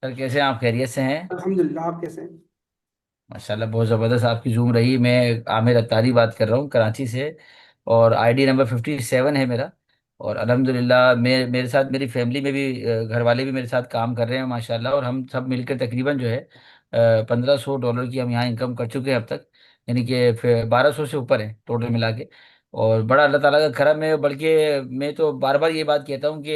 सर कैसे हैं आप? खैरियत से हैं? अल्हम्दुलिल्लाह, आप कैसे हैं? माशाल्लाह बहुत ज़बरदस्त आपकी जूम रही। मैं आमिर अत्तारी बात कर रहा हूँ कराची से, और आईडी नंबर 57 है मेरा। और अल्हम्दुलिल्लाह मेरे साथ मेरी फैमिली में भी घर वाले भी मेरे साथ काम कर रहे हैं माशाल्लाह। और हम सब मिलकर तकरीबन जो है $1500 की हम यहाँ इनकम कर चुके हैं अब तक। यानी कि फिर 1200 से ऊपर है टोटल मिला के। और बड़ा अल्लाह ताला का करम है। बल्कि मैं तो बार बार ये बात कहता हूँ कि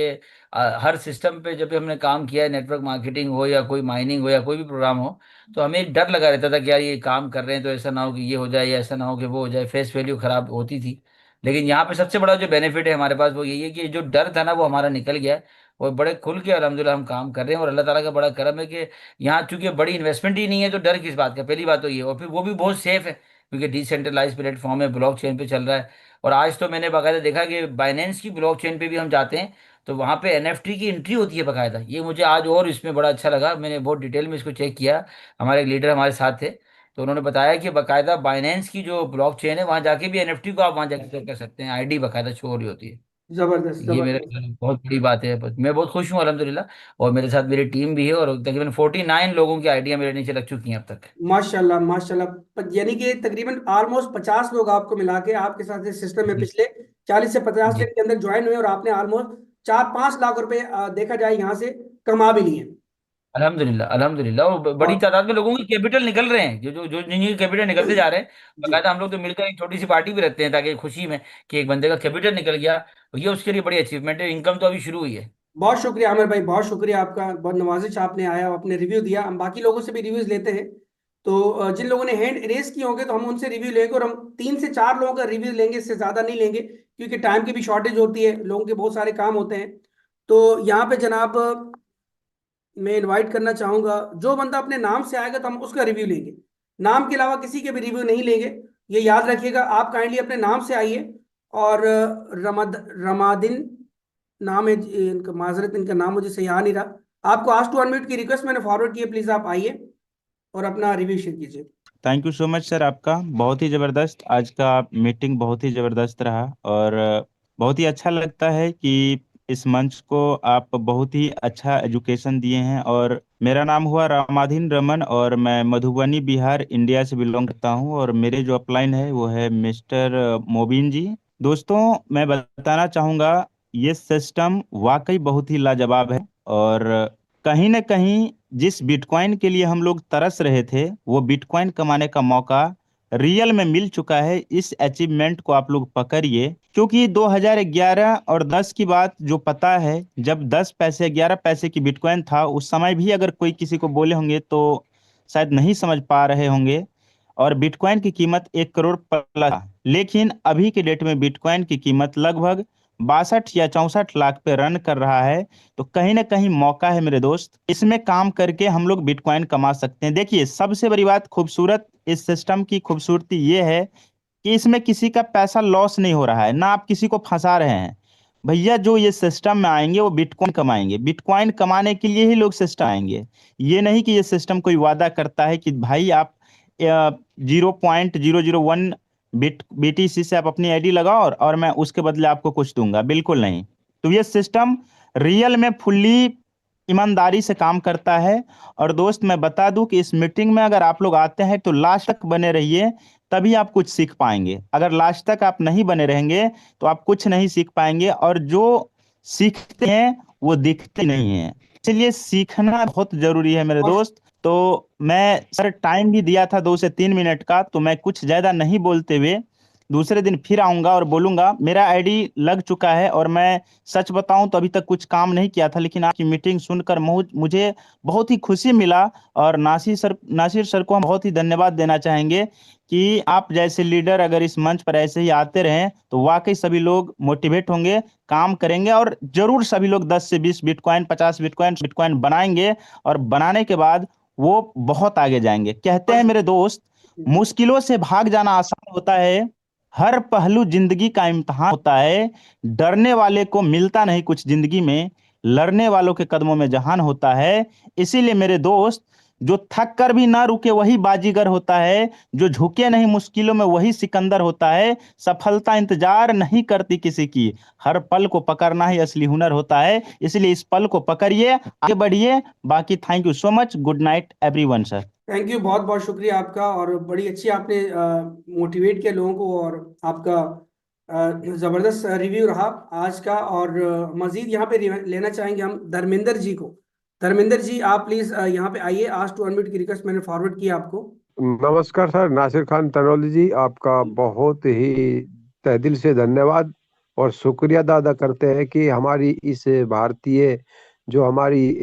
हर सिस्टम पे जब भी हमने काम किया है, नेटवर्क मार्केटिंग हो या कोई माइनिंग हो या कोई भी प्रोग्राम हो, तो हमें एक डर लगा रहता था कि यार ये काम कर रहे हैं तो ऐसा ना हो कि ये हो जाए या ऐसा ना हो कि वो हो जाए, फेस वैल्यू खराब होती थी। लेकिन यहाँ पे सबसे बड़ा जो बेनिफिट है हमारे पास वो यही है कि जो डर था ना वो हमारा निकल गया है। और बड़े खुल के अल्हम्दुलिल्लाह हम काम कर रहे हैं। और अल्लाह ताला का बड़ा करम है कि यहाँ चूंकि बड़ी इन्वेस्टमेंट ही नहीं है, तो डर किस बात का? पहली बात तो ये है। और फिर वो भी बहुत सेफ है क्योंकि डिसेंट्रलाइज प्लेटफॉर्म है, ब्लॉक चेन पे चल रहा है। और आज तो मैंने बाकायदा देखा कि बाइनेंस की ब्लॉक चेन पे भी हम जाते हैं तो वहाँ पे एनएफटी की एंट्री होती है बाकायदा। ये मुझे आज और इसमें बड़ा अच्छा लगा, मैंने बहुत डिटेल में इसको चेक किया। हमारे एक लीडर हमारे साथ थे तो उन्होंने बताया कि बाकायदा बाइनेंस की जो ब्लॉक चेन है वहाँ जाके भी एनएफटी को आप वहाँ जाके चेक कर सकते हैं, आईडी बाकायदा शो हो रही होती है। जबरदस्त ये मेरे जबरदस्त। ख्याल में बहुत बड़ी बात है। बस मैं बहुत खुश हूँ अल्हम्दुलिल्लाह। और मेरे साथ मेरी टीम भी है और तकरीबन 49 लोगों की आइडिया मेरे नीचे लग चुकी हैं अब तक। माशाल्लाह माशाल्लाह। यानी कि तकरीबन ऑलमोस्ट 50 लोग आपको मिला के आपके साथ इस सिस्टम में जी। पिछले 40 से 50 दिन जी। के अंदर ज्वाइन हुए, और आपने ऑलमोस्ट 4-5 लाख रुपए देखा जाए यहाँ से कमा भी लिए। अल्हम्दुलिल्लाह अल्हम्दुलिल्लाह, और बड़ी और तादाद में लोगों के कैपिटल निकल रहे हैं, जो जो जो जिनके कैपिटल निकलते जा रहे हैं। जी, बकायदा हम लोग तो मिलकर एक छोटी सी पार्टी भी रखते हैं, ताकि खुशी में कि एक बंदे का कैपिटल निकल गया, तो ये उसके लिए बड़ी अचीवमेंट है। इनकम तो अभी शुरू हुई है। बहुत शुक्रिया आमिर भाई, बहुत शुक्रिया आपका, बहुत नवाजिश आपने आया, आपने रिव्यू दिया। हम बाकी लोगों से भी रिव्यूज लेते हैं। तो जिन लोगों ने हैंड रेस किए होंगे तो हम उनसे रिव्यू लेंगे, और हम 3 से 4 लोगों का रिव्यू लेंगे, इससे ज्यादा नहीं लेंगे, क्योंकि टाइम की भी शॉर्टेज होती है, लोगों के बहुत सारे काम होते हैं। तो यहाँ पे जनाब मैं इनवाइट करना चाहूंगा, जो बंदा अपने नाम से आएगा तो हम उसका रिव्यू लेंगे, नाम के अलावा किसी के भी रिव्यू नहीं लेंगे। ये याद रखिएगा, आप काइंडली अपने नाम से आइए। और रमादिन नाम है इनका, माजरत इनका नाम मुझे सही आ नहीं रहा। आपको आज टू अनम्यूट की रिक्वेस्ट मैंने फॉरवर्ड की है, प्लीज आप आइए और अपना रिव्यू शेयर कीजिए। Thank you so much sir, आपका बहुत ही ज़बरदस्त आज का मीटिंग बहुत ही ज़बरदस्त रहा। और बहुत ही अच्छा लगता है कि इस मंच को आप बहुत ही अच्छा एजुकेशन दिए हैं। और मेरा नाम हुआ रामाधीन रमन, और मैं मधुबनी बिहार इंडिया से बिलोंग करता हूं। और मेरे जो अपलाइन है वो है मिस्टर मोबिन जी। दोस्तों, मैं बताना चाहूँगा, ये सिस्टम वाकई बहुत ही लाजवाब है। और कहीं न कहीं जिस बिटकॉइन के लिए हम लोग तरस रहे थे, वो बिटकॉइन कमाने का मौका रियल में मिल चुका है। इस अचीवमेंट को आप लोग पकड़िए, क्योंकि 2011 और 10 की बात जो पता है, जब 10 पैसे 11 पैसे की बिटकॉइन था, उस समय भी अगर कोई किसी को बोले होंगे तो शायद नहीं समझ पा रहे होंगे। और बिटकॉइन की कीमत 1 करोड़ प्लस था। लेकिन अभी के डेट में बिटकॉइन की कीमत लगभग 62 या 64 लाख पे रन कर रहा है। तो कहीं ना कहीं मौका है मेरे दोस्त, इसमें काम करके हम लोग बिटकॉइन कमा सकते हैं। देखिए, सबसे बड़ी बात, खूबसूरत इस सिस्टम की खूबसूरती ये है कि इसमें किसी का पैसा लॉस नहीं हो रहा है, ना आप किसी को फंसा रहे हैं। भैया, जो ये सिस्टम में आएंगे वो बिटकॉइन कमाएंगे, बिटकॉइन कमाने के लिए ही लोग सिस्टम आएंगे। ये नहीं कि ये सिस्टम कोई वादा करता है कि भाई आप 0.001 BTC से आप अपनी आईडी लगाओ और मैं उसके बदले आपको कुछ दूंगा, बिल्कुल नहीं। तो ये सिस्टम रियल में फुल्ली ईमानदारी से काम करता है। और दोस्त, मैं बता दूं कि इस मीटिंग में अगर आप लोग आते हैं तो लास्ट तक बने रहिए, तभी आप कुछ सीख पाएंगे। अगर लास्ट तक आप नहीं बने रहेंगे तो आप कुछ नहीं सीख पाएंगे। और जो सीखते हैं वो दिखते नहीं हैं, इसलिए सीखना बहुत जरूरी है मेरे और दोस्त। तो मैं सर टाइम भी दिया था 2 से 3 मिनट का, तो मैं कुछ ज्यादा नहीं बोलते हुए दूसरे दिन फिर आऊंगा और बोलूंगा। मेरा आईडी लग चुका है, और मैं सच बताऊं तो अभी तक कुछ काम नहीं किया था, लेकिन आपकी मीटिंग सुनकर मुझे बहुत ही खुशी मिला। और नासिर सर को हम बहुत ही धन्यवाद देना चाहेंगे कि आप जैसे लीडर अगर इस मंच पर ऐसे ही आते रहें तो वाकई सभी लोग मोटिवेट होंगे, काम करेंगे, और जरूर सभी लोग 10 से 20 बिटकॉइन, 50 बिटकॉइन बिटकॉइन बनाएंगे। और बनाने के बाद वो बहुत आगे जाएंगे। कहते हैं मेरे दोस्त, मुश्किलों से भाग जाना आसान होता है, हर पहलू जिंदगी का इम्तिहान होता है। डरने वाले को मिलता नहीं कुछ जिंदगी में, लड़ने वालों के कदमों में जहान होता है। इसीलिए मेरे दोस्त, जो थक कर भी ना रुके वही बाजीगर होता है, जो झुके नहीं मुश्किलों में वही सिकंदर होता है। सफलता इंतजार नहीं करती किसी की, हर पल को पकड़ना ही असली हुनर होता है। इसलिए इस पल को पकड़िए, आगे बढ़िए। बाकी thank you so much, good night everyone sir. Thank you, बहुत बहुत शुक्रिया आपका, और बड़ी अच्छी आपने मोटिवेट किया लोगों को, और आपका ज़बरदस्त रिव्यू रहा आज का। और मज़ीद यहाँ पे लेना चाहेंगे हम धर्मेंद्र जी को। धर्मेंद्र जी, आप प्लीज़ यहाँ पे आइए, आज टू अनम्यूट की रिक्वेस्ट मैंने फॉरवर्ड किया आपको। नमस्कार सर, नासिर खान तनौली जी, आपका बहुत ही तहे दिल से धन्यवाद और शुक्रिया अदा करते हैं कि हमारी इस भारतीय जो हमारी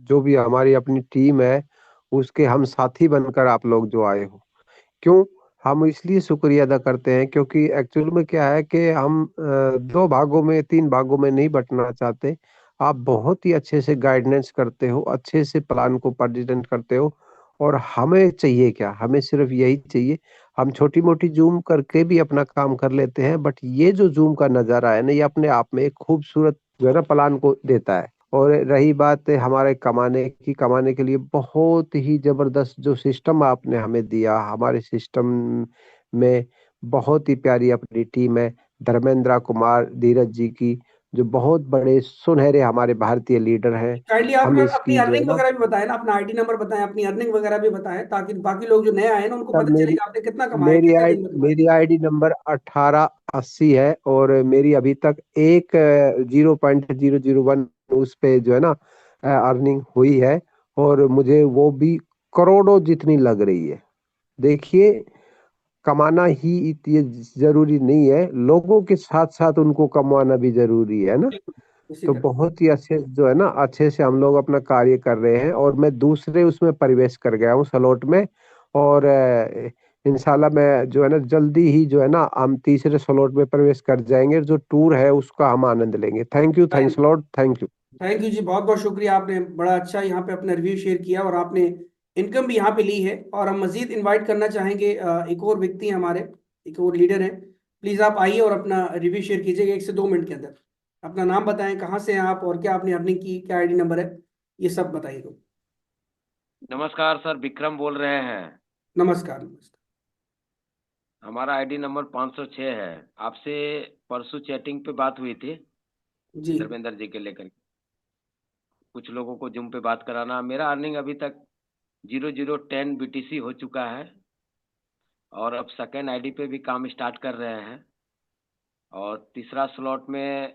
जो भी हमारी अपनी टीम है, उसके हम साथी बनकर आप लोग जो आए हो। क्यों हम इसलिए शुक्रिया अदा करते हैं, क्योंकि एक्चुअल में क्या है कि हम 2 भागों में 3 भागों में नहीं बंटना चाहते। आप बहुत ही अच्छे से गाइडेंस करते हो, अच्छे से प्लान को प्रेजेंट करते हो। और हमें चाहिए क्या, हमें सिर्फ यही चाहिए। हम छोटी मोटी जूम करके भी अपना काम कर लेते हैं, बट ये जो जूम का नज़ारा है ना, ये अपने आप में एक खूबसूरत जो है ना प्लान को देता है। और रही बात है हमारे कमाने की, कमाने के लिए बहुत ही जबरदस्त जो सिस्टम आपने हमें दिया, हमारे सिस्टम में बहुत ही प्यारी अपनी टीम है। धर्मेंद्र कुमार धीरज जी की, जो बहुत बड़े सुनहरे हमारे भारतीय लीडर हैं। काइंडली आप हम ना अपनी इसकी जो है अर्निंग ना, वगैरह भी बताएं ना, अपना आईडी नंबर बताएं, अपनी अर्निंग वगैरह भी बताएं, ताकि बाकी लोग जो नए आए हैं ना उनको तब पता मेरी चलेगा आपने कितना कमाया, मेरी कितने आई दिन में कमाया। मेरी आईडी नंबर 1880 है, और मेरी अभी तक एक 0.001 उस पे जो है ना अर्निंग हुई है, और मुझे वो भी करोड़ों जितनी लग रही है। देखिए, कमाना ही ये जरूरी नहीं है, लोगों के साथ साथ उनको कमाना भी जरूरी है ना। बिल्कुल इसी तो तरह। बहुत ही अच्छे जो है ना, अच्छे से हम लोग अपना कार्य कर रहे हैं, और मैं दूसरे उसमें प्रवेश कर गया हूँ स्लॉट में। और इंशाल्लाह मैं जो है ना, जल्दी ही जो है ना, हम तीसरे स्लॉट में प्रवेश कर जाएंगे। जो टूर है उसका हम आनंद लेंगे। Thank you, thanks lot, thank you. Thank you जी, बहुत बहुत शुक्रिया। आपने बड़ा अच्छा यहाँ पे अपना रिव्यू शेयर किया और आपने इनकम भी यहाँ पे ली है। और हम मजीद इनवाइट करना चाहेंगे, एक और व्यक्ति हैं हमारे, एक और लीडर हैं। प्लीज़ आप आइए और अपना रिव्यू शेयर कीजिएगा 1 से 2 मिनट के अंदर। अपना नाम बताएं, कहाँ से हैं आप और क्या आपने अर्निंग की, क्या आईडी नंबर है, ये सब बताइएगा। नमस्कार सर, विक्रम बोल रहे हैं। नमस्कार नमस्कार। हमारा आईडी नंबर 506 है। आपसे परसों चैटिंग पे बात हुई थी जी। धर्मेंद्र जी के लेकर। कुछ लोगों को जूम पे बात कराना। मेरा अर्निंग अभी तक 0010 BTC हो चुका है, और अब सेकेंड आईडी पे भी काम स्टार्ट कर रहे हैं। और तीसरा स्लॉट में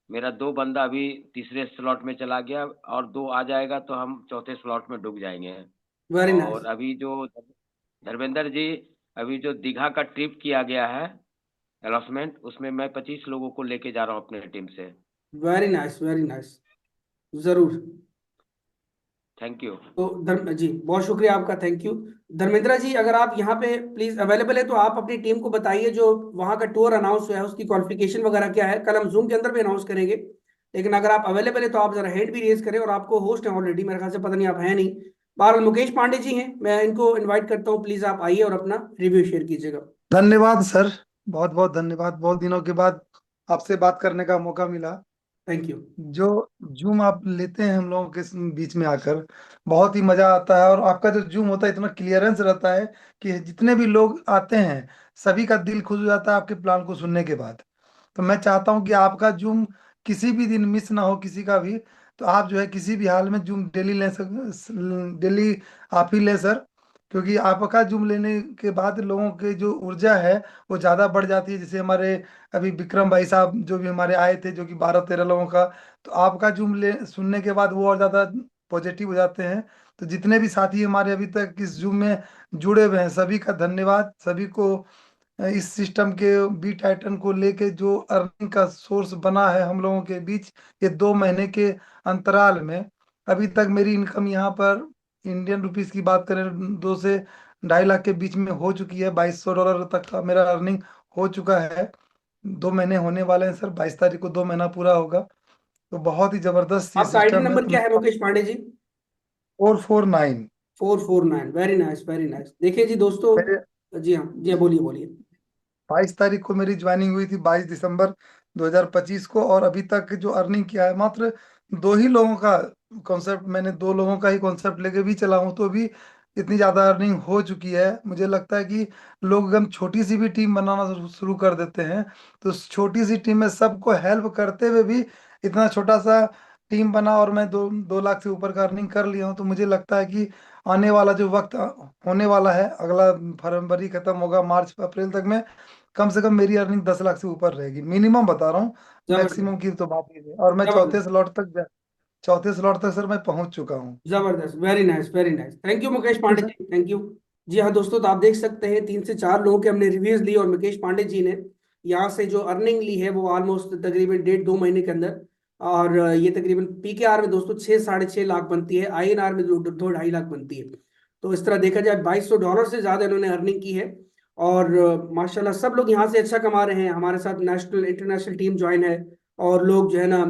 मेरा 2 बंदा अभी तीसरे स्लॉट में चला गया, और 2 आ जाएगा तो हम चौथे स्लॉट में डूब जाएंगे। वेरी और नाइस। अभी जो धर्मेंद्र जी, अभी जो दीघा का ट्रिप किया गया है अलॉटमेंट, उसमें मैं 25 लोगों को लेके जा रहा हूँ अपने टीम से। Very nice, very nice. जरूर। Thank you. तो धर्म जी, बहुत शुक्रिया आपका, थैंक यू। धर्मेंद्र जी, अगर आप यहाँ पे प्लीज अवेलेबल है तो आप अपनी टीम को बताइए जो वहाँ का टूर अनाउंस हुआ है उसकी क्वालिफिकेशन वगैरह क्या है। कल हम जूम के अंदर भी अनाउंस करेंगे, लेकिन अगर आप अवेलेबल है तो आप जरा हैंड भी रेज करें। और आपको होस्ट है ऑलरेडी मेरे ख्याल से, पता नहीं आप हैं नहीं। बहरहाल मुकेश पांडे जी हैं, मैं इनको इन्वाइट करता हूँ, प्लीज आप आइए और अपना रिव्यू शेयर कीजिएगा। धन्यवाद सर, बहुत बहुत धन्यवाद। बहुत दिनों के बाद आपसे बात करने का मौका मिला। Thank you. जो जूम आप लेते हैं हम लोगों के बीच में आकर, बहुत ही मजा आता है। और आपका जो जूम होता है इतना क्लियरेंस रहता है कि जितने भी लोग आते हैं सभी का दिल खुश हो जाता है आपके प्लान को सुनने के बाद। तो मैं चाहता हूं कि आपका जूम किसी भी दिन मिस ना हो किसी का भी। तो आप जो है किसी भी हाल में जूम डेली ले डेली आप ही ले सर। क्योंकि आपका जूम लेने के बाद लोगों के जो ऊर्जा है वो ज़्यादा बढ़ जाती है। जैसे हमारे अभी विक्रम भाई साहब जो भी हमारे आए थे, जो कि 12-13 लोगों का, तो आपका जूम ले सुनने के बाद वो और ज़्यादा पॉजिटिव हो जाते हैं। तो जितने भी साथी हमारे अभी तक इस जूम में जुड़े हुए हैं सभी का धन्यवाद। सभी को इस सिस्टम के बी टाइटन को लेके जो अर्निंग का सोर्स बना है हम लोगों के बीच ये 2 महीने के अंतराल में, अभी तक मेरी इनकम यहाँ पर इंडियन रुपीस की बात करें 2 से 2.5 लाख के बीच में हो चुकी है। $2200 तक का मेरा अर्निंग हो चुका है। 2 महीने होने वाले हैं सर, 22 तारीख को 2 महीना पूरा होगा। तो बहुत ही जबरदस्त ये आपका आईडी सिस्टम है। नंबर तो क्या है मैं मुकेश पांडे जी? 449 449। Very nice, very nice. देखिए जी दोस्तों, मेरे जी हाँ जी हाँ, बोलिए बोलिए। 22 तारीख को मेरी ज्वाइनिंग हुई थी, 22 दिसंबर 2025 को। और अभी तक जो अर्निंग किया है मात्र 2 ही लोगों का कॉन्सेप्ट, मैंने 2 लोगों का ही कॉन्सेप्ट लेके भी चला हूँ तो भी इतनी ज़्यादा अर्निंग हो चुकी है। मुझे लगता है कि लोग एकदम छोटी सी भी टीम बनाना शुरू कर देते हैं, तो उस छोटी सी टीम में सबको हेल्प करते हुए भी इतना छोटा सा टीम बना, और मैं 2 लाख से ऊपर का अर्निंग कर लिया हूँ। तो मुझे लगता है कि आने वाला जो वक्त होने वाला है, अगला फरवरी खत्म होगा, मार्च अप्रैल तक में कम से कम मेरी अर्निंग 10 लाख से ऊपर रहेगी। मिनिमम बता रहा हूँ, जबरदस्त। मैक्सिमम की तो बात नहीं है। और मैं जबरदस्त। चौथे स्लॉट तक सर मैं पहुंच चुका हूँ। जबरदस्त, very nice, very nice. Thank you Mukesh Pandey ji, thank you. जी हाँ दोस्तों, तो आप देख सकते हैं 3 से 4 लोगों के हमने रिव्यूज ली, और मुकेश पांडे जी ने यहाँ से जो अर्निंग ली है वो ऑलमोस्ट तकरीबन 1.5-2 महीने के अंदर। और ये तकरीबन पीकेआर में दोस्तों 6-6.5 लाख बनती है, आईएनआर में 2-2.5 लाख बनती है। तो इस तरह देखा जाए $2200 से ज्यादा इन्होंने अर्निंग की है। और माशाल्लाह सब लोग यहाँ से अच्छा कमा रहे हैं। हमारे साथ नेशनल इंटरनेशनल टीम ज्वाइन है, और लोग जो है ना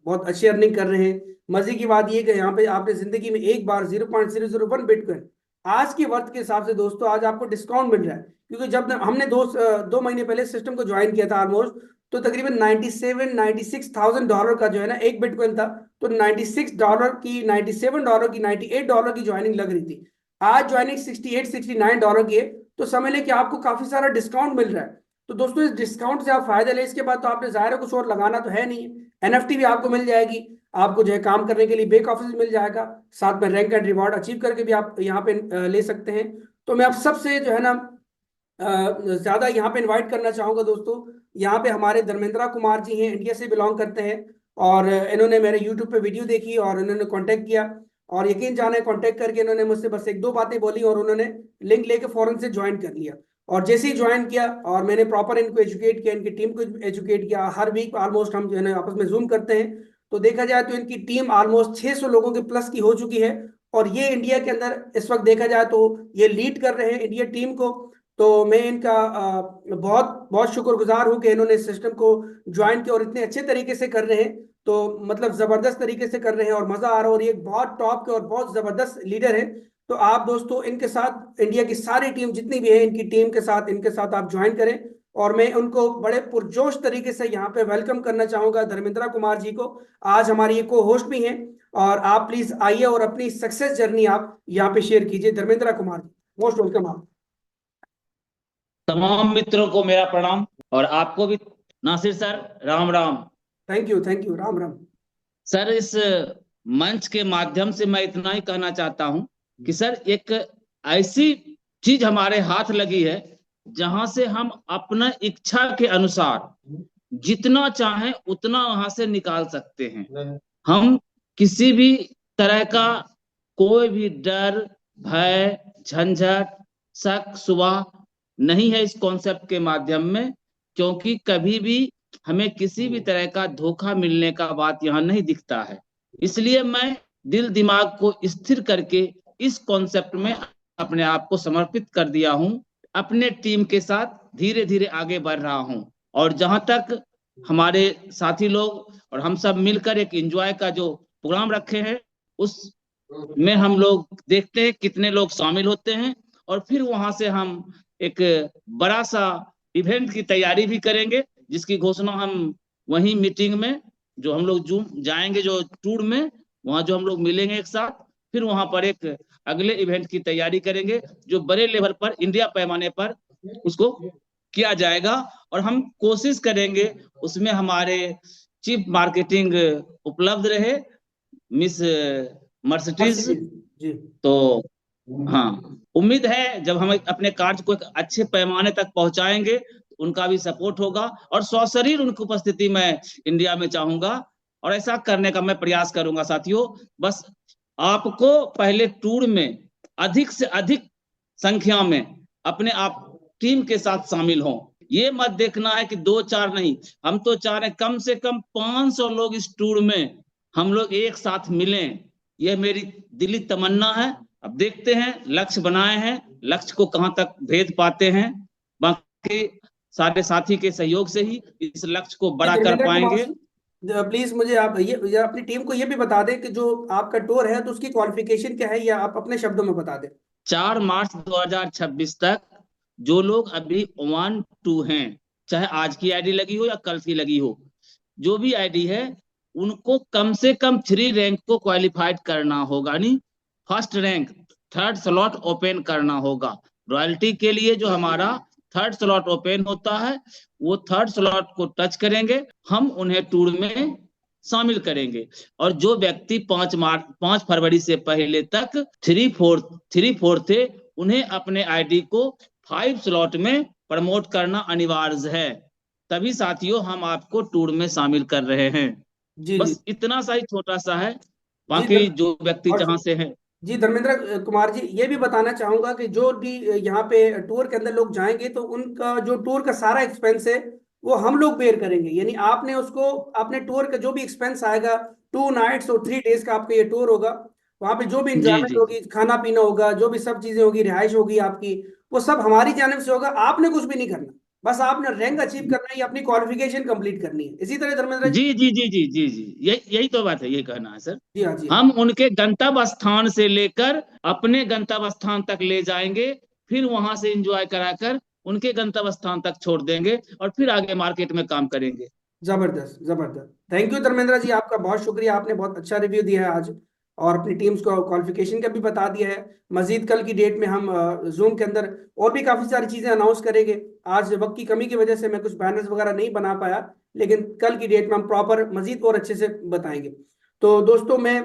बहुत अच्छी अर्निंग कर रहे हैं। मजे की बात यह कि यहाँ पे आपने जिंदगी में एक बार 0.001 बिटकॉइन आज के वर्थ के हिसाब से दोस्तों आज आपको डिस्काउंट मिल रहा है। क्योंकि जब हमने 2 महीने पहले सिस्टम को ज्वाइन किया था ऑलमोस्ट, तो तकरीबन $96,000 का जो है ना एक बिटकॉइन था। तो $96 की, $97 की, $98 की ज्वाइनिंग लग रही थी। आज ज्वाइनिंग $68-69 की है। तो समझ लें कि आपको काफी सारा डिस्काउंट मिल रहा है। तो दोस्तों इस डिस्काउंट से आप फायदा लें, इसके बाद तो आपने जाहिर है कुछ और लगाना तो है नहीं। एनएफटी भी आपको मिल जाएगी, आपको जो है काम करने के लिए बैक ऑफिस मिल जाएगा, साथ में रैंक एंड रिवॉर्ड अचीव करके भी आप यहाँ पे ले सकते हैं। तो मैं आप सबसे जो है ना ज्यादा यहाँ पे इनवाइट करना चाहूंगा दोस्तों। यहाँ पे हमारे धर्मेंद्रा कुमार जी हैं, इंडिया से बिलोंग करते हैं। और इन्होंने मेरे यूट्यूब पे वीडियो देखी और इन्होंने कांटेक्ट किया, और यकीन जाने कांटेक्ट करके इन्होंने मुझसे बस एक दो बातें बोली और उन्होंने लिंक लेके फौरन से ज्वाइन कर लिया। और जैसे ही ज्वाइन किया और मैंने प्रॉपर इनको एजुकेट किया, इनकी टीम को एजुकेट किया, हर वीक ऑलमोस्ट हम जो है ना आपस में जूम करते हैं, तो देखा जाए तो इनकी टीम ऑलमोस्ट 600 लोगों के प्लस की हो चुकी है। और ये इंडिया के अंदर इस वक्त देखा जाए तो ये लीड कर रहे हैं इंडिया टीम को। तो मैं इनका बहुत बहुत शुक्रगुजार हूं कि इन्होंने इस सिस्टम को ज्वाइन किया और इतने अच्छे तरीके से कर रहे हैं। तो मतलब जबरदस्त तरीके से कर रहे हैं और मजा आ रहा है, और ये बहुत टॉप के और बहुत जबरदस्त लीडर है। तो आप दोस्तों इनके साथ इंडिया की सारी टीम जितनी भी है, इनकी टीम के साथ इनके साथ आप ज्वाइन करें। और मैं उनको बड़े पुरजोश तरीके से यहाँ पे वेलकम करना चाहूंगा धर्मेंद्र कुमार जी को। आज हमारी ये को होस्ट भी हैं, और आप प्लीज आइए और अपनी सक्सेस जर्नी आप यहाँ पे शेयर कीजिए। धर्मेंद्र कुमार जी, मोस्ट वेलकम आप। तमाम मित्रों को मेरा प्रणाम, और आपको भी Nasir sir Ram Ram. Thank you, Ram Ram. Sir, इस मंच के माध्यम से मैं इतना ही कहना चाहता हूं कि सर, एक ऐसी चीज हमारे हाथ लगी है जहां से हम अपना इच्छा के अनुसार जितना चाहें उतना वहां से निकाल सकते हैं। हम किसी भी तरह का कोई भी डर, भय, झंझट, शक, शुबा नहीं है इस कॉन्सेप्ट के माध्यम में, क्योंकि कभी भी हमें किसी भी तरह का धोखा मिलने का बात यहाँ नहीं दिखता है। इसलिए मैं दिल दिमाग को स्थिर करके इस कॉन्सेप्ट में अपने आप को समर्पित कर दिया हूँ। अपने टीम के साथ धीरे धीरे आगे बढ़ रहा हूँ, और जहां तक हमारे साथी लोग और हम सब मिलकर एक एंजॉय का जो प्रोग्राम रखे हैं, उस में हम लोग देखते हैं कितने लोग शामिल होते हैं, और फिर वहां से हम एक बड़ा सा इवेंट की तैयारी भी करेंगे, जिसकी घोषणा हम वहीं मीटिंग में, जो हम लोग जूम जाएंगे जो टूर में, वहां जो हम लोग मिलेंगे एक साथ, फिर वहां पर एक अगले इवेंट की तैयारी करेंगे जो बड़े लेवल पर इंडिया पैमाने पर उसको किया जाएगा। और हम कोशिश करेंगे उसमें हमारे चीफ मार्केटिंग उपलब्ध रहे, मिस मर्सिडीज। जी तो हाँ, उम्मीद है जब हम अपने कार्य को एक अच्छे पैमाने तक पहुंचाएंगे तो उनका भी सपोर्ट होगा, और सशरीर उनकी उपस्थिति मैं इंडिया में चाहूंगा, और ऐसा करने का मैं प्रयास करूंगा। साथियों, बस आपको पहले टूर में अधिक से अधिक संख्या में अपने आप टीम के साथ शामिल हों। ये मत देखना है कि 2-4 नहीं, हम तो चाह रहे हैं कम से कम 500 लोग इस टूर में हम लोग एक साथ मिलें। यह मेरी दिली तमन्ना है। अब देखते हैं, लक्ष्य बनाए हैं, लक्ष्य को कहां तक भेद पाते हैं। बाकी सारे साथी के सहयोग से ही इस लक्ष्य को बड़ा कर पाएंगे। प्लीज मुझे आप ये अपनी टीम को ये भी बता दें कि जो आपका टूर है तो उसकी क्वालिफिकेशन क्या है, या आप अपने शब्दों में बता दें। 4 मार्च 2026 तक जो लोग अभी 1-2 हैं, चाहे आज की आईडी लगी हो या कल की लगी हो, जो भी आईडी है उनको कम से कम 3 रैंक को क्वालिफाइड करना होगा। नहीं, first rank, 3rd slot open करना होगा। रॉयल्टी के लिए जो हमारा 3rd स्लॉट ओपन होता है, वो 3rd स्लॉट को टच करेंगे, हम उन्हें टूर में शामिल करेंगे। और जो व्यक्ति 5 फरवरी से पहले तक 3-4 थे, उन्हें अपने आईडी को 5 स्लॉट में प्रमोट करना अनिवार्य है। तभी साथियों हम आपको टूर में शामिल कर रहे हैं। जी बस जी इतना सा ही छोटा सा है, जी बाकी जो व्यक्ति और जहां से है। जी धर्मेंद्र कुमार जी, ये भी बताना चाहूंगा कि जो भी यहाँ पे टूर के अंदर लोग जाएंगे तो उनका जो टूर का सारा एक्सपेंस है वो हम लोग बेयर करेंगे। यानी आपने उसको अपने टूर का जो भी एक्सपेंस आएगा, 2 नाइट्स और 3 डेज का आपका ये टूर होगा, वहां पे जो भी जी इंजॉयमेंट जी होगी, खाना पीना होगा, जो भी सब चीजें होगी, रिहाइश होगी आपकी, वो सब हमारी जानब से होगा। आपने कुछ भी नहीं करना, बस आपने रैंक अचीव करना है, अपनी क्वालिफिकेशन कंप्लीट करनी है। इसी तरह धर्मेंद्र जी। जी जी जी जी जी जी, यही तो बात है, यही कहना है सर। जी हाँ, जी हाँ। हम उनके गंतव्य स्थान से लेकर अपने गंतव्य स्थान तक ले जाएंगे, फिर वहां से एंजॉय कराकर उनके गंतव्य स्थान तक छोड़ देंगे, और फिर आगे मार्केट में काम करेंगे। जबरदस्त जबरदस्त, थैंक यू धर्मेंद्र जी, आपका बहुत शुक्रिया। आपने बहुत अच्छा रिव्यू दिया है आज, और अपनी टीम्स को क्वालिफिकेशन का भी बता दिया है। मजीद कल की डेट में हम जूम के अंदर और भी काफ़ी सारी चीज़ें अनाउंस करेंगे। आज वक्त की कमी की वजह से मैं कुछ बैनर्स वगैरह नहीं बना पाया, लेकिन कल की डेट में हम प्रॉपर मजीद और अच्छे से बताएंगे। तो दोस्तों, मैं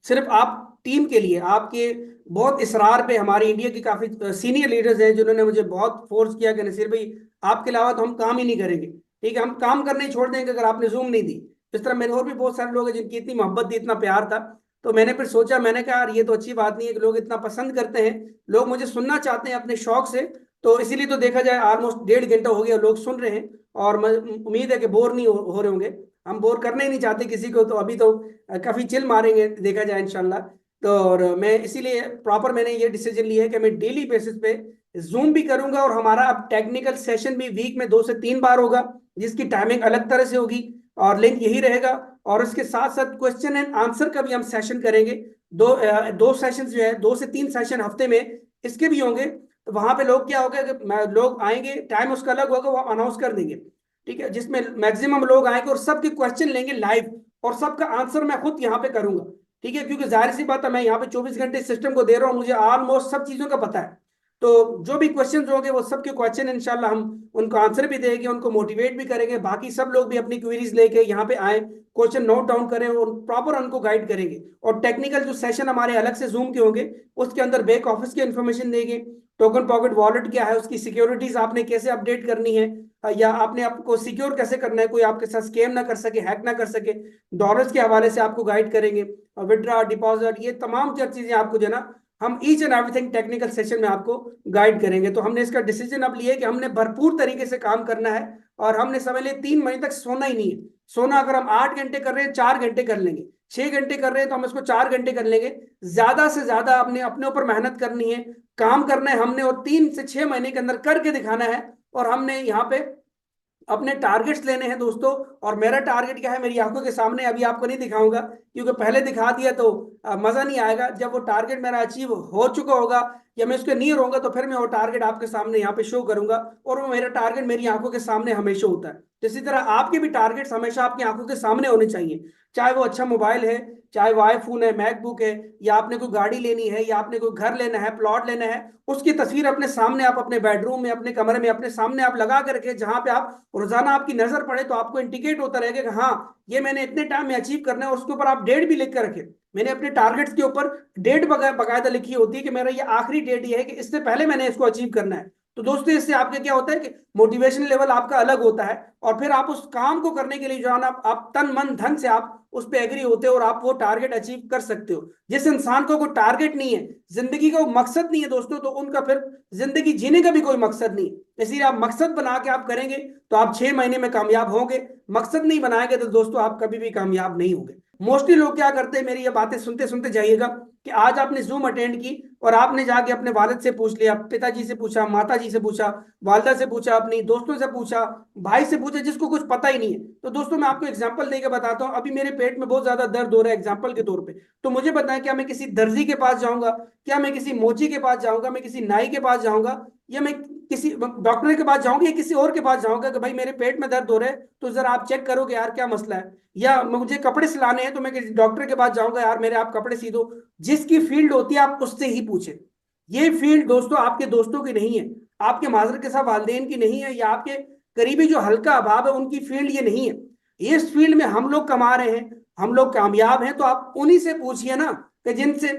सिर्फ आप टीम के लिए आपके बहुत इसरार पे, हमारे इंडिया के काफ़ी सीनियर लीडर्स हैं जिन्होंने मुझे बहुत फोर्स किया कि नसीर भाई आपके अलावा तो हम काम ही नहीं करेंगे। ठीक है, हम काम करने ही छोड़ देंगे अगर आपने जूम नहीं दी। इस तरह मेरे और भी बहुत सारे लोग हैं जिनकी इतनी मोहब्बत थी, इतना प्यार था। तो मैंने फिर सोचा, मैंने कहा यार ये तो अच्छी बात नहीं है कि लोग इतना पसंद करते हैं, लोग मुझे सुनना चाहते हैं अपने शौक से। तो इसीलिए तो देखा जाए ऑलमोस्ट 1.5 घंटा हो गया लोग सुन रहे हैं, और उम्मीद है कि बोर नहीं हो रहे होंगे। हम बोर करना ही नहीं चाहते किसी को, तो अभी तो काफी चिल मारेंगे देखा जाए इंशाल्लाह। तो और मैं इसीलिए प्रॉपर मैंने ये डिसीजन लिया है कि मैं डेली बेसिस पे जूम भी करूंगा, और हमारा अब टेक्निकल सेशन भी वीक में 2 से 3 बार होगा, जिसकी टाइमिंग अलग तरह से होगी, और लिंक यही रहेगा। और उसके साथ साथ क्वेश्चन एंड आंसर का भी हम सेशन करेंगे। दो सेशन जो है, 2 से 3 सेशन हफ्ते में इसके भी होंगे। तो वहां पे लोग क्या होगा कि लोग आएंगे, टाइम उसका अलग होगा, वो अनाउंस कर देंगे, ठीक है, जिसमें मैक्सिमम लोग आएंगे और सबके क्वेश्चन लेंगे लाइव, और सबका आंसर मैं खुद यहाँ पे करूंगा, ठीक है, क्योंकि जाहिर सी बात है मैं यहाँ पे 24 घंटे सिस्टम को दे रहा हूँ, मुझे ऑलमोस्ट सब चीजों का पता है। तो जो भी क्वेश्चन होंगे वो सबके क्वेश्चन इंशाल्लाह हम उनको आंसर भी देंगे, उनको मोटिवेट भी करेंगे, बाकी सब लोग भी अपनी क्वेरीज लेके यहाँ पे आए, क्वेश्चन नोट डाउन करें और प्रॉपर उनको गाइड करेंगे। और टेक्निकल जो सेशन हमारे अलग से जूम के होंगे, उसके अंदर बैक ऑफिस की इन्फॉर्मेशन देंगे, टोकन पॉकेट वॉलेट क्या है, उसकी सिक्योरिटीज आपने कैसे अपडेट करनी है, या आपने आपको सिक्योर कैसे करना है, कोई आपके साथ स्कैम ना कर सके, हैक ना कर सके, डॉलर्स के हवाले से आपको गाइड करेंगे, और विड्रॉ डिपॉजिट, ये तमाम चीजें आपको जो है ना, हम each and everything technical session में आपको गाइड करेंगे। तो हमने इसका डिसीजन अब लिया है कि हमने भरपूर तरीके से काम करना है, और हमने समझ लिया 3 महीने तक सोना ही नहीं है। सोना अगर हम 8 घंटे कर रहे हैं, 4 घंटे कर लेंगे, 6 घंटे कर रहे हैं तो हम इसको 4 घंटे कर लेंगे। ज्यादा से ज्यादा अपने अपने ऊपर मेहनत करनी है, काम करना है हमने, और 3 से 6 महीने के अंदर करके दिखाना है। और हमने यहाँ पे अपने टारगेट्स लेने हैं दोस्तों। और मेरा टारगेट क्या है मेरी आंखों के सामने, अभी आपको नहीं दिखाऊंगा क्योंकि पहले दिखा दिया तो मजा नहीं आएगा। जब वो टारगेट मेरा अचीव हो चुका होगा या मैं उसके नियर होगा, तो फिर मैं वो टारगेट आपके सामने यहाँ पे शो करूंगा, और वो मेरा टारगेट मेरी आंखों के सामने हमेशा होता है। इसी तरह आपके भी टारगेट्स हमेशा आपकी आंखों के सामने होने चाहिए, चाहे वो अच्छा मोबाइल है, चाहे वो आईफोन है, मैकबुक है, या आपने कोई गाड़ी लेनी है, या आपने कोई घर लेना है, प्लॉट लेना है, उसकी तस्वीर अपने सामने, आप अपने बेडरूम में, अपने कमरे में, अपने सामने आप लगा कर रखे, जहां पे आप रोजाना आपकी नजर पड़े तो आपको इंडिकेट होता रहेगा कि हाँ ये मैंने इतने टाइम में अचीव करना है। और उसके ऊपर आप डेट भी लिख कर रखे। मैंने अपने टारगेट्स के ऊपर डेट बाकायदा लिखी होती है कि मेरा ये आखिरी डेट ये है कि इससे पहले मैंने इसको अचीव करना है। तो दोस्तों इससे आपके क्या होता है कि मोटिवेशन लेवल आपका अलग होता है, और फिर आप उस काम को करने के लिए जो है ना, आप तन मन धन से आप उस पर एग्री होते हो, और आप वो टारगेट अचीव कर सकते हो। जिस इंसान को कोई टारगेट नहीं है, जिंदगी का मकसद नहीं है दोस्तों, तो उनका फिर जिंदगी जीने का भी कोई मकसद नहीं है। इसलिए आप मकसद बना के आप करेंगे तो आप 6 महीने में कामयाब होंगे। मकसद नहीं बनाएंगे तो दोस्तों आप कभी भी कामयाब नहीं होंगे। मोस्टली लोग क्या करते हैं, मेरी ये बातें सुनते सुनते जाइएगा, कि आज आपने जूम अटेंड की और आपने जाके अपने वालिद से पूछ लिया, पिताजी से पूछा, माता जी से पूछा, वालदा से पूछा, अपनी दोस्तों से पूछा, भाई से पूछा, जिसको कुछ पता ही नहीं है। तो दोस्तों मैं आपको एग्जांपल देके बताता हूँ, अभी मेरे पेट में बहुत ज्यादा दर्द हो रहा है एग्जांपल के तौर पे, तो मुझे बताएं क्या मैं किसी दर्जी के पास जाऊंगा, क्या मैं किसी मोची के पास जाऊंगा, मैं किसी नाई के पास जाऊंगा, या मैं किसी डॉक्टर के पास जाऊंगा, या किसी और के पास जाऊंगा कि भाई मेरे पेट में दर्द हो रहा है तो जरा आप चेक करोगे यार क्या मसला है, या मुझे कपड़े सिलाने हैं तो मैं किसी डॉक्टर के पास जाऊंगा, यार मेरे आप कपड़े सी दो। जिसकी फील्ड होती है आप उससे ही पूछे। ये फील्ड दोस्तों आपके दोस्तों की नहीं है, आपके माजर के साथ वालदेन की नहीं है, या आपके करीबी जो हल्का अभाव है उनकी फील्ड ये नहीं है। इस फील्ड में हम लोग कमा रहे हैं, हम लोग कामयाब हैं, तो आप उन्हीं से पूछिए ना, कि जिनसे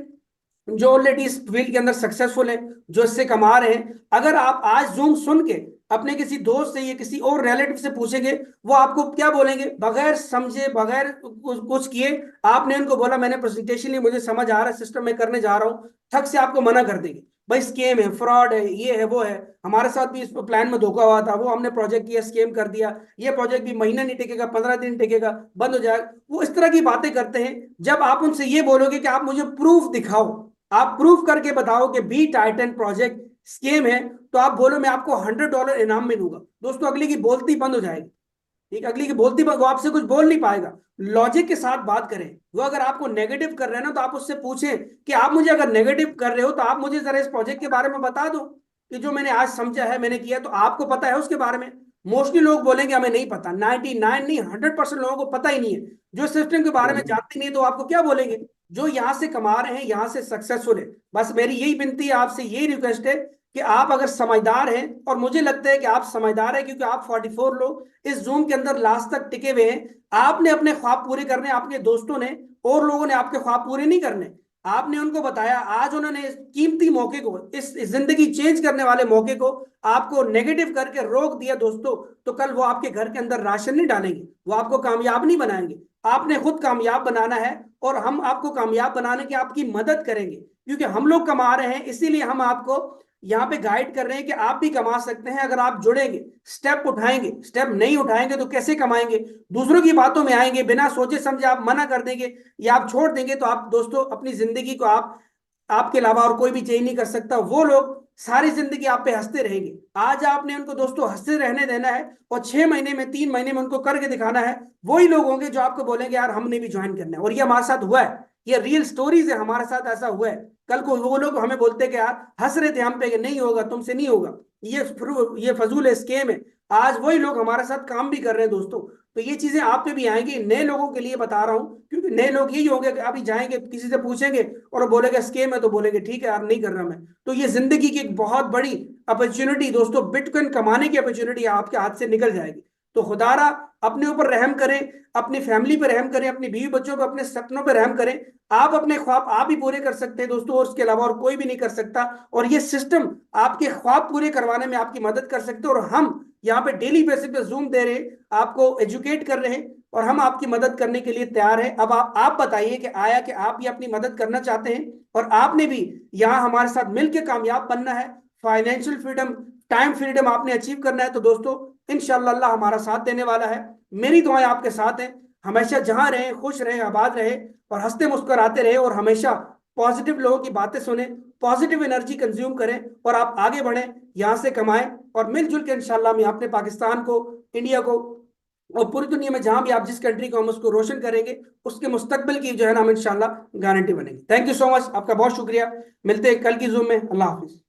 जो ऑलरेडी इस फील्ड के अंदर सक्सेसफुल है, जो इससे कमा रहे हैं। अगर आप आज जूम सुन के अपने किसी दोस्त से या किसी और रिलेटिव से पूछेंगे, वो आपको क्या बोलेंगे, बगैर समझे, बगैर कुछ किए, आपने उनको बोला मैंने प्रेजेंटेशन ली, मुझे समझ आ रहा है, सिस्टम में करने जा रहा हूँ, थक से आपको मना कर देंगे, भाई स्केम है, फ्रॉड है, ये है, वो है। हमारे साथ भी इस प्लान में धोखा हुआ था, वो हमने प्रोजेक्ट किया, स्केम कर दिया, ये प्रोजेक्ट भी महीना नहीं टिकेगा, 15 दिन टिकेगा, बंद हो जाएगा। वो इस तरह की बातें करते हैं। जब आप उनसे ये बोलोगे कि आप मुझे प्रूफ दिखाओ, आप प्रूफ करके बताओ कि बी टाइटन प्रोजेक्ट स्केम है, तो आप बोलो मैं आपको $100 इनाम में दूंगा, दोस्तों अगले की बोलती बंद हो जाएगी। ठीक, अगली की बोलती बंद, वो आपसे कुछ बोल नहीं पाएगा। लॉजिक के साथ बात करें। वो अगर आपको नेगेटिव कर रहे हैं ना, तो आप उससे पूछें कि आप मुझे अगर नेगेटिव कर रहे हो तो आप मुझे जरा इस प्रोजेक्ट के बारे में बता दो, कि जो मैंने आज समझा है, मैंने किया, तो आपको पता है उसके बारे में। मोस्टली लोग बोलेंगे हमें नहीं पता, 99 नहीं 100% लोगों को पता ही नहीं है। जो सिस्टम के बारे में जानते नहीं, तो आपको क्या बोलेंगे। जो यहाँ से कमा रहे हैं, यहाँ से सक्सेसफुल है, बस मेरी यही विनती है आपसे, यही रिक्वेस्ट है कि आप अगर समझदार हैं, और मुझे लगता है कि आप समझदार हैं, क्योंकि आप 44 लोग इस जूम के अंदर लास्ट तक टिके हुए हैं। आपने अपने ख्वाब पूरे करने, आपके दोस्तों ने और लोगों ने आपके ख्वाब पूरे नहीं करने। आपने उनको बताया, आज उन्होंने इस कीमती मौके को, इस जिंदगी चेंज करने वाले मौके को आपको नेगेटिव करके रोक दिया दोस्तों, तो कल वो आपके घर के अंदर राशन नहीं डालेंगे, वो आपको कामयाब नहीं बनाएंगे। आपने खुद कामयाब बनाना है, और हम आपको कामयाब बनाने की आपकी मदद करेंगे, क्योंकि हम लोग कमा रहे हैं, इसीलिए हम आपको यहाँ पे गाइड कर रहे हैं कि आप भी कमा सकते हैं अगर आप जुड़ेंगे, स्टेप उठाएंगे। स्टेप नहीं उठाएंगे तो कैसे कमाएंगे? दूसरों की बातों में आएंगे, बिना सोचे समझे आप मना कर देंगे या आप छोड़ देंगे, तो आप दोस्तों अपनी जिंदगी को आपके अलावा और कोई भी चेंज नहीं कर सकता। वो लोग सारी जिंदगी आप पे हंसते रहेंगे। आज आपने उनको दोस्तों हंसते रहने देना है, और 6 महीने में, 3 महीने में उनको करके दिखाना है। वही लोग होंगे जो आपको बोलेंगे यार हमने भी ज्वाइन करना है। और ये हमारे साथ हुआ है, ये रियल स्टोरीज है, हमारे साथ ऐसा हुआ है। कल को वो लोग हमें बोलते कि यार हंस रहे थे हम पे कि नहीं होगा, तुमसे नहीं होगा, ये फजूल है, स्केम है। आज वही लोग हमारे साथ काम भी कर रहे हैं दोस्तों। तो ये चीजें आप पे भी आएंगी, नए लोगों के लिए बता रहा हूं, क्योंकि नए लोग यही होंगे कि अभी जाएंगे किसी से पूछेंगे और वो बोलेगा स्केम है, तो बोलेंगे ठीक है यार नहीं कर रहा मैं। तो ये जिंदगी की एक बहुत बड़ी अपॉर्चुनिटी दोस्तों, बिटकॉइन कमाने की अपॉर्चुनिटी आपके हाथ से निकल जाएगी। तो खुदारा अपने ऊपर रहम करें, अपनी फैमिली पर रहम करें, अपनी बीवी बच्चों पर, अपने सपनों पर रहम करें। आप अपने ख्वाब आप ही पूरे कर सकते हैं दोस्तों, और उसके अलावा और कोई भी नहीं कर सकता। और ये सिस्टम आपके ख्वाब पूरे करवाने में आपकी मदद कर सकते हैं। और हम यहाँ पे डेली बेसिस पे जूम दे रहे हैं, आपको एजुकेट कर रहे हैं, और हम आपकी मदद करने के लिए तैयार हैं। अब आप बताइए कि आया कि आप भी अपनी मदद करना चाहते हैं, और आपने भी यहाँ हमारे साथ मिलकर कामयाब बनना है, फाइनेंशियल फ्रीडम, टाइम फ्रीडम आपने अचीव करना है। तो दोस्तों इंशाल्लाह अल्लाह हमारा साथ देने वाला है। मेरी दुआएं आपके साथ हैं। हमेशा जहां रहे खुश रहे, आबाद रहे, और हंसते मुस्कुराते रहे, और हमेशा पॉजिटिव लोगों की बातें सुने, पॉजिटिव एनर्जी कंज्यूम करें, और आप आगे बढ़ें, यहाँ से कमाएं, और मिलजुल के इंशाल्लाह हम अपने पाकिस्तान को, इंडिया को, और पूरी दुनिया में जहां भी आप जिस कंट्री को हम उसको रोशन करेंगे, उसके मुस्तकबिल की जो है ना हम इंशाल्लाह गारंटी बनेंगे। थैंक यू सो मच, आपका बहुत शुक्रिया। मिलते हैं कल की जूम में। अल्लाह हाफिज।